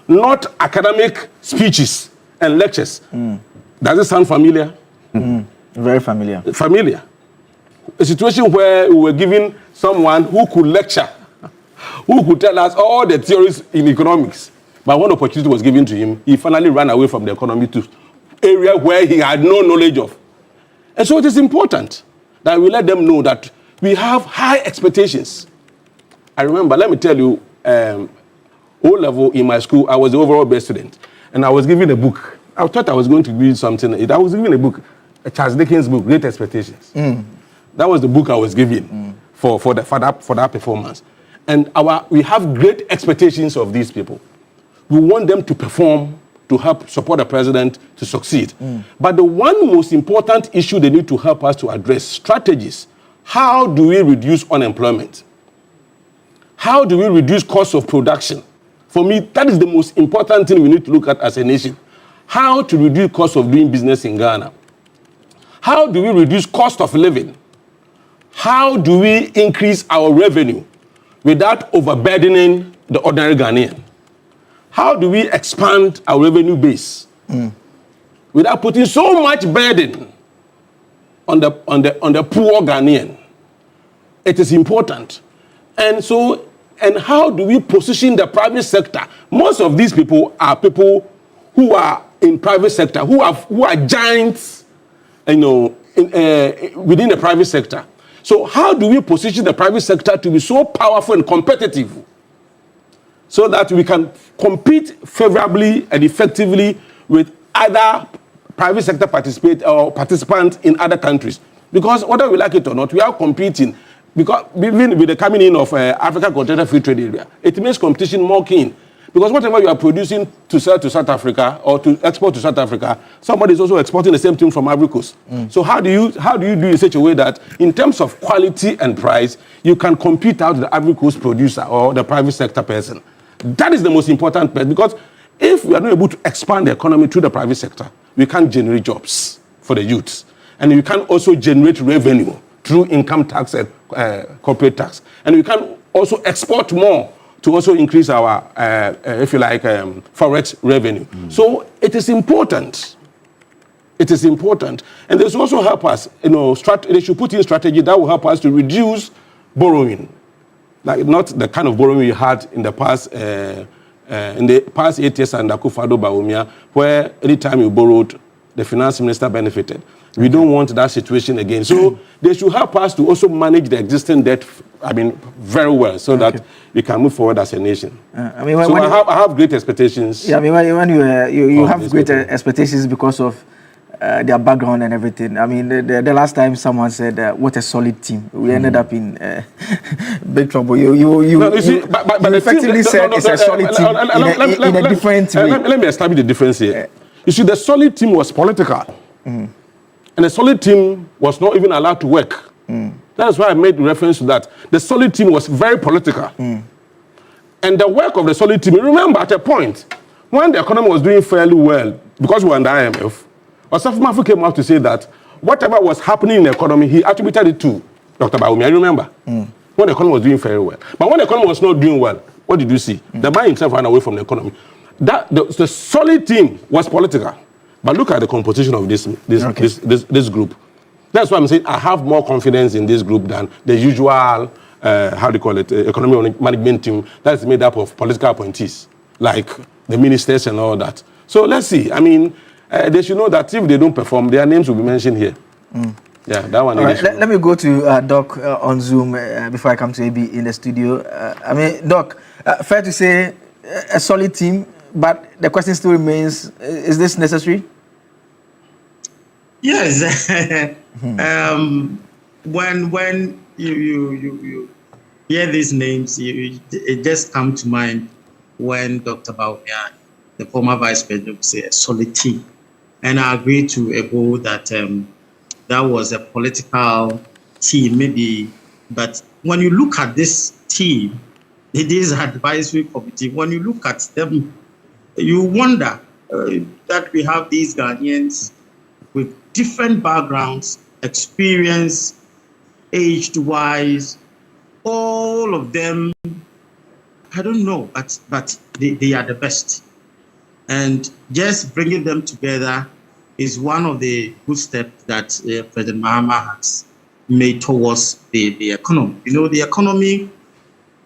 not academic speeches and lectures. Does it sound familiar? Very familiar. Familiar. A situation where we were giving someone who could lecture, who could tell us all the theories in economics. But when opportunity was given to him, he finally ran away from the economy to area where he had no knowledge of. And so it is important that we let them know that we have high expectations. I remember, let me tell you, O-level in my school, I was the overall best student. And I was given a book. I thought I was going to read something. I was given a book, a Charles Dickens book, Great Expectations. That was the book I was given for that performance. And we have great expectations of these people. We want them to perform, to help support the president to succeed. But the one most important issue they need to help us to address, strategies. How do we reduce unemployment? How do we reduce cost of production? For me, that is the most important thing we need to look at as a nation. How to reduce cost of doing business in Ghana? How do we reduce cost of living? How do we increase our revenue without overburdening the ordinary Ghanaian? How do we expand our revenue base without putting so much burden on the poor Ghanaian? It is important. And how do we position the private sector? Most of these people are people who are in private sector, who are giants, within the private sector. So how do we position the private sector to be so powerful and competitive so that we can compete favorably and effectively with other private sector participants in other countries. Because whether we like it or not, we are competing. Because even with the coming in of Africa Continental Free Trade Area, it makes competition more keen. Because whatever you are producing to sell to South Africa or to export to South Africa, somebody is also exporting the same thing from Ivory Coast. So how do you do in such a way that in terms of quality and price, you can compete out the Ivory Coast producer or the private sector person? That is the most important part, because if we are not able to expand the economy through the private sector, we can't generate jobs for the youths. And we can also generate revenue through income tax and corporate tax. And we can also export more to also increase our, if you like, forex revenue. So it is important. It is important. And this will also help us, they should put in strategy that will help us to reduce borrowing. Like not the kind of borrowing we had in the past 8 years under Akufo-Addo Bawumia, where anytime you borrowed, the finance minister benefited. We don't want that situation again. So they should help us to also manage the existing debt, very well, so that we can move forward as a nation. I have great expectations. Yeah, when you have great expectations because of their background and everything. I mean, the last time someone said, "What a solid team," we ended up in big trouble. You effectively said it's a solid team in a different way. Let me establish the difference here. You see, the solid team was political. And the solid team was not even allowed to work. That's why I made reference to that. The solid team was very political. And the work of the solid team, remember at a point, when the economy was doing fairly well, because we were under IMF, Osafo Mafu came out to say that whatever was happening in the economy, he attributed it to Dr. Bawumia. I remember when the economy was doing very well. But when the economy was not doing well, what did you see? The man himself ran away from the economy. The solid team was political. But look at the composition of this group. That's why I'm saying I have more confidence in this group than the usual, economic management team that's made up of political appointees, like the ministers and all that. So let's see. I mean, they should know that if they don't perform, their names will be mentioned here. Yeah, that one. Right, let me go to Doc on Zoom before I come to AB in the studio. Doc, fair to say a solid team, but the question still remains, is this necessary? Yes. When you hear these names, it just comes to mind when Dr. Bawumia, the former vice president, would say a solid team. And I agree to Ebo that that was a political team, maybe. But when you look at this team, it is an advisory committee. When you look at them, you wonder that we have these Ghanaians with different backgrounds, experience, age-wise, all of them, I don't know, but they are the best. And just bringing them together is one of the good steps that President Mahama has made towards the economy. You know, the economy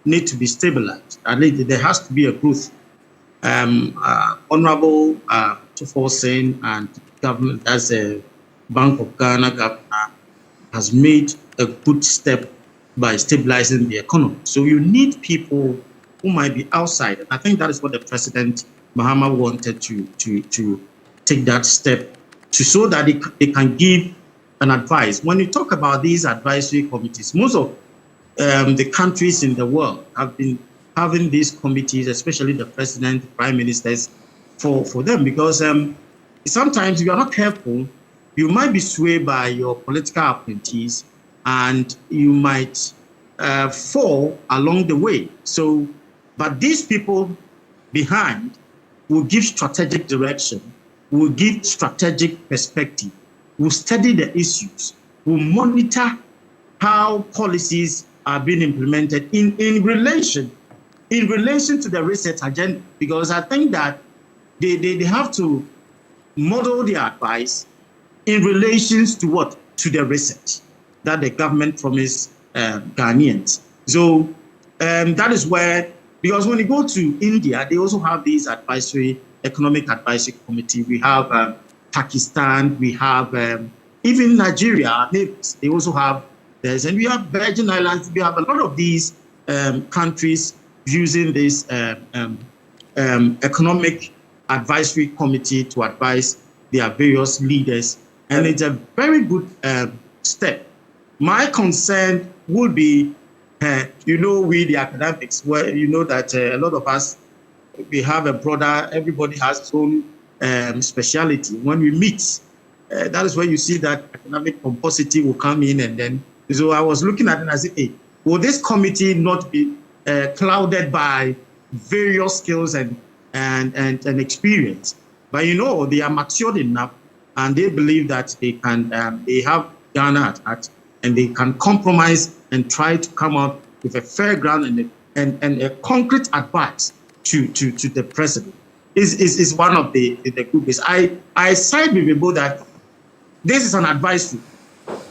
needs to be stabilized. At least there has to be a growth. Honorable Tufor and government, as a Bank of Ghana governor, has made a good step by stabilizing the economy. So you need people who might be outside. And I think that is what the President Mahama wanted to take that step to so that they can give an advice. When you talk about these advisory committees, most of the countries in the world have been having these committees, especially the president, the prime ministers, for them, because sometimes if you are not careful, you might be swayed by your political appointees and you might fall along the way. So, but these people behind will give strategic direction, will give strategic perspective, will study the issues, will monitor how policies are being implemented in relation to the research agenda, because I think that they have to model their advice in relation to what? To the research that the government promised Ghanaians. So that is where, because when you go to India, they also have these economic advisory committee. We have Pakistan, we have even Nigeria, they also have this, and we have Virgin Islands, we have a lot of these countries using this economic advisory committee to advise their various leaders, and it's a very good step. My concern would be, we the academics, where you know that a lot of us, we have a brother, everybody has his own speciality. When we meet, that is where you see that economic pomposity will come in, and then, so I was looking at it and I said, hey, will this committee not be clouded by various skills and experience? But they are matured enough, and they believe that they can, they have Ghana at heart, and they can compromise and try to come out with a fair ground and a concrete advice to the president. Is one of the groups. I side with people that this is an advisory,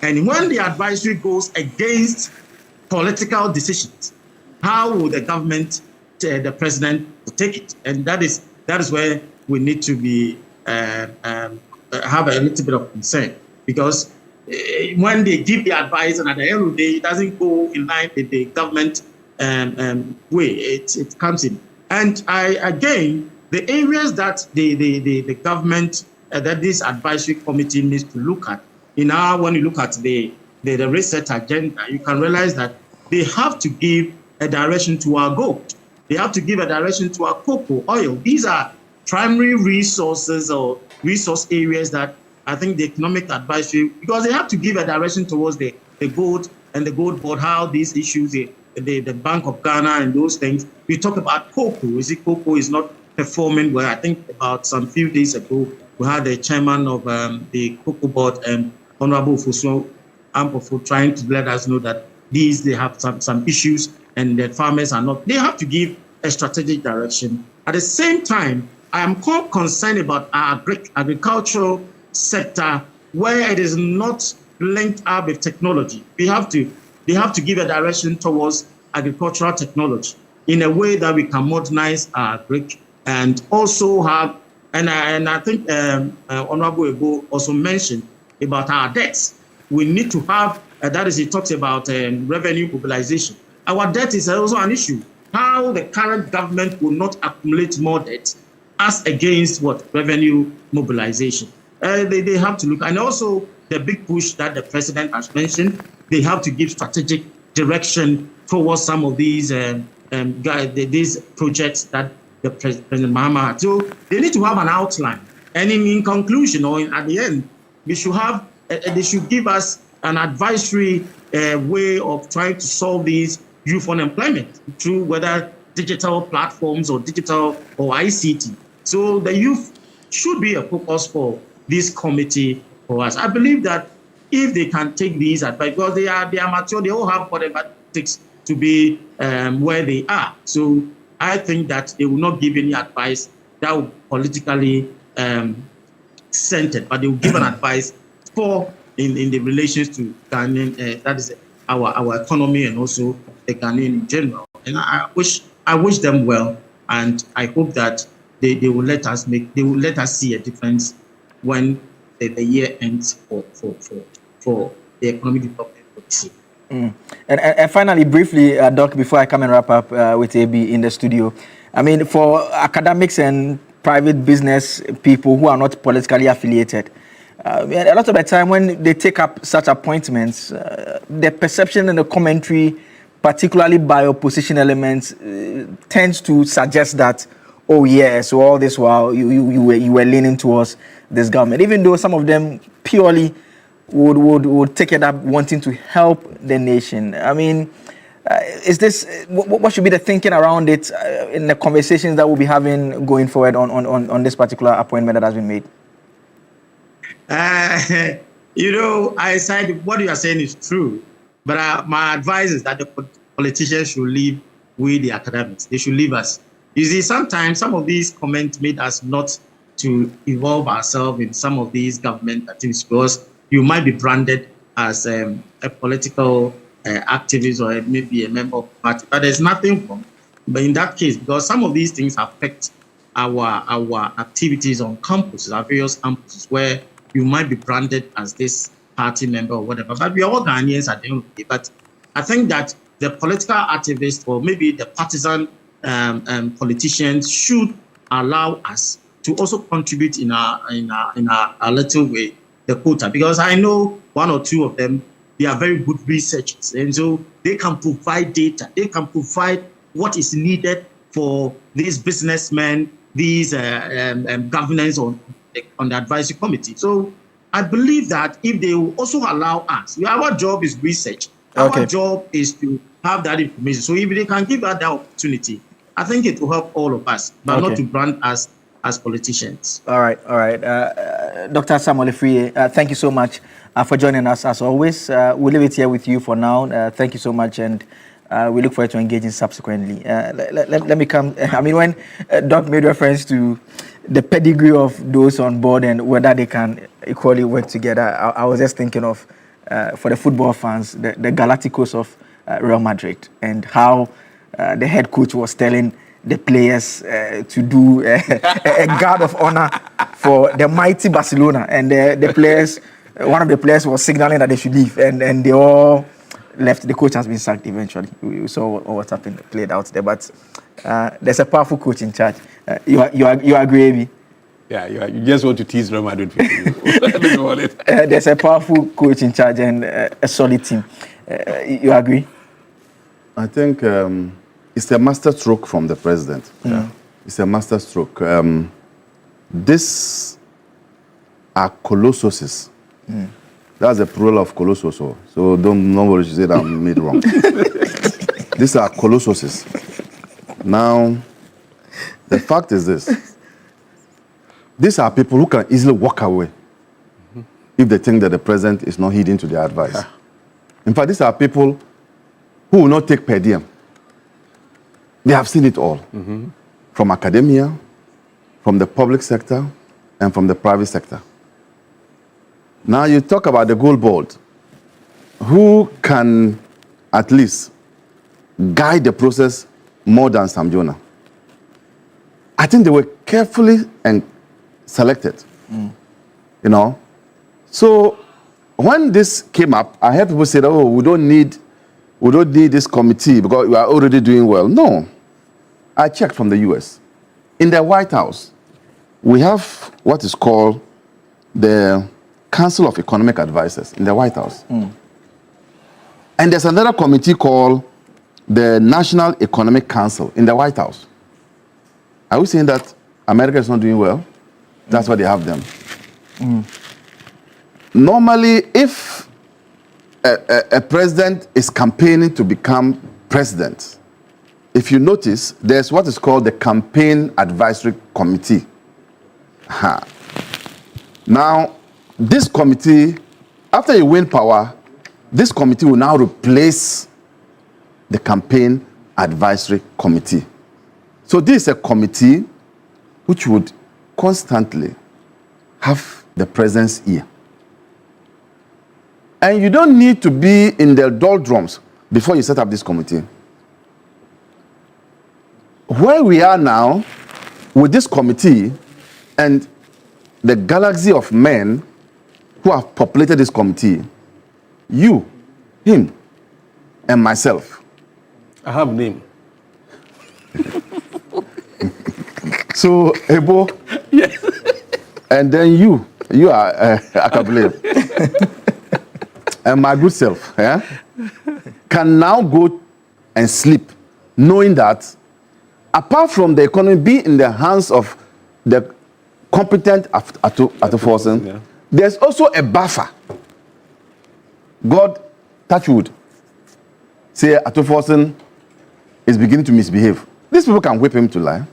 and when the advisory goes against political decisions, how will the government, the president, take it? And that is where we need to be have a little bit of concern, because when they give the advice and at the end of the day it doesn't go in line with the government way, it comes in. And again, the areas that the government that this advisory committee needs to look at, when you look at the research agenda, you can realize that they have to give a direction to our gold. They have to give a direction to our cocoa, oil. These are primary resources or resource areas that I think the economic advisory, because they have to give a direction towards the gold and the gold board, how these issues, the Bank of Ghana and those things. We talk about cocoa. You see, cocoa is not performing well. I think about some few days ago, we had the chairman of the cocoa board, Honorable Fuso Ampofo, trying to let us know that they have some issues and the farmers are not. They have to give a strategic direction. At the same time, I am concerned about our agricultural sector, where it is not linked up with technology. They have to give a direction towards agricultural technology in a way that we can modernize our agric, and also have, and I think Honorable Ebo also mentioned about our debts. We need to have, that is, he talks about revenue mobilization. Our debt is also an issue. How the current government will not accumulate more debt as against what? Revenue mobilization. They have to look, and also the big push that the president has mentioned, they have to give strategic direction towards some of these projects that the President Mahama had. So they need to have an outline. And in conclusion, or at the end, they should give us an advisory way of trying to solve these youth unemployment through whether digital platforms or digital or ICT. So the youth should be a focus for this committee for us. I believe that if they can take these advice, because they are mature, they all have whatever it takes to be where they are. So I think that they will not give any advice that will politically centered, but they will give an advice for in the relations to Ghanaian, that is our economy and also the Ghanaian in general. And I wish them well, and I hope that they will let us see a difference when the year ends for the economic development policy. And finally, briefly, Doc, before I come and wrap up with AB in the studio, I mean, for academics and private business people who are not politically affiliated, a lot of the time when they take up such appointments, the perception and the commentary, particularly by opposition elements, tends to suggest that, oh yeah, so all this while you were leaning towards this government, even though some of them purely would take it up wanting to help the nation. I mean, is this what should be the thinking around it in the conversations that we'll be having going forward on this particular appointment that has been made? I said what you are saying is true, but my advice is that the politicians should leave with the academics. They should leave us. You see, sometimes some of these comments made us not to involve ourselves in some of these government activities, because you might be branded as a political activist or maybe a member of the party, but there's nothing wrong. But in that case, because some of these things affect our activities on campuses, our various campuses, where you might be branded as this party member or whatever, but we are all Ghanaians at the end of the day. But I think that the political activist or maybe the partisan politicians should allow us to also contribute in our little way, the quota, because I know one or two of them, they are very good researchers, and so they can provide data, they can provide what is needed for these businessmen, these governance on the advisory committee. So I believe that if they will also allow us, our job is research, our job is to have that information. So if they can give us that opportunity, I think it will help all of us, but not to brand us as politicians. All right. Dr. Samuel Ifrie, thank you so much for joining us as always. We'll leave it here with you for now. Thank you so much, and we look forward to engaging subsequently. Let me come. I mean, when Doc made reference to the pedigree of those on board and whether they can equally work together, I was just thinking of, for the football fans, the Galacticos of Real Madrid, and how the head coach was telling the players to do a guard of honor for the mighty Barcelona, and the players, one of the players was signaling that they should leave, and they all left. The coach has been sacked eventually. We saw what happened, played out there, but there's a powerful coach in charge. You agree, Amy? Yeah, you just want to tease Real Madrid people. There's a powerful coach in charge and a solid team. You agree? I think it's a master stroke from the president. Yeah. It's a master stroke. These are colossuses. That's a plural of colossus. So don't worry to say that I made wrong. These are colossuses. Now, the fact is this. These are people who can easily walk away if they think that the president is not heeding to their advice. In fact, these are people who will not take per diem. They have seen it all. From academia, from the public sector, and from the private sector. Now you talk about the goal board. Who can at least guide the process more than Sam Jonah? I think they were carefully and selected. You know? So when this came up, I heard people say, oh, we don't need this committee because we are already doing well. No. I checked from the US. In the White House, we have what is called the Council of Economic Advisors in the White House. And there's another committee called the National Economic Council in the White House. Are we saying that America is not doing well? That's why they have them. Normally, if a president is campaigning to become president, if you notice, there's what is called the Campaign Advisory Committee. Now, this committee, after you win power, this committee will now replace the Campaign Advisory Committee. So this is a committee which would constantly have the president's ear. And you don't need to be in the doldrums before you set up this committee. Where we are now with this committee and the galaxy of men who have populated this committee, you, him, and myself. I have a name. So, Ebo, yes. And then you are Akabule. And my good self can now go and sleep knowing that apart from the economy being in the hands of the competent Atuforsen, there's also a buffer. God, touch wood, say Atuforsen is beginning to misbehave. These people can whip him to lie.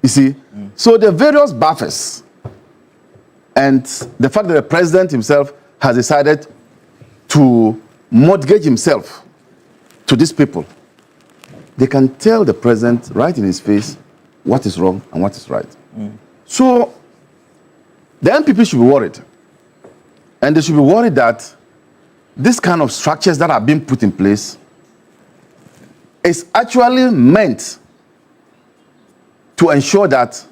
You see? So the various buffers and the fact that the president himself has decided to mortgage himself to these people, they can tell the president right in his face what is wrong and what is right. So the MPP should be worried. And they should be worried that this kind of structures that are being put in place is actually meant to ensure that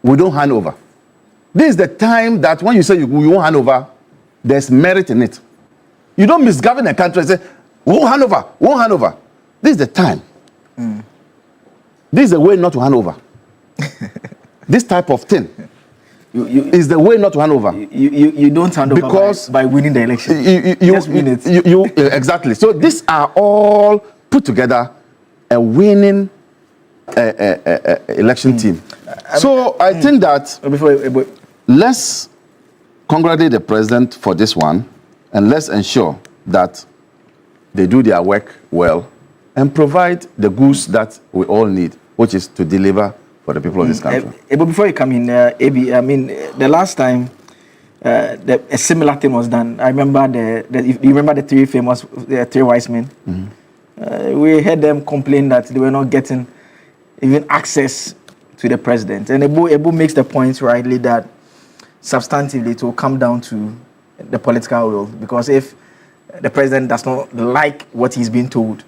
we don't hand over. This is the time that when you say you won't hand over, there's merit in it. You don't misgovern a country and say, won't hand over, won't hand over. This is the time This is the way not to hand over. This type of thing is the way not to hand over. You don't hand over because by winning the election. You just win it. Exactly. So these are all put together a winning election team. So I think that let's congratulate the president for this one, and let's ensure that they do their work well and provide the goods that we all need, which is to deliver for the people of this country. But before you come in, Abi, I mean, the last time a similar thing was done, I remember you remember the three wise men? We heard them complain that they were not getting even access to the president. And Ebu makes the point rightly that substantively it will come down to the political will, because if the president does not like what he's being told,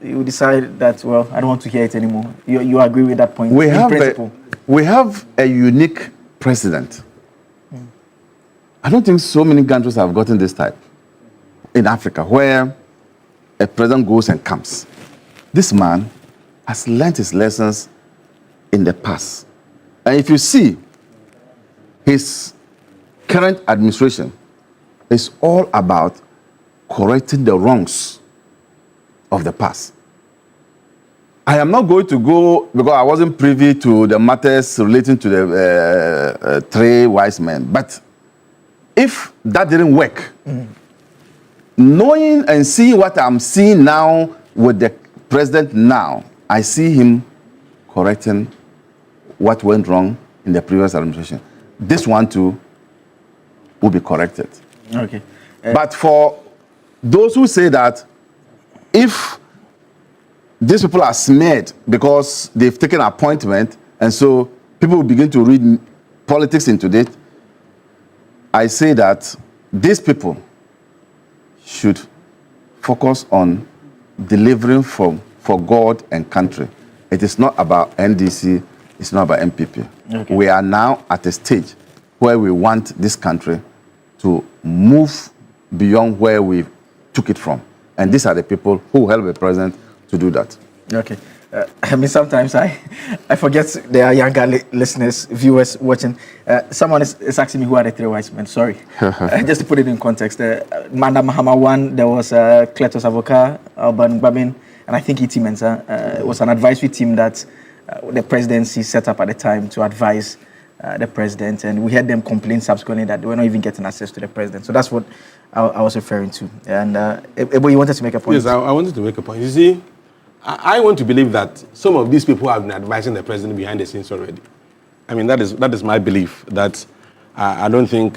you decide that, well, I don't want to hear it anymore. You agree with that point? We have a unique president. I don't think so many countries have gotten this type in Africa, where a president goes and comes. This man has learned his lessons in the past. And if you see, his current administration is all about correcting the wrongs of the past. I am not going to go, because I wasn't privy to the matters relating to the three wise men, but if that didn't work, knowing and seeing what I'm seeing now with the president now, I see him correcting what went wrong in the previous administration. This one too will be corrected. Okay. But for those who say that if these people are smeared because they've taken appointment and so people will begin to read politics into it, I say that these people should focus on delivering for God and country. It is not about NDC, it's not about MPP. Okay. We are now at a stage where we want this country to move beyond where we took it from. And these are the people who help the president to do that. Okay. I mean, sometimes I forget there are younger listeners, viewers watching. Someone is asking me who are the three wise men. Sorry. Just to put it in context, Manda Mahama one, there was Cletus Avoka, Alban Babin, and I think E.T. Mensah. It was an advisory team that the presidency set up at the time to advise the president, and we heard them complain subsequently that they were not even getting access to the president. So that's what I was referring to. And Ebo, you wanted to make a point? Yes, I wanted to make a point. You see, I want to believe that some of these people have been advising the president behind the scenes already. I mean, that is my belief, that I don't think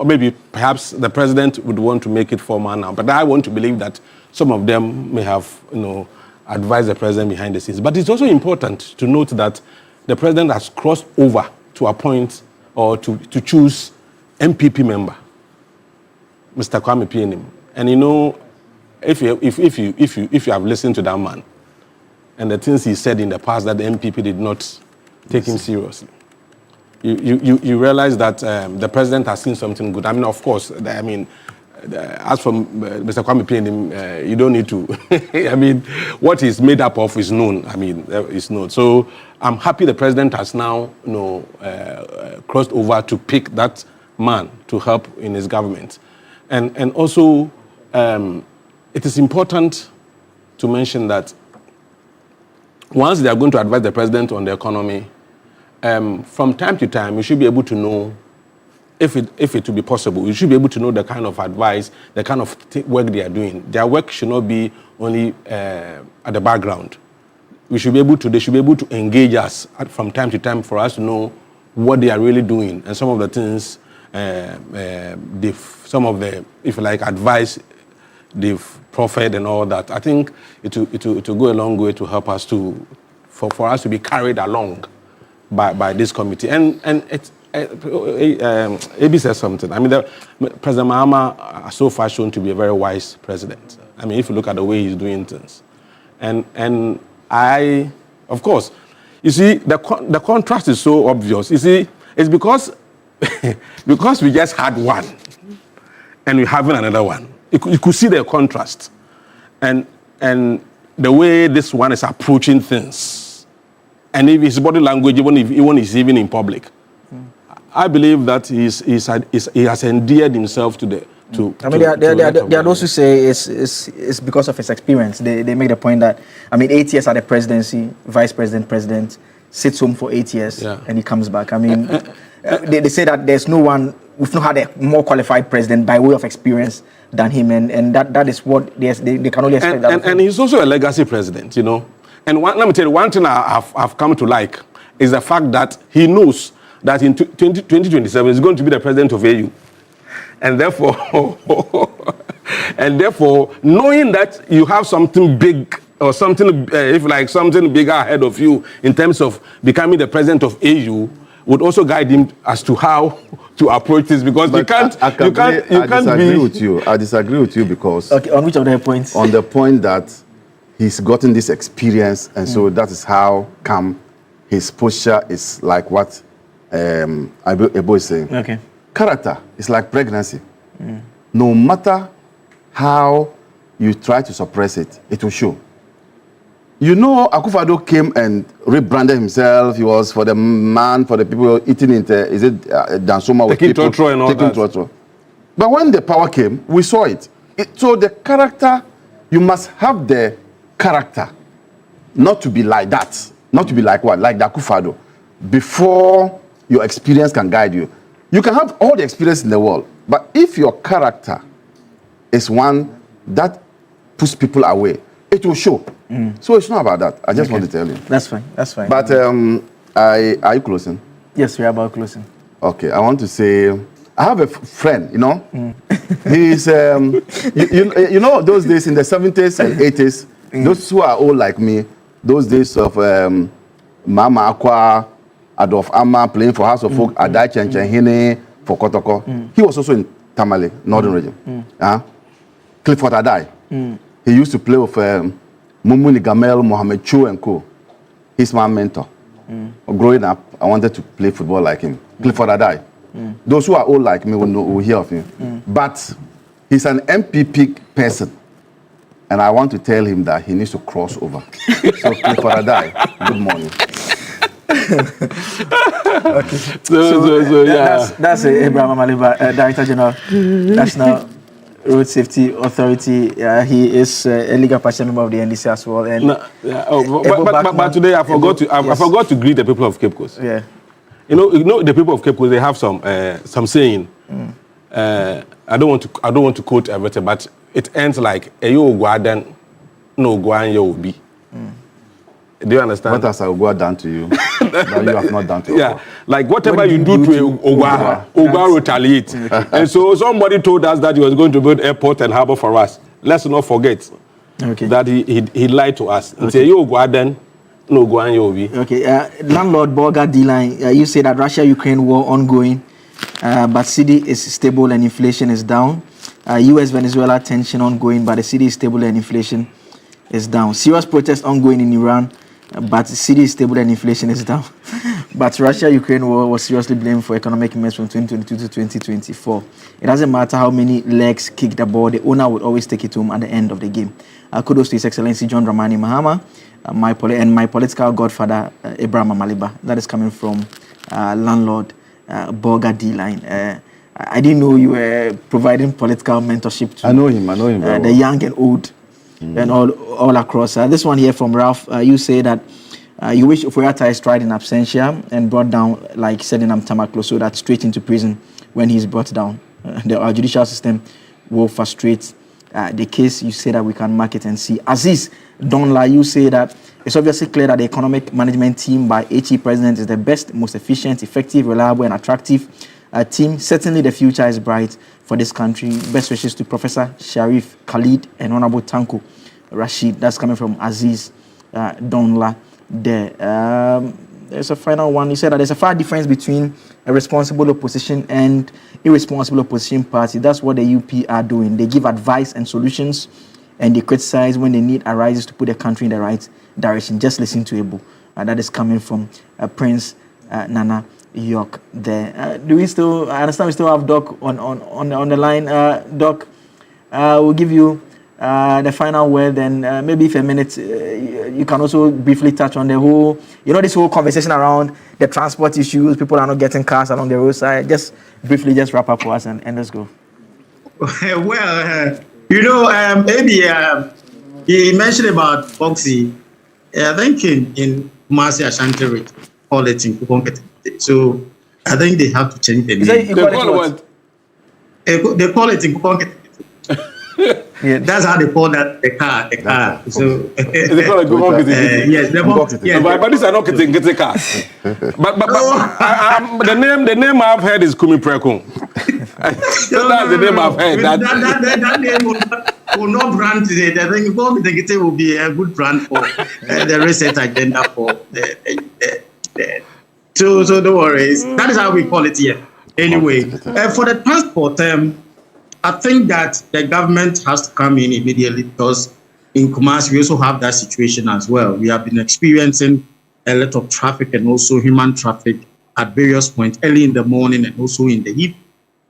maybe perhaps the president would want to make it formal now, but I want to believe that some of them may have, advised the president behind the scenes. But it's also important to note that the president has crossed over to appoint or to choose MPP member, Mr. Kwame Pienim. And if you have listened to that man and the things he said in the past that the MPP did not take him seriously, you realize that the president has seen something good. I mean, of course, as for Mr. Kwame Pienim, you don't need to. I mean, what he's made up of is known. I mean, it's known. So I'm happy the president has now, crossed over to pick that man to help in his government. And also, it is important to mention that once they are going to advise the president on the economy, from time to time, you should be able to know, if it will be possible, you should be able to know the kind of advice, the kind of work they are doing. Their work should not be only at the background. They should be able to engage us from time to time for us to know what they are really doing and some of the things, some of the, if you like, advice they've proffered and all that. I think it will go a long way to help us for us to be carried along by this committee. And it's, AB says something. I mean, President Mahama has so far shown to be a very wise president. I mean, if you look at the way he's doing things. And I, of course, you see, the contrast is so obvious. You see, it's because we just had one and we're having another one. You could see the contrast. And and the way this one is approaching things, and if his body language, even he's even in public, I believe that he has endeared himself to the. I mean, there are those who say it's because of his experience. They make the point that, I mean, 8 years at the presidency, vice president, president, sits home for 8 years, and he comes back. I mean, they say that there's no one, we've not had a more qualified president by way of experience than him, and that is what they can only expect. And he's also a legacy president, you know. And let me tell you, one thing I've come to like is the fact that he knows that in 2027 he's going to be the president of AU. And therefore, knowing that you have something big or something, if like something bigger ahead of you in terms of becoming the president of AU, would also guide him as to how to approach this, because I disagree with you because on which of the points? On the point that he's gotten this experience, and so that is how come his posture is like what Ebo is saying. Okay. Character is like pregnancy. No matter how you try to suppress it, it will show. You know, Akufo-Addo came and rebranded himself. He was for the man, for the people eating into, is it Dansoma with people? Taking and all that. But when the power came, we saw it. So the character, you must have the character not to be like that. Not to be like what? Like the Akufo-Addo. Before your experience can guide you. You can have all the experience in the world, but if your character is one that puts people away, it will show. So it's not about that. I just want to tell you. That's fine. That's fine. But are you closing? Yes, we are about closing. Okay, I want to say, I have a friend, you know. He's, you know, those days in the 70s and 80s, those who are old like me, those days of Mama Aqua, Adolf Amma playing for House of Folk, Adai Chenchenhine for Kotoko. He was also in Tamale, Northern region. Clifford Adai. He used to play with Mumuni Gamel, Mohamed Cho and co. He's my mentor. Growing up, I wanted to play football like him. Clifford Adai. Those who are old like me will hear of him. But he's an MPP person. And I want to tell him that he needs to cross over. So Clifford Adai, good morning. Okay. So yeah. That's Abraham Amaliba, Director General, National Road Safety Authority. He is a legal partial member of the NDC as well. And but today I forgot to greet the people of Cape Coast. Yeah. You know the people of Cape Coast, they have some saying. I don't want to quote everything, but it ends like "Eyo Ogwadan, no Ogwan yo be." Do you understand? What has Ogwa done to you that you have not done to Ogwa? Yeah, like whatever you do to Ogwa retaliate. And so somebody told us that he was going to build airport and harbor for us. Let's not forget that he lied to us. And say, "You Ogwa then, no Ogwa yo be." Okay, landlord Borga D-line, you say that Russia-Ukraine war ongoing, but cedi is stable and inflation is down. U.S.-Venezuela tension ongoing, but the cedi is stable and inflation is down. Serious protests ongoing in Iran, but the cedi is stable and inflation is down. But Russia-Ukraine war was seriously blamed for economic mess from 2022 to 2024. It doesn't matter how many legs kick the ball, the owner would always take it home at the end of the game. Kudos to His Excellency John Dramani Mahama, my political godfather, Abraham Amaliba. That is coming from landlord Borga D-line. I didn't know you were providing political mentorship to I know him the young and old and all across. This one here from Ralph, you say that you wish Oforiatta is tried in absentia and brought down, like said in Tamaklo, so that straight into prison when he's brought down. Our judicial system will frustrate the case. You say that we can mark it and see. Aziz Donla, you say that it's obviously clear that the economic management team by HE President is the best, most efficient, effective, reliable, and attractive team. Certainly the future is bright for this country. Best wishes to Professor Sharif Khalid and Honorable Tanko Rashid. That's coming from Aziz Donla there. There's a final one. He said that there's a far difference between a responsible opposition and irresponsible opposition party. That's what the UP are doing. They give advice and solutions, and they criticize when the need arises to put the country in the right direction. Just listen to Ebo. That is coming from Prince Nana York there. Do we still, I understand we still have Doc on the line. Doc, we'll give you the final word, then maybe if a minute, you can also briefly touch on the whole, this whole conversation around the transport issues. People are not getting cars along the roadside. Just briefly, just wrap up for us and let's go. Well, maybe he mentioned about Foxy. I think in Kumasi Ashanti call it in Kupon. So I think they have to change the name. They call it what? They call it in Kupon. Yeah, that's how they call that the car. So they call it Kupon. Yes, but these are not getting cars. but the name I've heard is Kumi Prekun. So that's the name I've heard. That name will not brand today. I think Kupon will be a good brand for the research agenda for the so don't worry. That is how we call it here. Anyway, for the transport, I think that the government has to come in immediately because in Kumasi we also have that situation as well. We have been experiencing a lot of traffic and also human traffic at various points early in the morning and also in the evening.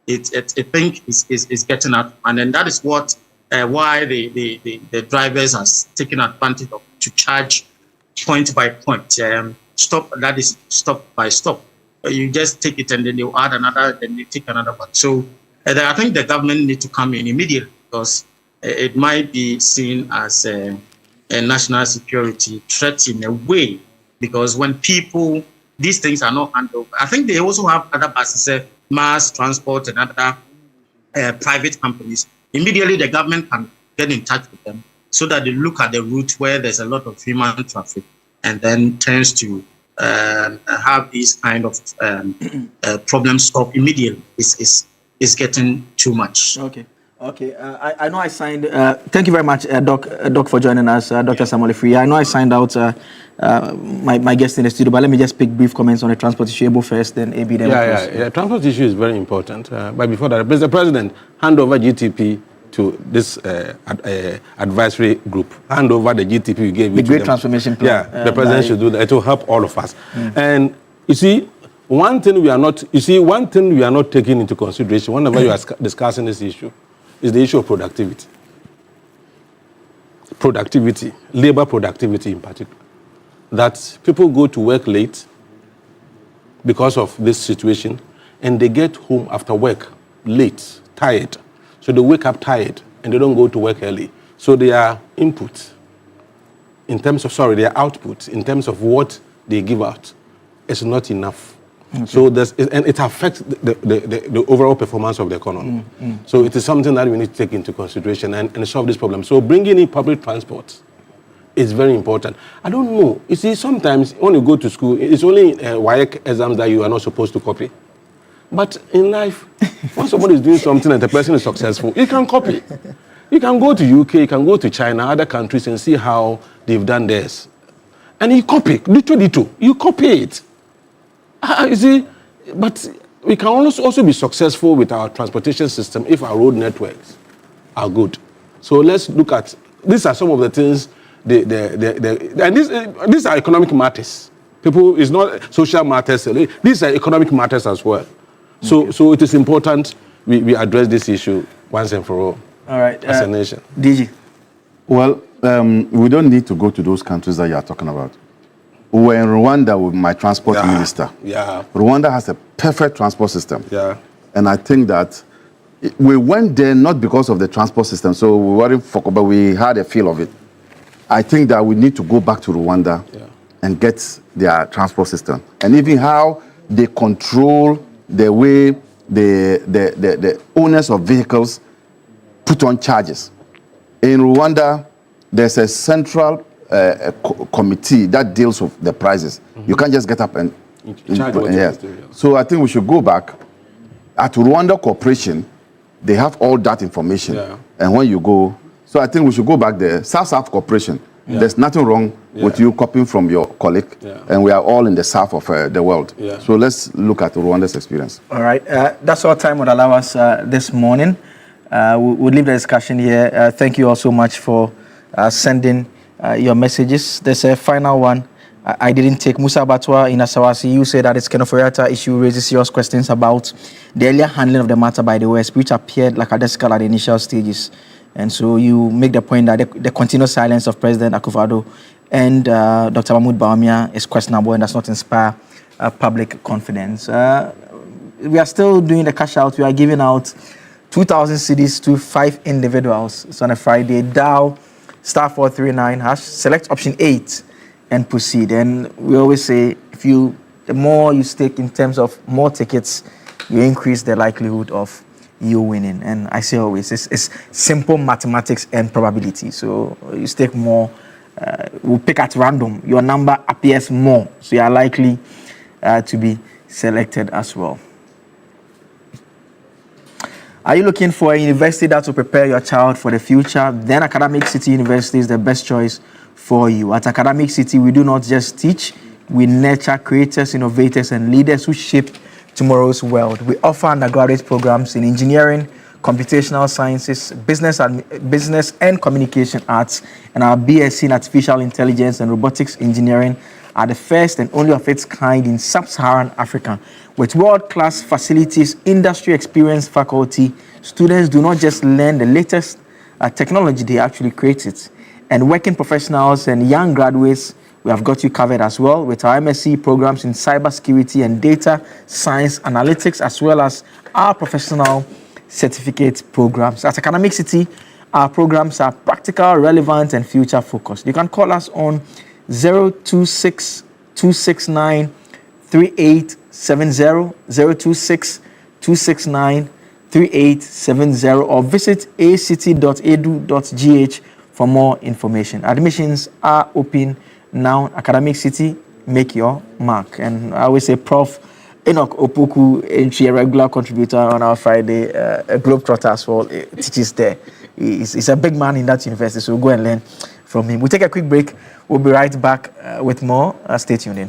I think it's getting out, and then that is what why the drivers are taking advantage of to charge point by point. Stop by stop. You just take it and then you add another, then you take another one. So I think the government needs to come in immediately because it might be seen as a national security threat in a way. Because when people, these things are not handled, I think they also have other buses, mass transport and other private companies. Immediately the government can get in touch with them so that they look at the route where there's a lot of human traffic and then tends to have these kind of problems stop immediately. It's getting too much. Okay. I know I signed. Thank you very much, Doc, for joining us, Dr. Samuel Free. I know I signed out my guest in the studio, but let me just pick brief comments on the transport issue. Able first, then AB. Then yeah. Transport issue is very important. But before that, the President hand over GTP to this advisory group. Hand over the GTP we gave. The Great Transformation Plan. Yeah, the President should do that. It will help all of us. And you see. One thing we are not taking into consideration whenever you are discussing this issue is the issue of productivity. Productivity, labor productivity in particular. That people go to work late because of this situation and they get home after work late, tired. So they wake up tired and they don't go to work early. So their output in terms of what they give out is not enough. Okay. So it affects the overall performance of the economy. So it is something that we need to take into consideration and solve this problem. So bringing in public transport is very important. I don't know. You see, sometimes when you go to school, it's only WAEC exams that you are not supposed to copy. But in life, when somebody is doing something and the person is successful, you can copy. You can go to UK, you can go to China, other countries and see how they've done theirs. And you copy, little. You copy it. You see, but we can also be successful with our transportation system if our road networks are good. So let's look at, these are some of the things, and these are economic matters. It's not social matters, these are economic matters as well. So it is important we address this issue once and for all. All right. As a nation. DG. Well, we don't need to go to those countries that you are talking about. We were in Rwanda with my transport minister. Yeah. Rwanda has a perfect transport system. Yeah. And I think that we went there not because of the transport system, so we weren't focused, but we had a feel of it. I think that we need to go back to Rwanda and get their transport system. And even how they control the way the owners of vehicles put on charges. In Rwanda, there's a central committee that deals with the prices. You can't just get up and yes. So I think we should go back. At Rwanda Corporation, they have all that information. And when you go, so I think we should go back there. South Corporation, there's nothing wrong with you copying from your colleague. And we are all in the south of the world. So let's look at Rwanda's experience. All right. That's all time would allow us this morning. We'll leave the discussion here. Thank you all so much for sending your messages. There's a final one I didn't take. Musa Batwa in Asawasi, you said that this Kenoforiata issue raises serious questions about the earlier handling of the matter by the West, which appeared lackadaisical at the initial stages. And so you make the point that the continuous silence of President Akufo-Addo and Dr. Mahmoud Bawumia is questionable and does not inspire public confidence. We are still doing the cash out. We are giving out 2,000 cedis to 5 individuals. So on a Friday, dial *439#, select option 8 and proceed. And we always say, the more you stake in terms of more tickets, you increase the likelihood of you winning. And I say always, it's simple mathematics and probability. So you stake more, we'll pick at random. Your number appears more, so you are likely to be selected as well. Are you looking for a university that will prepare your child for the future? Then Academic City University is the best choice for you. At Academic City, we do not just teach, we nurture creators, innovators, and leaders who shape tomorrow's world. We offer undergraduate programs in engineering, computational sciences, business and communication arts, and our BSc in artificial intelligence and robotics engineering are the first and only of its kind in sub-Saharan Africa. With world-class facilities, industry experienced faculty, students do not just learn the latest technology, they actually create it. And working professionals and young graduates, we have got you covered as well with our MSc programs in cybersecurity and data science analytics, as well as our professional certificate programs. At Academic City, our programs are practical, relevant, and future focused. You can call us on 026 269 3870, 026 269 3870, or visit acity.edu.gh for more information. Admissions are open now. Academic City, make your mark. And I always say Prof. Enoch Opoku, a regular contributor on our Friday, a Globetrotter as well, teaches there. He's a big man in that university, so we'll go and learn from him. We'll take a quick break. We'll be right back with more. Stay tuned in.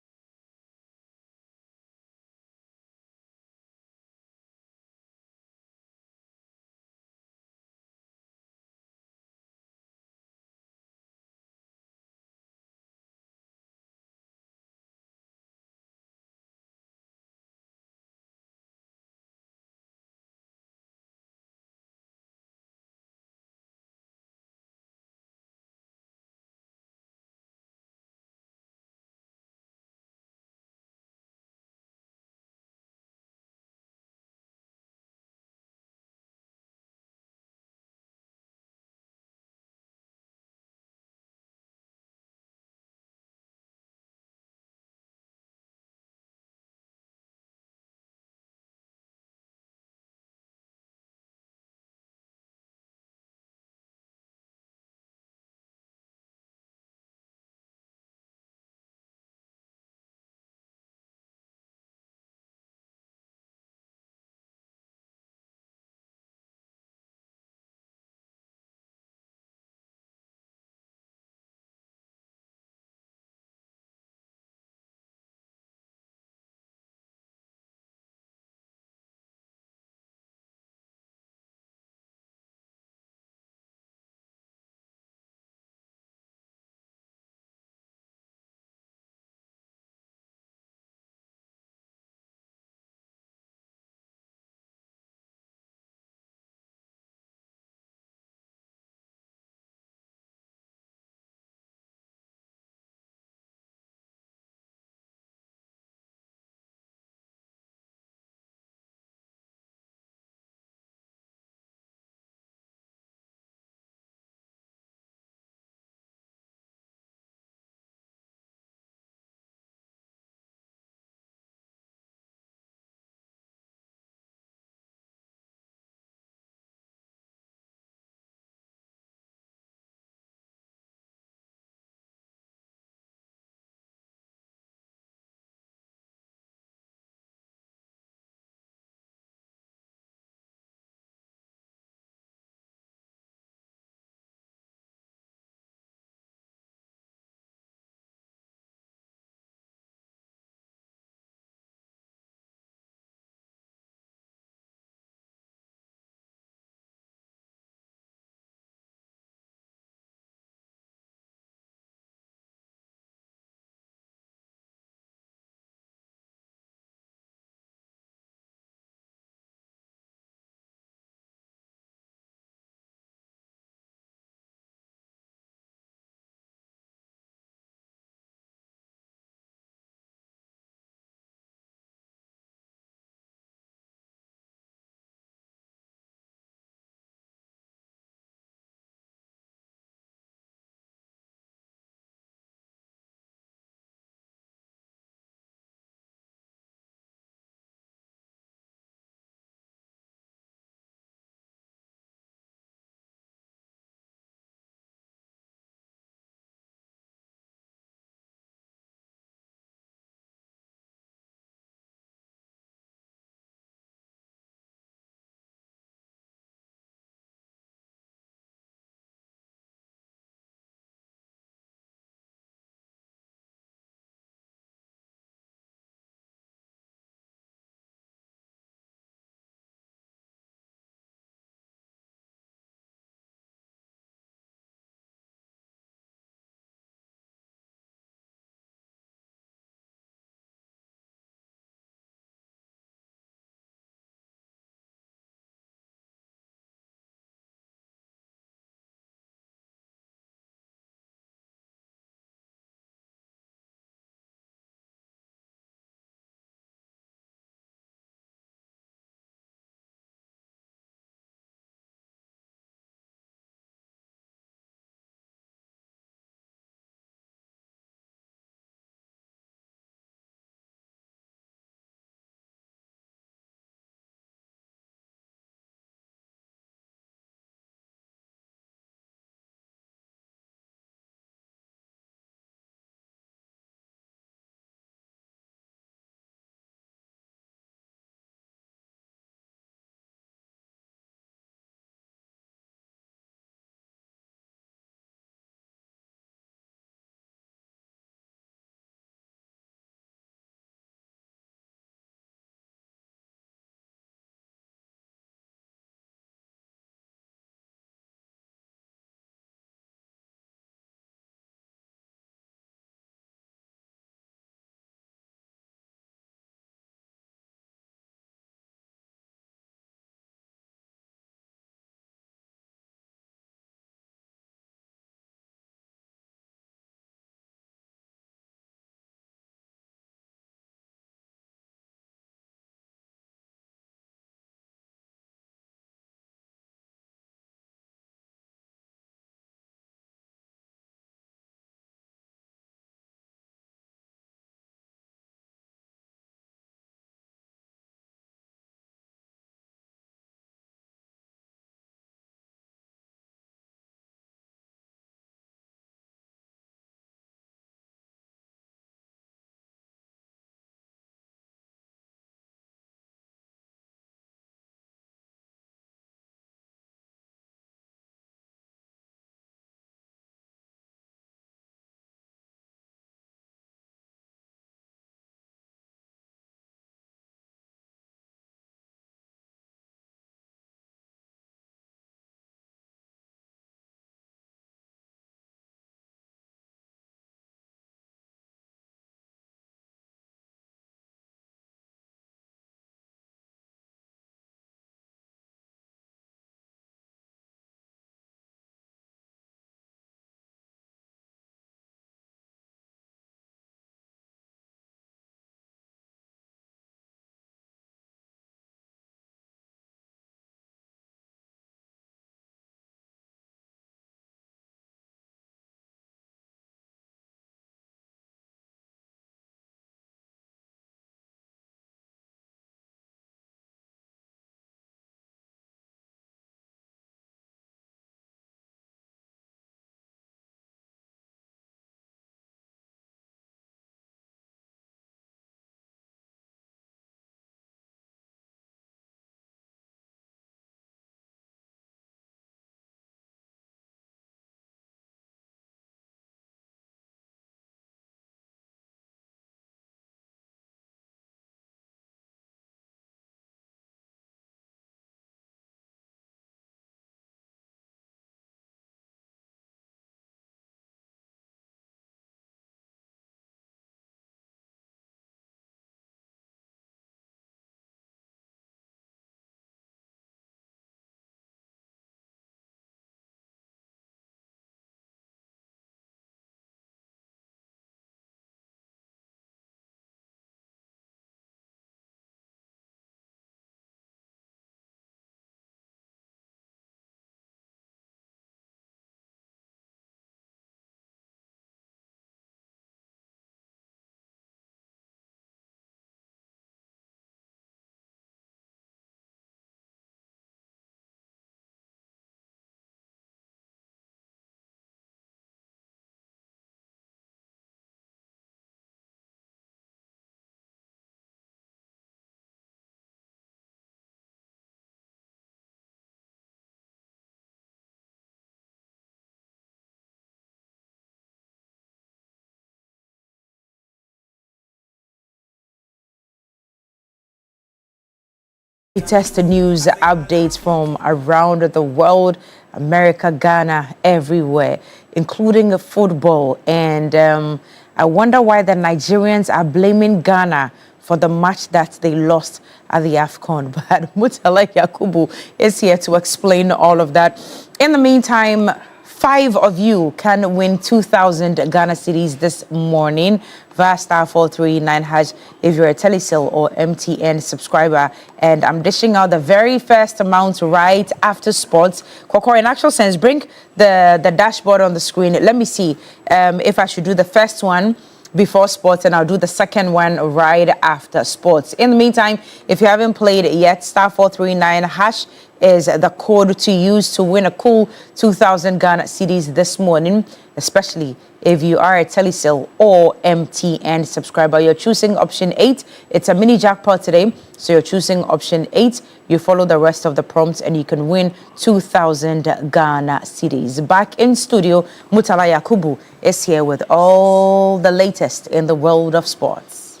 Latest news updates from around the world, America, Ghana, everywhere, including football. And I wonder why the Nigerians are blaming Ghana for the match that they lost at the AFCON. But Mutala Yakubu is here to explain all of that. In the meantime, 5 of you can win 2,000 Ghana cedis this morning via star 439 hash if you're a Telecel or MTN subscriber. And I'm dishing out the very first amount right after sports. Koko, in actual sense, bring the dashboard on the screen. Let me see if I should do the first one before sports, and I'll do the second one right after sports. In the meantime, if you haven't played it yet, star 439 hash is the code to use to win a cool 2,000 Ghana cedis this morning, especially if you are a Telecel or MTN subscriber. You're choosing option 8. It's a mini jackpot today, so you're choosing option 8. You follow the rest of the prompts and you can win 2,000 Ghana cedis. Back in studio, Mutala Yakubu is here with all the latest in the world of sports.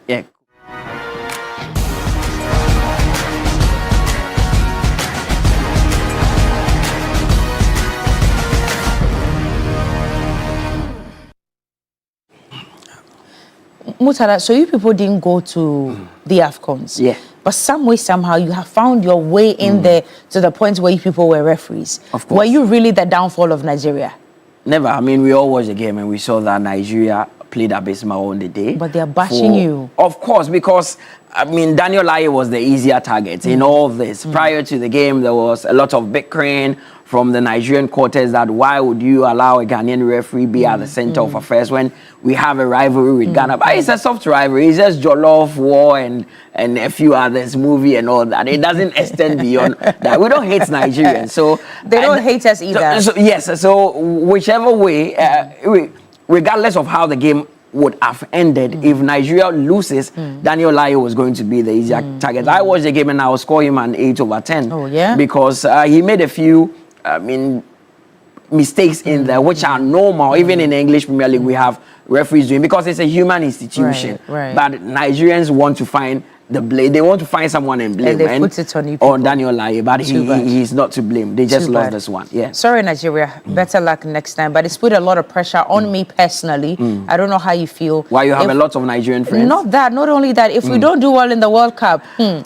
Yeah. Mutala, so you people didn't go to the AFCONs. Yeah. But some way, somehow, you have found your way in there to the point where you people were referees. Of course. Were you really the downfall of Nigeria? Never. I mean, we all watched the game and we saw that Nigeria played abysmal on the day. But they're bashing you. Of course, because, I mean, Daniel Aye was the easier target in all this. Prior to the game, there was a lot of bickering from the Nigerian quarters that why would you allow a Ghanaian referee be at the center of affairs when we have a rivalry with Ghana? But it's a soft rivalry. It's just Jollof, War, and a few others, movie and all that. It doesn't extend beyond that. We don't hate Nigerians. So they don't hate us either. Yes. So whichever way, regardless of how the game would have ended, if Nigeria loses, Daniel Aye was going to be the easier target. I watched the game and I will score him an 8/10. Oh, yeah? Because he made a few, mistakes in there, which are normal. Even in the English Premier League, we have referees doing, because it's a human institution. Right. But Nigerians want to find the blame. They want to find someone and blame. And they put it on you people. On Daniel Aye, but he's not to blame. They just lost this one. Yeah. Sorry, Nigeria. Better luck next time. But it's put a lot of pressure on me personally. I don't know how you feel. Why, you have a lot of Nigerian friends? Not that. Not only that. If we don't do well in the World Cup,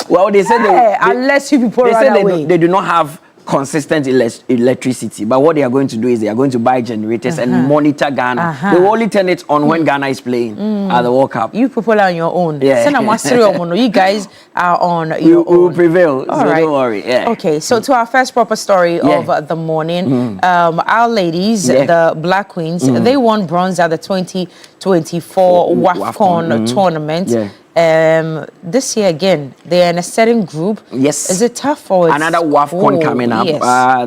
well, they said unless you people run away. They do not have consistent electricity, but what they are going to do is they are going to buy generators and monitor Ghana. They will only turn it on when Ghana is playing at the World Cup. You people are on your own. Yeah. You guys are on your own. We will prevail, All so right. don't worry. Yeah. Okay, so to our first proper story of the morning, our ladies, the Black Queens, they won bronze at the 2024 WAFCON tournament. Yeah. This year again, they're in a certain group. Yes. Is it tough for another WAFCON coming up? Yes.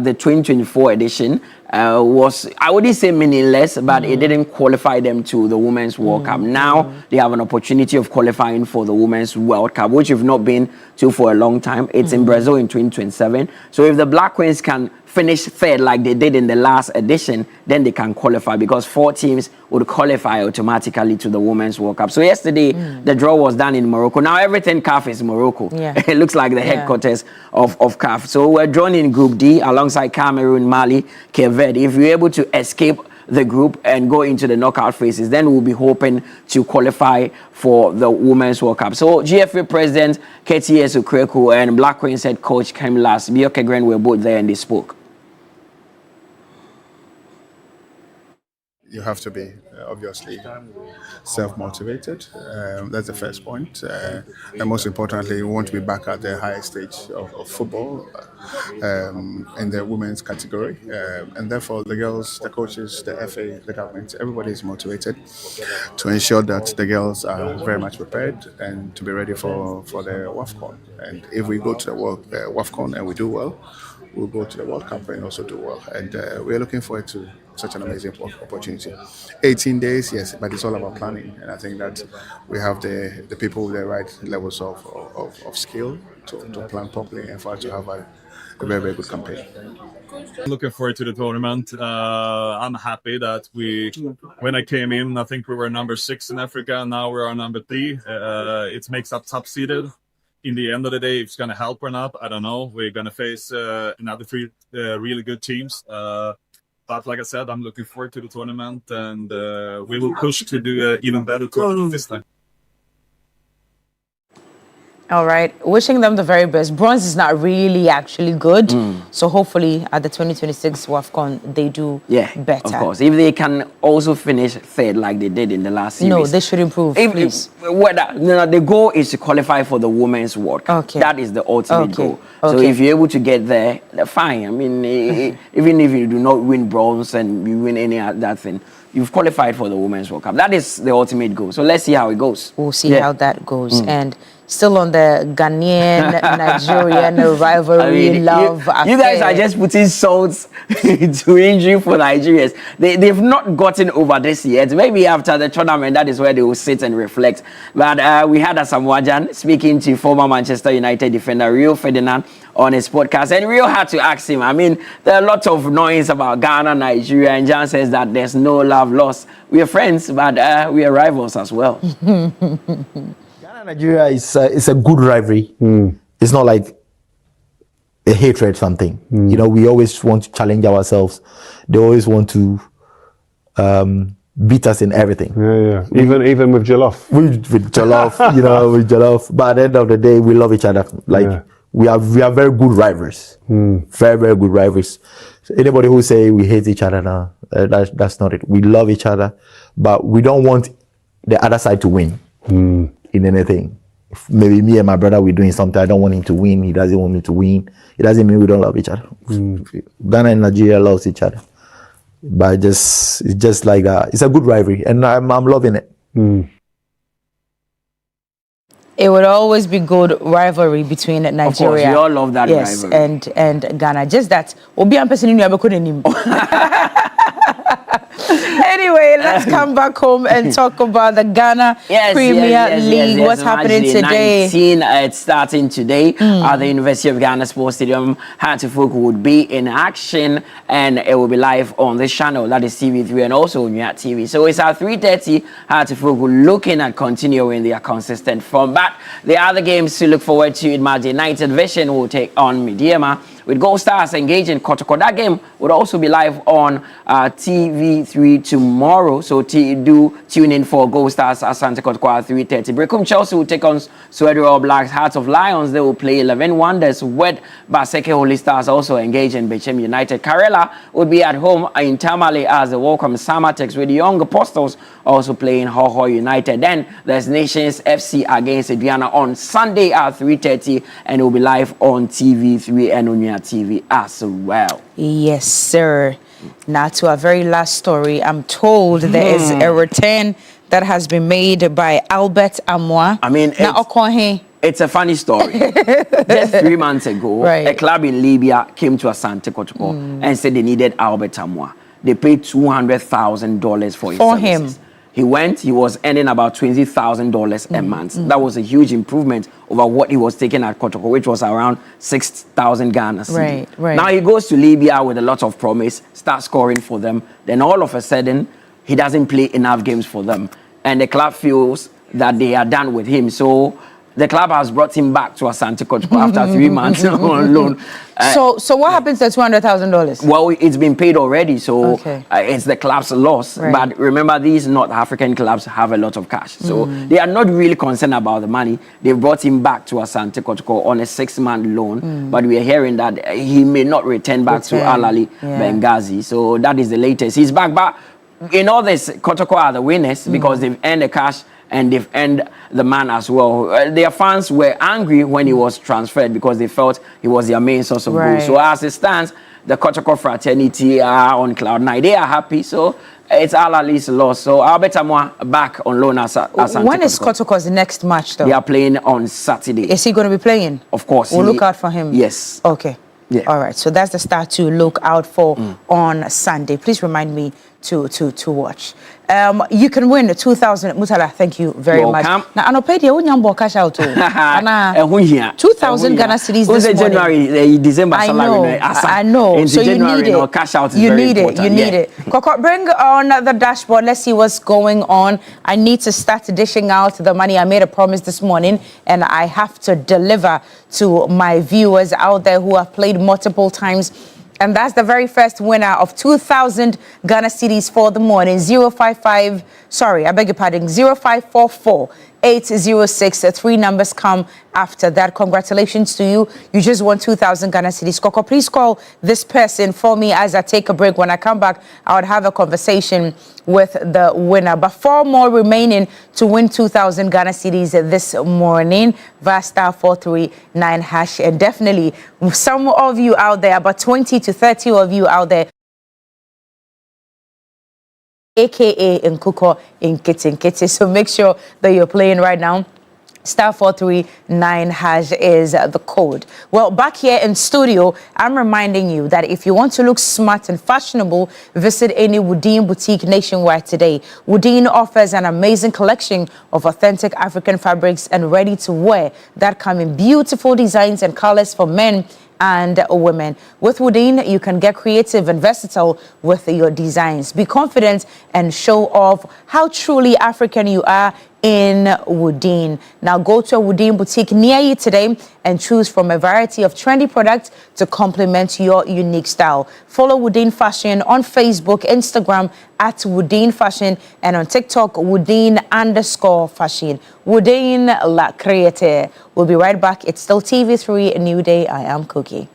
The 2024 edition was, I wouldn't say meaningless, but it didn't qualify them to the Women's World Cup. Now they have an opportunity of qualifying for the Women's World Cup, which we've not been to for a long time. It's in Brazil in 2027. So if the Black Queens can finish third like they did in the last edition, then they can qualify, because 4 teams would qualify automatically to the Women's World Cup. So yesterday, the draw was done in Morocco. Now everything CAF is Morocco. Yeah. It looks like the headquarters of CAF. So we're drawn in Group D alongside Cameroon, Mali, Cape Verde. If we're able to escape the group and go into the knockout phases, then we'll be hoping to qualify for the Women's World Cup. So GFA President KTS Ukreku and Black Queens head coach Kemilas Biokegren were both there and they spoke. You have to be, obviously, self-motivated. That's the first point. And most importantly, we want to be back at the highest stage of football in the women's category. And therefore, the girls, the coaches, the FA, the government, everybody is motivated to ensure that the girls are very much prepared and to be ready for the WAFCON. And if we go to the WAFCON and we do well, we'll go to the World Cup and also do well. And we're looking forward to such an amazing opportunity. 18 days, yes, but it's all about planning. And I think that we have the people with the right levels of skill to plan properly and for us to have a very, very good campaign. Looking forward to the tournament. I'm happy that when I came in, I think we were number 6 in Africa, and now we are number 3. It makes us top seeded. In the end of the day, if it's going to help or not, I don't know. We're going to face another 3 really good teams. But like I said, I'm looking forward to the tournament, and we will push to do even better this time. All right. Wishing them the very best. Bronze is not really actually good. So hopefully at the 2026 WAFCON, they do better. Of course. If they can also finish 3rd like they did in the last series. No, they should improve, please. The goal is to qualify for the Women's World Cup. Okay. That is the ultimate goal. Okay. So if you're able to get there, fine. I mean, even if you do not win bronze and you win any other thing, you've qualified for the Women's World Cup. That is the ultimate goal. So let's see how it goes. We'll see how that goes. And still on the Ghanaian-Nigerian rivalry love you guys are just putting salt to injury for Nigerians. They've not gotten over this yet. Maybe after the tournament, that is where they will sit and reflect. But we had Asamoah speaking to former Manchester United defender Rio Ferdinand on his podcast, and Rio had to ask him. I mean, there are a lot of noise about Ghana, Nigeria, and Jan says that there's no love lost. We are friends, but we are rivals as well. Nigeria is a good rivalry. It's not like a hatred something. You know, we always want to challenge ourselves. They always want to beat us in everything. Even with Jollof. With Jollof, you know, with Jollof. But at the end of the day, we love each other. Like we are very good rivals. Very, very good rivals. So anybody who say we hate each other now, that's not it. We love each other, but we don't want the other side to win. In anything. If maybe me and my brother, we're doing something, I don't want him to win, he doesn't want me to win. It doesn't mean we don't love each other. Ghana and Nigeria loves each other. But it's just like it's a good rivalry, and I'm loving it. It would always be good rivalry between Nigeria. Of course, we all love that rivalry. And Ghana. Just that. Anyway, let's come back home and talk about the Ghana Premier League. What's happening today? 19, it's starting today at the University of Ghana Sports Stadium. Hantifolk would be in action, and it will be live on this channel. That is TV3 and also Newday TV. So it's at 3:30. Hantifolk looking at continuing their consistent form. But the other games to look forward to, Imagine United Vision will take on Mediema, with Gold Stars engaging Kotoko. That game would also be live on TV3 tomorrow. So do tune in for Gold Stars Asante Kotoko at 3:30. Brekum Chelsea will take on Suedo All Blacks. Hearts of Lions, they will play 11 Wonders. With Baseke Holy Stars also engaging Bechem United. Karela would be at home in Tamale as they welcome Samatex, with the Young Apostles also playing Hoho United. Then there's Nations FC against Aduana on Sunday at 3:30, and it will be live on TV3 and on Newday TV as well. Yes, sir. Now to our very last story, I'm told there is a return that has been made by Albert Amoah. I mean, it's a funny story. Just 3 months ago, a club in Libya came to Asante Kotoko and said they needed Albert Amoah. They paid $200,000 for his services. him. He went, he was earning about $20,000 a month. That was a huge improvement over what he was taking at Kotoko, which was around 6,000 Ghana cedi. Right. Now he goes to Libya with a lot of promise, starts scoring for them. Then all of a sudden, he doesn't play enough games for them. And the club feels that they are done with him. So the club has brought him back to Asante Kotoko after 3 months on loan. So what happens to $200,000? Well, it's been paid already, so it's the club's loss. Right. But remember, these North African clubs have a lot of cash. So they are not really concerned about the money. They brought him back to Asante Kotoko on a 6-month loan. But we are hearing that he may not return back to Al Ali Benghazi. So that is the latest. He's back. But in all this, Kotoko are the winners because they've earned the cash and they've earned the man as well. Their fans were angry when he was transferred because they felt he was their main source of goals. So as it stands, the Kotoko fraternity are on cloud nine. They are happy, so it's Al Ali's loss. So Albert Amoah back on loan as when is Kotoko's next match, though? They are playing on Saturday. Is he going to be playing? Of course. We'll look out for him. Yes. Okay. Yeah. All right. So that's the start to look out for on Sunday. Please remind me to watch. You can win 2,000. Mutala, thank you very much. Now, Anopedia, unyambo cash out. 2,000 Ghana cedis this morning. January, December salary. I know. So January, you need it. Cash out is you very need important. You need it. Koko, bring on the dashboard. Let's see what's going on. I need to start dishing out the money. I made a promise this morning, and I have to deliver to my viewers out there who have played multiple times. And that's the very first winner of 2,000 Ghana cedis for the morning. 055, sorry, I beg your pardon, 0544 806. Three numbers come after that. Congratulations to you. You just won 2,000 Ghana cedis. Coco, please call this person for me as I take a break. When I come back, I would have a conversation with the winner. But 4 more remaining to win 2,000 Ghana cedis this morning. Vasta 439 hash. And definitely some of you out there, about 20 to 30 of you out there, aka Nkuko in Kitty. So make sure that you're playing right now. Star 439 hash is the code. Well, back here in studio, I'm reminding you that if you want to look smart and fashionable, visit any Woodin boutique nationwide today. Woodin offers an amazing collection of authentic African fabrics and ready to wear that come in beautiful designs and colors for men and women. With Woodin, you can get creative and versatile with your designs. Be confident and show off how truly African you are in Woodin. Now go to a Woodin boutique near you today and choose from a variety of trendy products to complement your unique style. Follow Woodin Fashion on Facebook, Instagram at Woodin Fashion, and on TikTok, Woodin_fashion. Woodin La Créateur. We'll be right back. It's still TV3 New Day. I am Cookie.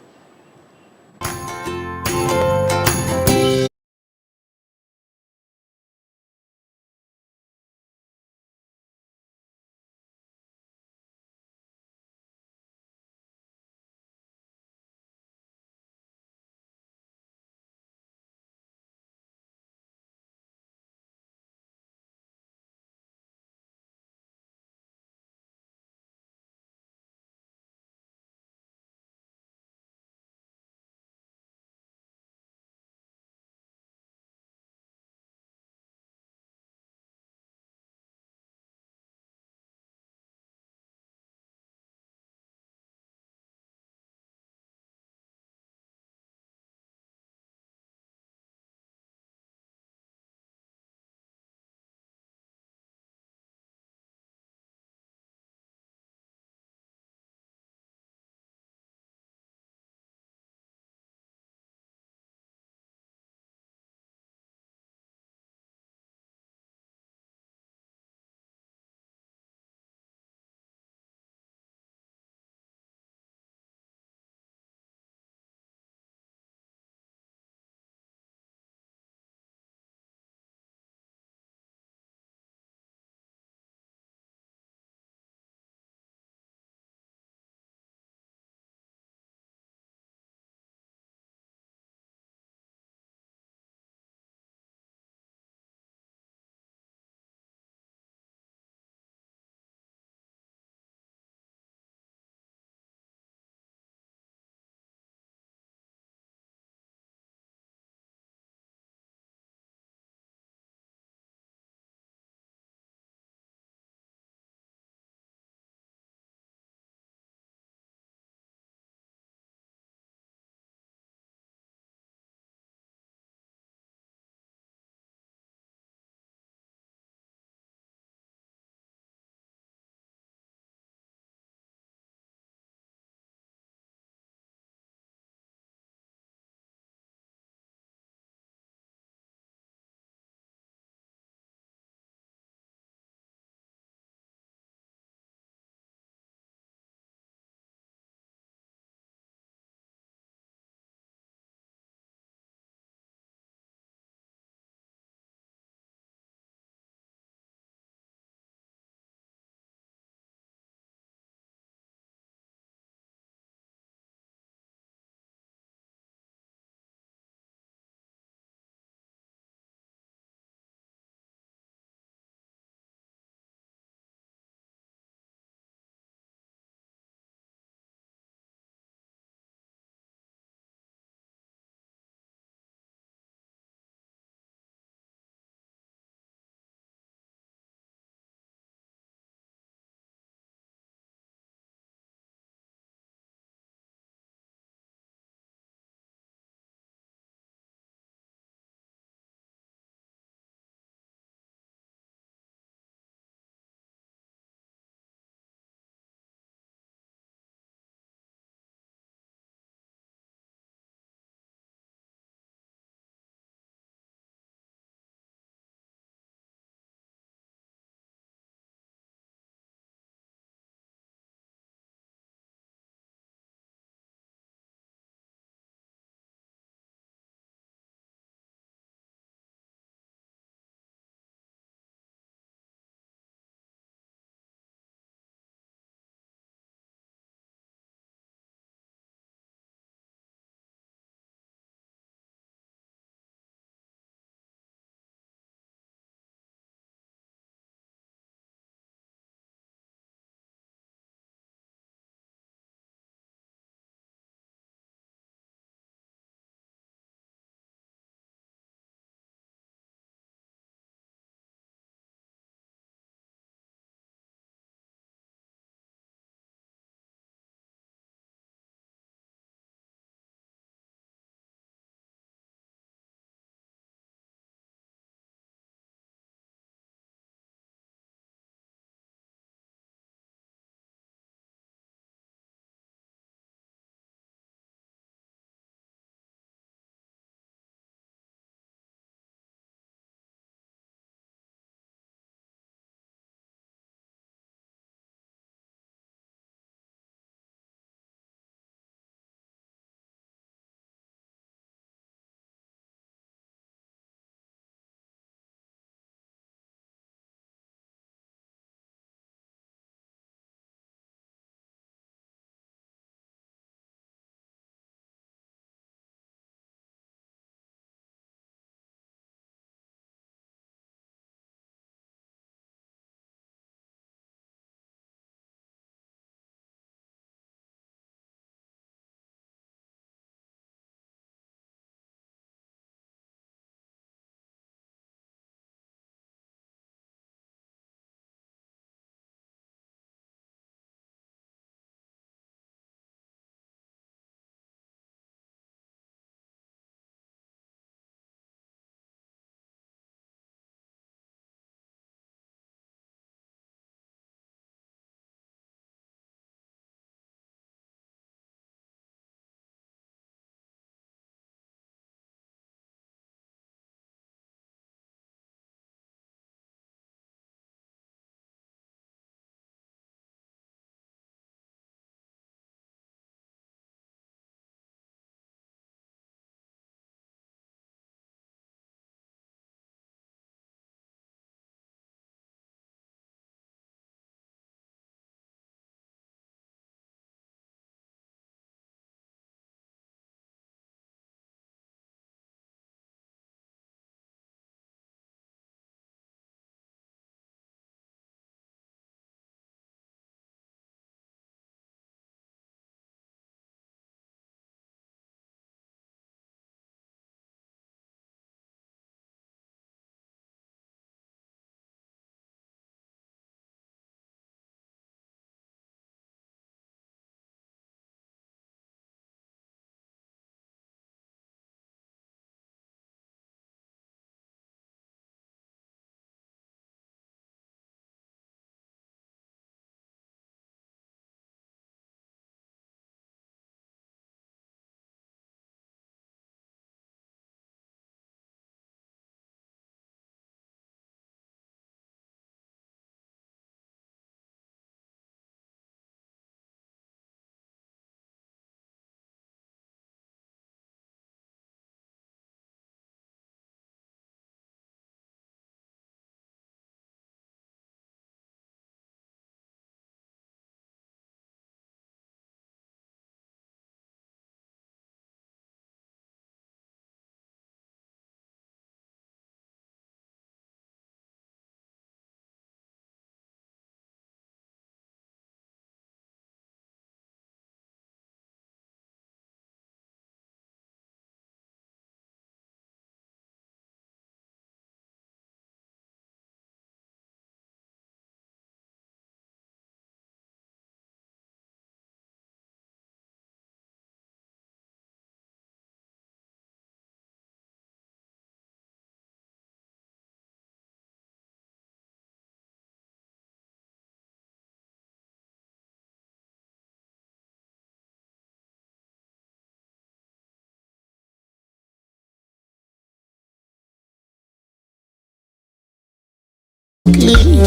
quickly.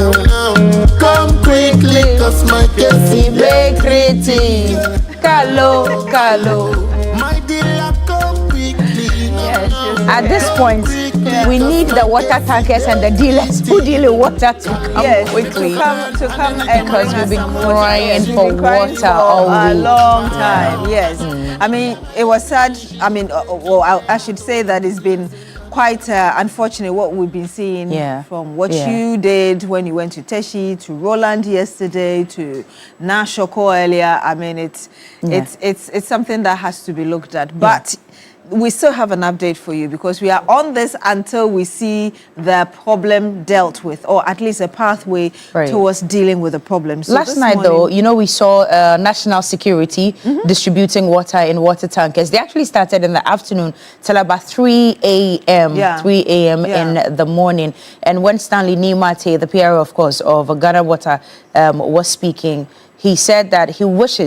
Come quickly, cause my case is very creative. Kalo. My dealer, come quickly. At this point, we need the water tankers and the dealers who deal in water to come quickly. To come and because we've been crying we've for been crying water for all a week. long time. Yes, I mean it was sad. I mean, well, I should say that it's been quite unfortunate what we've been seeing from what you did when you went to Teshi, to Roland yesterday, to Nashoko earlier. I mean, it's something that has to be looked at, but. We still have an update for you because we are on this until we see the problem dealt with, or at least a pathway towards dealing with the problem. So last night, though, you know, we saw national security distributing water in water tankers. They actually started in the afternoon till about 3 a.m. 3 a.m. in the morning. And when Stanley Nimate, the PRO, of course, of Ghana Water, was speaking, he said that he wished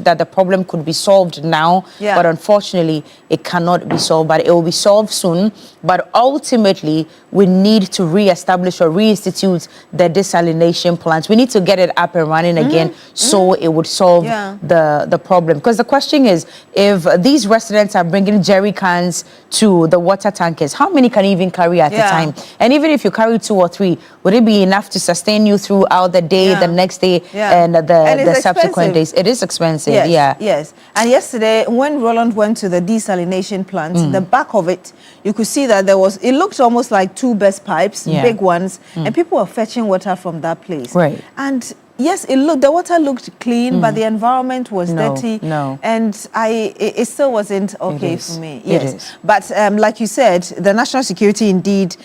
that the problem could be solved now, but unfortunately, it cannot be solved, but it will be solved soon. But ultimately, we need to reestablish or reinstitute the desalination plants. We need to get it up and running again so it would solve the problem. Because the question is, if these residents are bringing jerry cans to the water tankers, how many can you even carry at a time? And even if you carry 2 or 3, would it be enough to sustain you throughout the day, the next day, and the subsequent days? It is expensive, Yes. And yesterday, when Roland went to the desalination plant, the back of it, you could see that it looked almost like 2 best pipes, big ones, and people were fetching water from that place. Right. And yes, the water looked clean, but the environment was dirty. And it still wasn't okay for me. Yes. But like you said, the national security indeed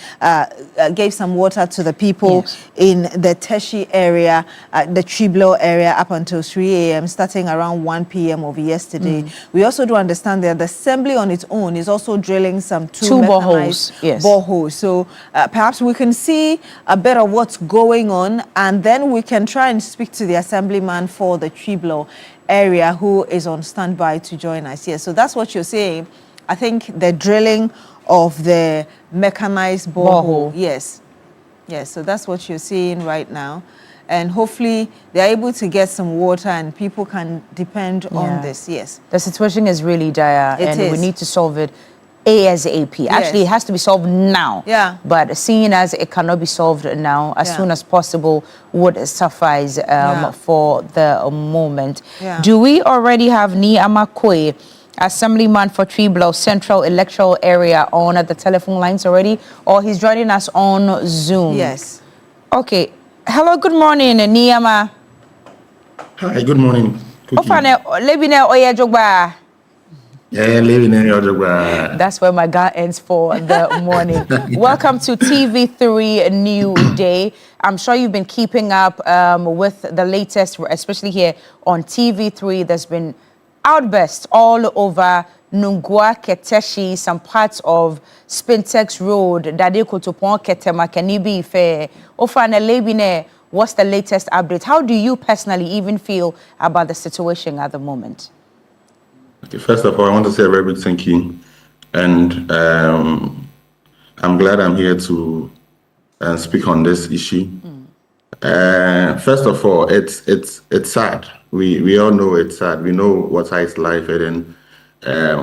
gave some water to the people in the Teshi area, the Triblo area, up until 3 a.m., starting around 1 p.m. of yesterday. We also do understand that the assembly on its own is also drilling some 2 boreholes. Boreholes. So perhaps we can see a bit of what's going on, and then we can try and speak to the assemblyman for the Triblo area who is on standby to join us here. So that's what you're saying. I think the drilling of the mechanized borehole. Yes. So that's what you're seeing right now. And hopefully they're able to get some water and people can depend on this. Yes. The situation is really dire we need to solve it ASAP. Actually, it has to be solved now. But seeing as it cannot be solved now, as soon as possible would suffice for the moment. Do we already have Niama Koe, Assemblyman for Triblo Central Electoral Area, on the telephone lines already? Or he's joining us on Zoom? Yes. Okay. Hello, good morning, Niama. Hi, good morning. That's where my guy ends for the morning. Welcome to TV3 New Day. I'm sure you've been keeping up with the latest, especially here on TV3. There's been outbursts all over Nungua, Keteshi, some parts of Spintex Road, Dade Kotopon, Ketema, Kenibi, Fair, Ofana Lebine. What's the latest update? How do you personally even feel about the situation at the moment? Okay, first of all, I want to say a very big thank you, and I'm glad I'm here to speak on this issue. First of all, it's sad. We all know it's sad. We know water is life, and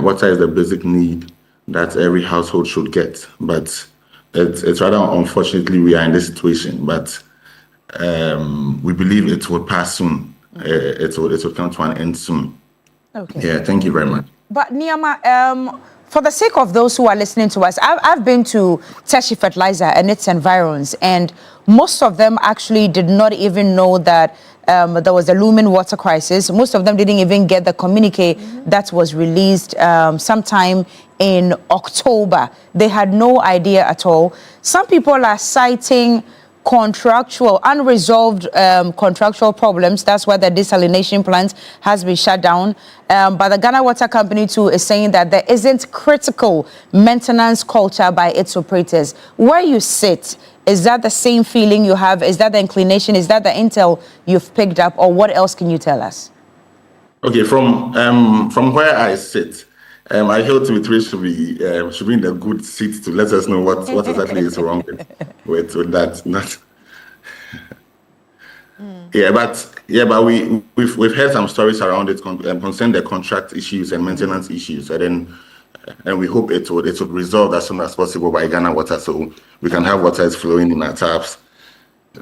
water is the basic need that every household should get. But it's rather unfortunately we are in this situation. But we believe it will pass soon. It will come to an end soon. Okay. Yeah, thank you very much. But Niama, for the sake of those who are listening to us, I've been to Teshi Fertilizer and its environs, and most of them actually did not even know that there was a looming water crisis. Most of them didn't even get the communique that was released sometime in October. They had no idea at all. Some people are citing unresolved contractual problems. That's why the desalination plant has been shut down. But the Ghana Water Company too is saying that there isn't critical maintenance culture by its operators. Where you sit, is that the same feeling you have? Is that the inclination? Is that the intel you've picked up? Or what else can you tell us? Okay, from where I sit, I feel TV3 should be in the good seat to let us know what exactly is wrong with that. but we've heard some stories around it concerning the contract issues and maintenance issues, and we hope it would resolve as soon as possible by Ghana Water, so we can have water flowing in our taps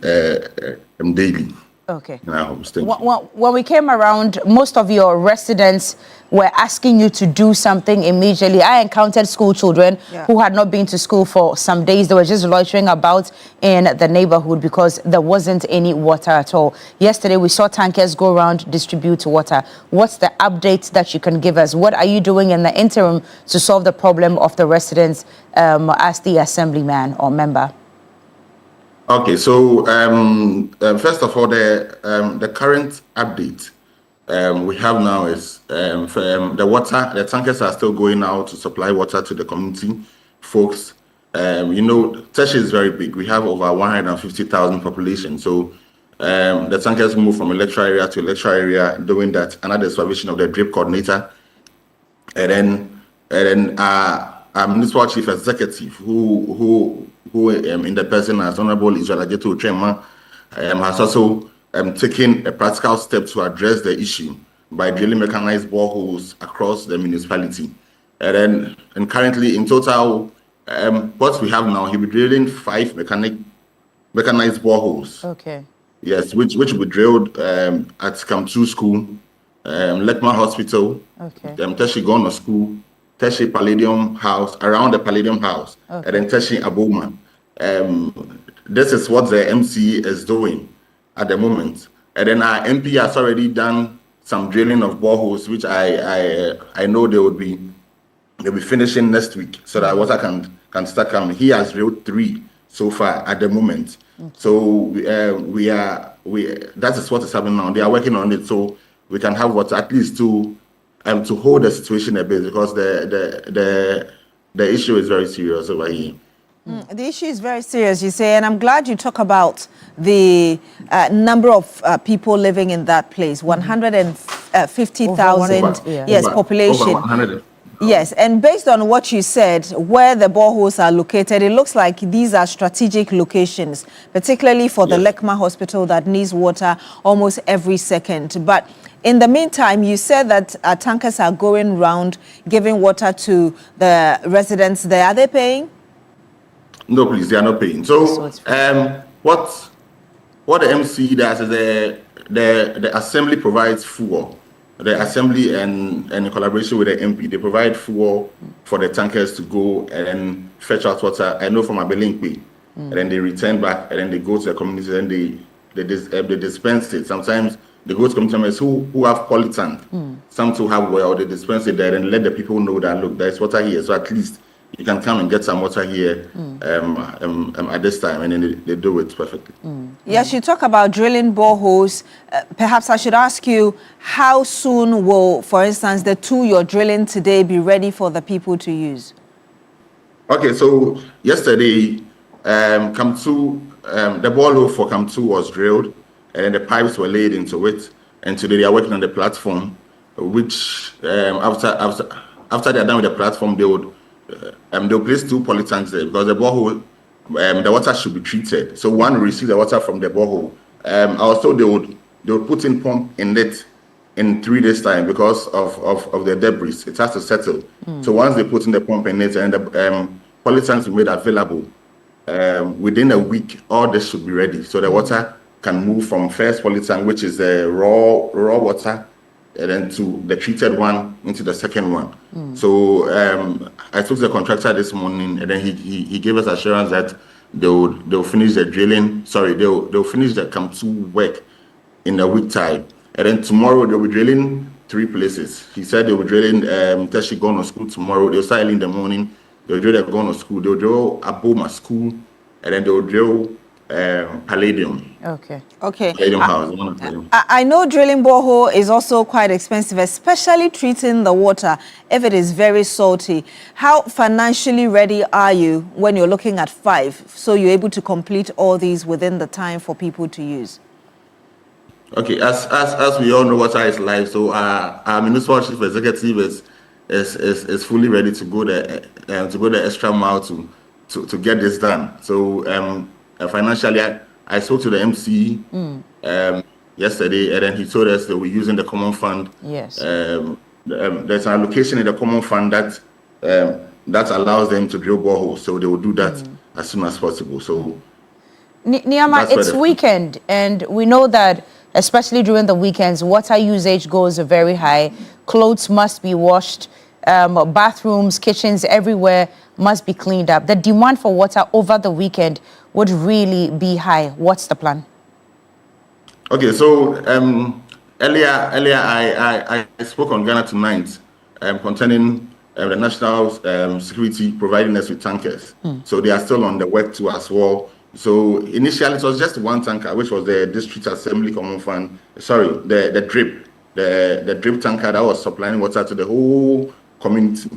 daily. Okay. When we came around, most of your residents were asking you to do something immediately. I encountered school children who had not been to school for some days. They were just loitering about in the neighborhood because there wasn't any water at all. Yesterday, we saw tankers go around, distribute water. What's the update that you can give us? What are you doing in the interim to solve the problem of the residents as the assemblyman or member? Okay, so first of all, the current update we have now is the tankers are still going out to supply water to the community folks. Teshi is very big. We have over 150,000 population. So the tankers move from electoral area to electoral area, doing that under the supervision of the drip coordinator, and then our municipal chief executive, who in the person as Honorable Israelajeto Uchenma, has also taken a practical step to address the issue by drilling mechanized boreholes across the municipality. And currently, in total, what we have now, he'll be drilling 5 mechanized boreholes. Okay. Yes, which will be drilled at Kamtu School, Lekma Hospital, Teshi Gono School, Teshi Palladium House, around the Palladium House, and then Teshi Aboma. This is what the MC is doing at the moment. And then our MP has already done some drilling of boreholes, which I know they'll be finishing next week, so that water can start coming. He has drilled 3 so far at the moment. So that is what is happening now. They are working on it so we can have water at least to hold the situation a bit, because the issue is very serious over here. The issue is very serious, you say, and I'm glad you talk about the number of people living in that place. 150,000, yes, population. Over 100. Yes, and based on what you said, where the boreholes are located, it looks like these are strategic locations, particularly for the Lekma Hospital that needs water almost every second. But in the meantime, you said that tankers are going around giving water to the residents there. Are they paying? No, please, they are not paying. So what the MC does is the assembly provides fuel. The assembly and in collaboration with the MP, they provide fuel for the tankers to go and fetch out water. I know from Abelinkwe, and then they return back, and then they go to the community, and they dispense it. Sometimes they go to community members who have polytank, some to have well, they dispense it there and let the people know that, look, there's water here, so at least you can come and get some water here at this time, and then they do it perfectly. Yes, you talk about drilling boreholes. Perhaps I should ask you, how soon will, for instance, the 2 you're drilling today be ready for the people to use? Okay, so yesterday, Kamtu, the borehole for Kamtu was drilled, and then the pipes were laid into it, and today they are working on the platform, which after they are done with the platform, they'll place 2 polytanks there, because the borehole, the water should be treated. So one will receive the water from the borehole. Also, they would put in pump in it in 3 days' time because of the debris. It has to settle. So once they put in the pump in it and the polytanks will be made available, within a week, all this should be ready. So the water can move from first polytank, which is the raw water, and then to the treated one into the second one. So I took the contractor this morning, and then he gave us assurance that they'll finish the drilling. Sorry, they'll finish the Kamtu work in a week time, and then tomorrow they'll be drilling 3 places. He said they'll be drilling Teshi Gono School tomorrow. They'll start early in the morning. They'll drill the Gono School. They'll drill Aboma School, and then they'll drill Palladium. Okay. Palladium House. I know drilling borehole is also quite expensive, especially treating the water if it is very salty. How financially ready are you when you're looking at 5, so you're able to complete all these within the time for people to use? Okay, as we all know, water is life. So our municipal chief executive is fully ready to go the extra mile to get this done. So financially, I spoke to the MC. yesterday, and then he told us that we're using the common fund. Yes. There's an allocation in the common fund that that allows them to drill boreholes, so they will do that as soon as possible. So, Niama, it's weekend, and we know that especially during the weekends, water usage goes very high. Clothes must be washed, bathrooms, kitchens, everywhere must be cleaned up. The demand for water over the weekend would really be high. What's the plan? Okay, so earlier I spoke on Ghana Tonight concerning the national security providing us with tankers. So they are still on the work too as well. So initially it was just one tanker, which was the District Assembly Common Fund. Sorry, the drip tanker that was supplying water to the whole community.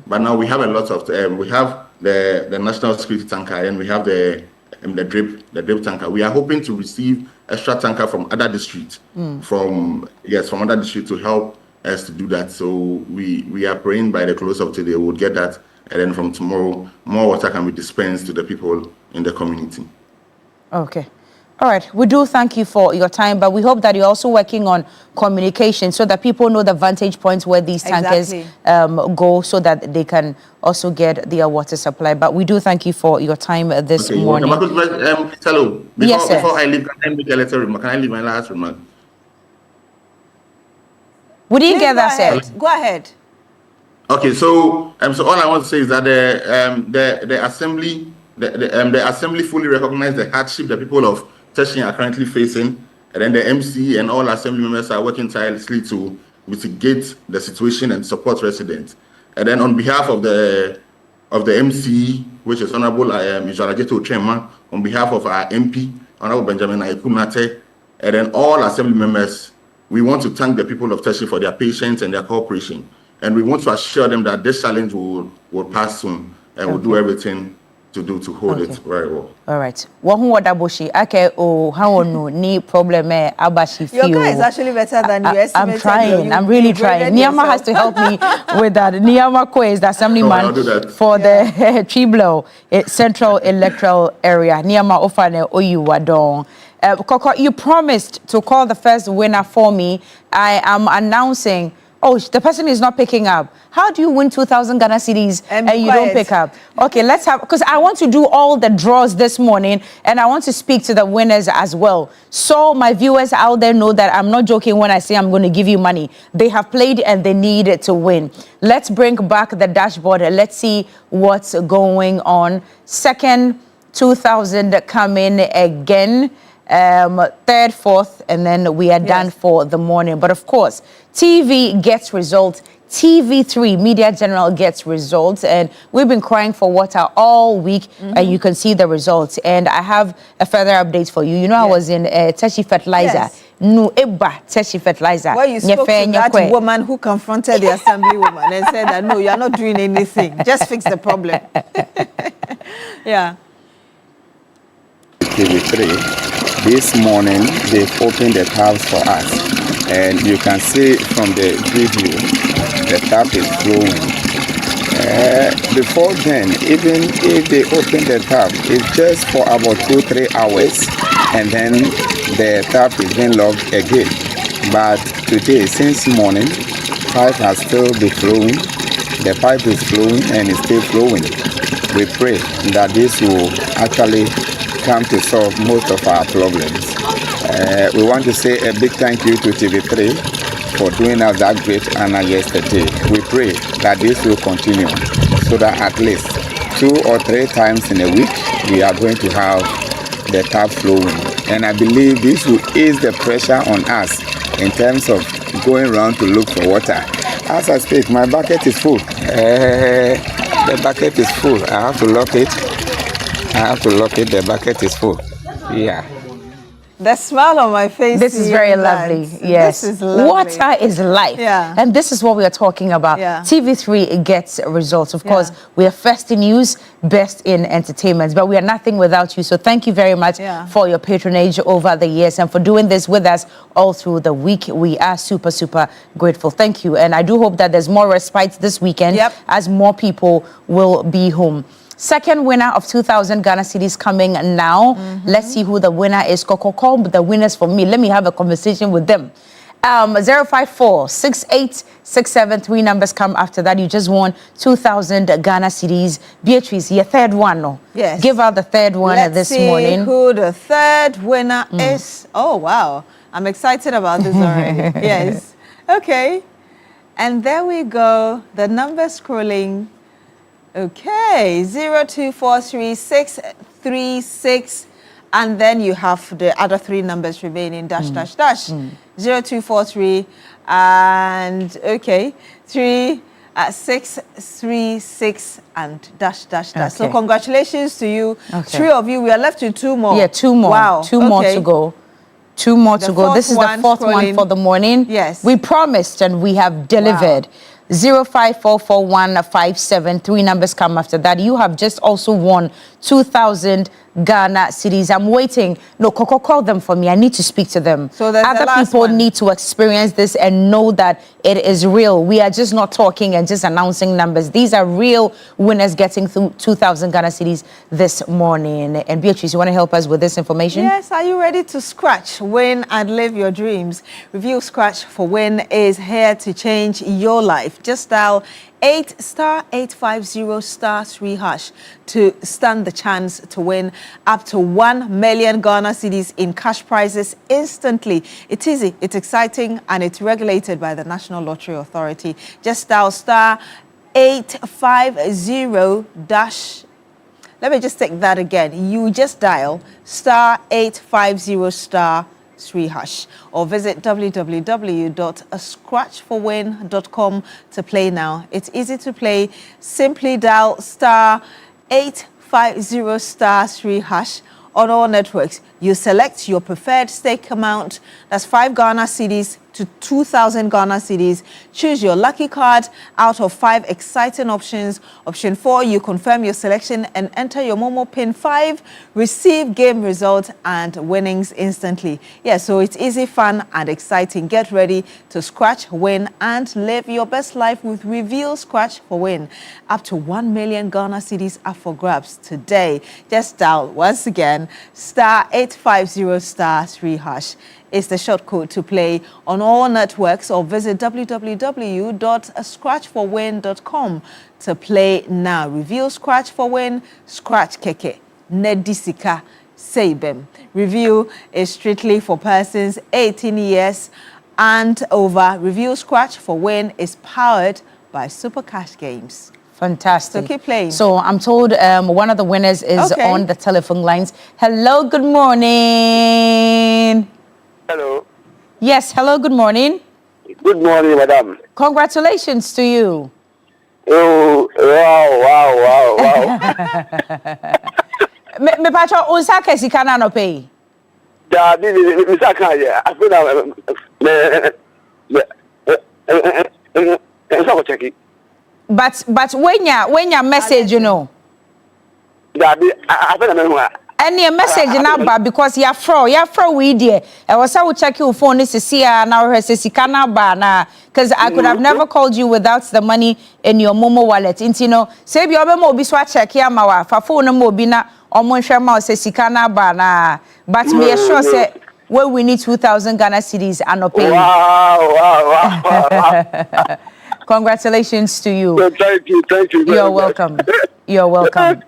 But now we have a lot of we have the national security tanker, and we have the drip tanker. We are hoping to receive extra tanker from other districts, from other districts to help us to do that. So we are praying by the close of today we'll get that, and then from tomorrow more water can be dispensed to the people in the community. Okay. All right. We do thank you for your time, but we hope that you're also working on communication so that people know the vantage points where these tankers go, so that they can also get their water supply. But we do thank you for your time this morning. Hello. Before I leave, can I make a little remark? Can I leave my last remark? We didn't get that said. Go ahead. Okay, so all I want to say is that the assembly fully recognized the hardship the people of Techian are currently facing, and then the MC and all assembly members are working tirelessly to mitigate the situation and support residents. And then on behalf of the MC, which is Honorable Ijalajeto Chema, on behalf of our MP, Honorable Benjamin Aikunate, and then all assembly members, we want to thank the people of Techian for their patience and their cooperation. And we want to assure them that this challenge will pass soon, and we'll do everything to hold it very well. All right. Ni problem abashi. Your guy is actually better than you estimated. I'm trying. I'm really trying. Niama has to help me with that. Niama Kwe is the assemblyman for the Chiblo Central Electoral Area. Niama Ofane Oyuwadong. Koko, you promised to call the first winner for me. I am announcing. Oh, the person is not picking up. How do you win 2,000 Ghana cedis and you don't pick up? Okay, let's have, because I want to do all the draws this morning and I want to speak to the winners as well. So my viewers out there know that I'm not joking when I say I'm going to give you money. They have played and they need it to win. Let's bring back the dashboard and let's see what's going on. Second, 2,000 coming again. Third, fourth, and then we are done for the morning. But of course, TV gets results. TV3 Media General gets results, and we've been crying for water all week, and you can see the results. And I have a further update for you. You know, I was in Techi Fertilizer. No, Techi Fertilizer. Well, you spoke to that woman who confronted the assembly woman and said that, no, you're not doing anything. Just fix the problem. Yeah. TV3. This morning, they've opened the taps for us, and you can see from the video, the tap is flowing. Before then, even if they open the tap, it's just for about 2-3 hours, and then the tap is being locked again. But today, since morning, pipe has still been flowing. The pipe is flowing and it's still flowing. We pray that this will actually come to solve most of our problems. We want to say a big thank you to TV3 for doing us that great honor yesterday. We pray that this will continue so that at least 2 or 3 times in a week we are going to have the tap flowing. And I believe this will ease the pressure on us in terms of going around to look for water. As I speak, my bucket is full. The bucket is full. I have to lock it. The bucket is full. Yeah. The smile on my face. This is very lovely. Yes. This is lovely. Water is life. Yeah. And this is what we are talking about. Yeah. TV3 gets results. Of course, we are first in news, best in entertainment, but we are nothing without you. So thank you very much for your patronage over the years and for doing this with us all through the week. We are super, super grateful. Thank you. And I do hope that there's more respite this weekend as more people will be home. Second winner of 2,000 Ghana cedis coming now. Let's see who the winner is. Call the winners for me. Let me have a conversation with them. 054-6867, 3 numbers come after that. You just won 2,000 Ghana cedis. Beatrice, your third one, no? Yes. Give out the third one this morning. Let's see who the third winner is. Oh, wow. I'm excited about this already. Yes. Okay. And there we go. The number scrolling. Okay. 0243636. And then you have the other 3 numbers remaining, dash, dash, dash. 0243 and, okay, 3636 and dash, dash, dash. So congratulations to you. 3 of you. We are left with 2 more. Yeah, 2 more. Wow. 2 more to go. 2 more to go. This is the 4th one for the morning. Yes. We promised and we have delivered. 0544157. 3 numbers come after that. You have just also won 2,000 Ghana cedis. I'm waiting. No, call them for me. I need to speak to them. So other people need to experience this and know that it is real. We are just not talking and just announcing numbers. These are real winners getting through 2,000 Ghana cedis this morning. And Beatrice, you want to help us with this information? Yes. Are you ready to scratch, win, and live your dreams? Review Scratch for Win is here to change your life. Just dial 8*850*3# to stand the chance to win up to 1 million Ghana cedis in cash prizes instantly. It's easy, it's exciting, and it's regulated by the National Lottery Authority. Just dial *850*. Let me just take that again. You just dial *850*3# or visit www.scratchforwin.com to play now. It's easy to play. Simply dial *850*3# on all networks. You select your preferred stake amount. That's 5 Ghana cedis to 2,000 Ghana cedis. Choose your lucky card out of 5 exciting options. Option 4, you confirm your selection and enter your Momo PIN 5. Receive game results and winnings instantly. Yeah, so it's easy, fun, and exciting. Get ready to scratch, win, and live your best life with Reveal Scratch for Win. Up to 1 million Ghana cedis up for grabs today. Just dial once again *850*3#. Is the short code to play on all networks, or visit www.scratchforwin.com to play now. Review Scratch for Win, Scratch Keke, Nedisika, Seibem. Review is strictly for persons 18 years and over. Review Scratch for Win is powered by Super Cash Games. Fantastic. So keep playing. So I'm told one of the winners is on the telephone lines. Hello, good morning. Hello. Yes, hello, good morning. Good morning, madam. Congratulations to you. Oh, wow. Me pacho unsaka sikana no pay. Da bi saka ya. Afuna so check it. But when your message, you know. Da bi afuna me ho. Any message number because you're from we dear. I was I will check your phone this is here now na because I could have never called you without the money in your Momo wallet. You know, say your memo be swat check here ma fa phone mo bi na omo hwe ma o se sika na ba na but me sure say where we need 2,000 Ghana cedis and not pay. Wow. Congratulations to you. Thank you. You're welcome. You're welcome.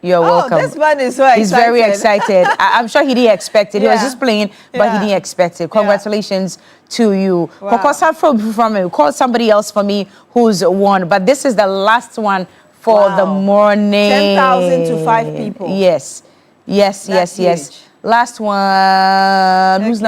You're welcome. Oh, this man is so excited. He's very excited. I'm sure he didn't expect it. He was just playing, but he didn't expect it. Congratulations to you. Wow. Call somebody else for me who's won. But this is the last one for the morning. 10,000 to 5 people. Yes. Last one. Okay, Whose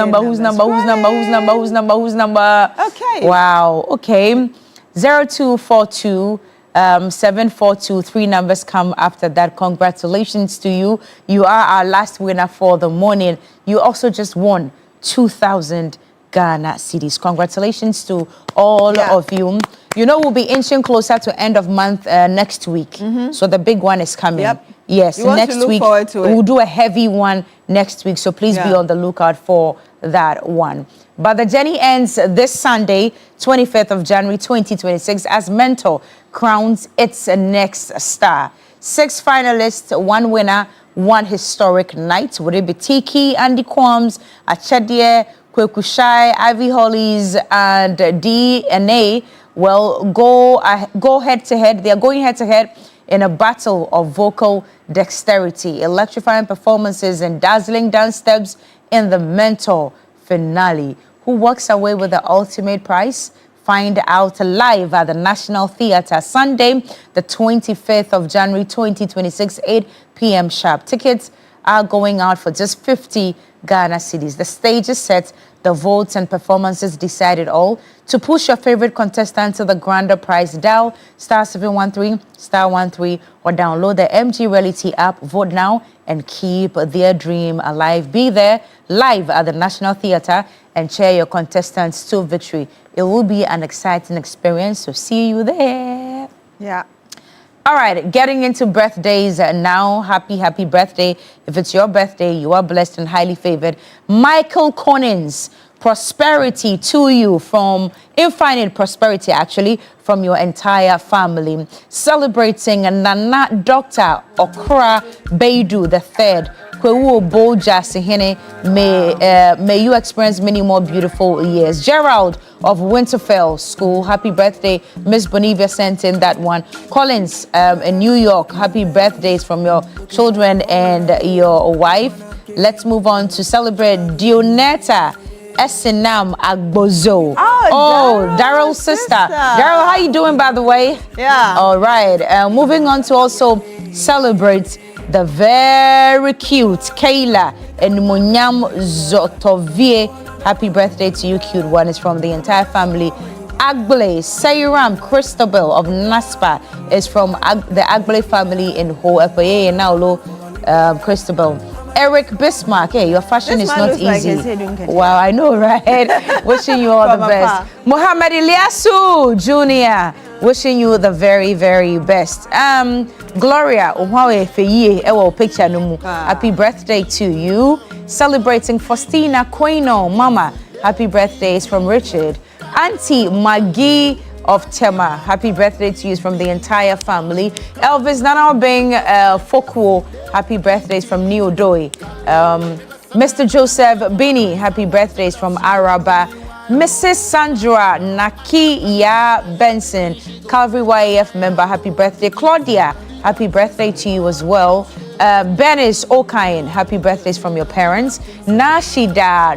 number? Okay. Wow. Okay. 0242 742. 3 numbers come after that. Congratulations to you. You are our last winner for the morning. You also just won 2,000 Ghana cedis. Congratulations to all of you. You know, we'll be inching closer to end of month next week. So the big one is coming. Yes, next week we'll do a heavy one next week. So please be on the lookout for that one. But the journey ends this Sunday, 25th of January 2026, as Mentor crowns its next star. 6 finalists, 1 winner, 1 historic night. Would it be Tiki, Andy Qualms, Achadie, Kwekushai, Ivy Hollies, and DNA? Well, go head to head. They are going head to head in a battle of vocal dexterity, electrifying performances, and dazzling dance steps in the mentor finale. Who walks away with the ultimate prize? Find out live at the National Theatre Sunday, the 25th of January 2026, 8 p.m. sharp. Tickets are going out for just 50 Ghana cedis. The stage is set. The votes and performances decided all. To push your favorite contestant to the grander prize, dial *713 *13 or download the MG Reality app. Vote now and keep their dream alive. Be there live at the National Theatre and cheer your contestants to victory. It will be an exciting experience, so see you there. Yeah. All right, getting into birthdays now. Happy birthday. If it's your birthday, you are blessed and highly favored. Michael Collins, prosperity to you, from infinite prosperity, actually, from your entire family. Celebrating Nana Dr. Okra Beidu III. Kwewu Boja Sihene, may you experience many more beautiful years. Gerald of Winterfell School, happy birthday. Miss Bonivia sent in that one. Collins in New York, happy birthdays from your children and your wife. Let's move on to celebrate Dionetta Esinam Agbozo. Daryl's sister. Daryl, how you doing, by the way? Yeah. All right. Moving on to also celebrate the very cute Kayla and Munyam Zotovie. Happy birthday to you, cute one. It's from the entire family. Agble Sairam Christabel of Naspa is from the Agble family in Ho Epaye and Naulo Christabel. Eric Bismarck, hey, your fashion is not easy. Wow, I know, right? Wishing you all the best. Mohammed Iliasu Jr., wishing you the very, very best. Gloria, picture happy birthday to you. Celebrating Faustina Quino, Mama. Happy birthdays from Richard. Auntie Maggie of Tema, happy birthday to you from the entire family. Elvis Nanabing Fokwo, happy birthdays from Newday. Mr. Joseph Bini, happy birthdays from Araba. Mrs. Sandra Nakia Benson, Calvary YAF member, happy birthday. Claudia, happy birthday to you as well. Benis Okain, happy birthdays from your parents. Nashida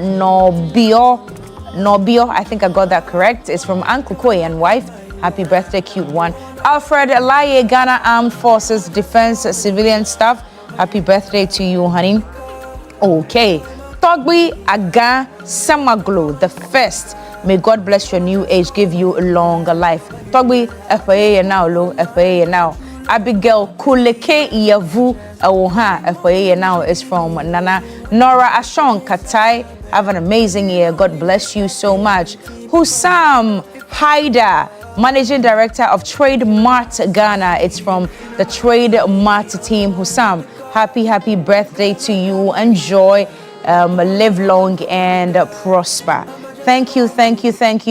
Nobio, I think I got that correct. It's from Uncle Koi and wife. Happy birthday, cute one. Alfred Elaye, Ghana Armed Forces Defense Civilian Staff. Happy birthday to you, honey. Okay. Togbi Aga Samaglo, the first. May God bless your new age, give you a longer life. Togbi FAA now, lo FAA now. Abigail Kuleke Yavu Awoha FAA now is from Nana. Nora Ashon Katai, have an amazing year. God bless you so much. Hussam Haida, Managing Director of Trade Mart Ghana. It's from the Trade Mart team. Hussam, happy birthday to you. Enjoy, live long and prosper. Thank you,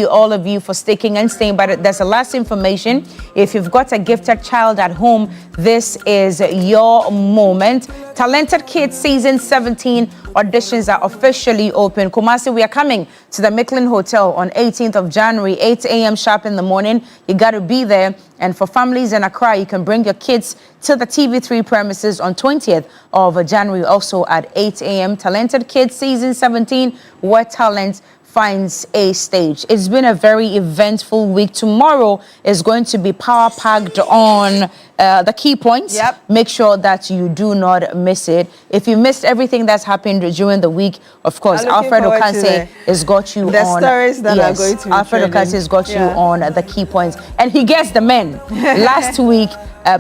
all of you for sticking and staying. But there's a last information. If you've got a gifted child at home, this is your moment. Talented Kids Season 17 auditions are officially open. Kumasi, we are coming to the Micklin Hotel on 18th of January, 8 a.m. sharp in the morning. You got to be there. And for families in Accra, you can bring your kids to the TV3 premises on 20th of January, also at 8 a.m. Talented Kids Season 17, where talent finds a stage. It's been a very eventful week. Tomorrow is going to be power packed on the key points. Yep. Make sure that you do not miss it. If you missed everything that's happened during the week, of course, Alfred Okanse has got you the on. Stories that are going to be Alfred Okanse has got you on the key points, and he gets the men. Last week,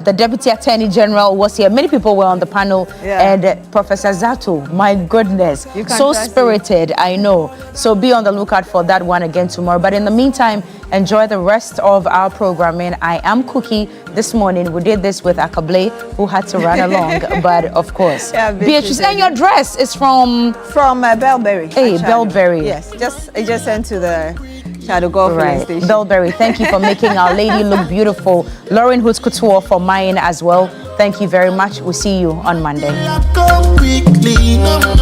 the Deputy Attorney General was here. Many people were on the panel, and Professor Zato, my goodness, so spirited, I know. So be on the lookout for that one again tomorrow. But in the meantime, enjoy the rest of our programming. I am Cookie. This morning, we did this with Akable, who had to run along, but of course. Beatrice, and your dress is from Bellberry. Hey, Bellberry. Yes, it just sent to the Shadow Golf Station. Bellberry, thank you for making Our Lady look beautiful. Lauren Hoods Couture for mine as well. Thank you very much. We'll see you on Monday. Come quickly, no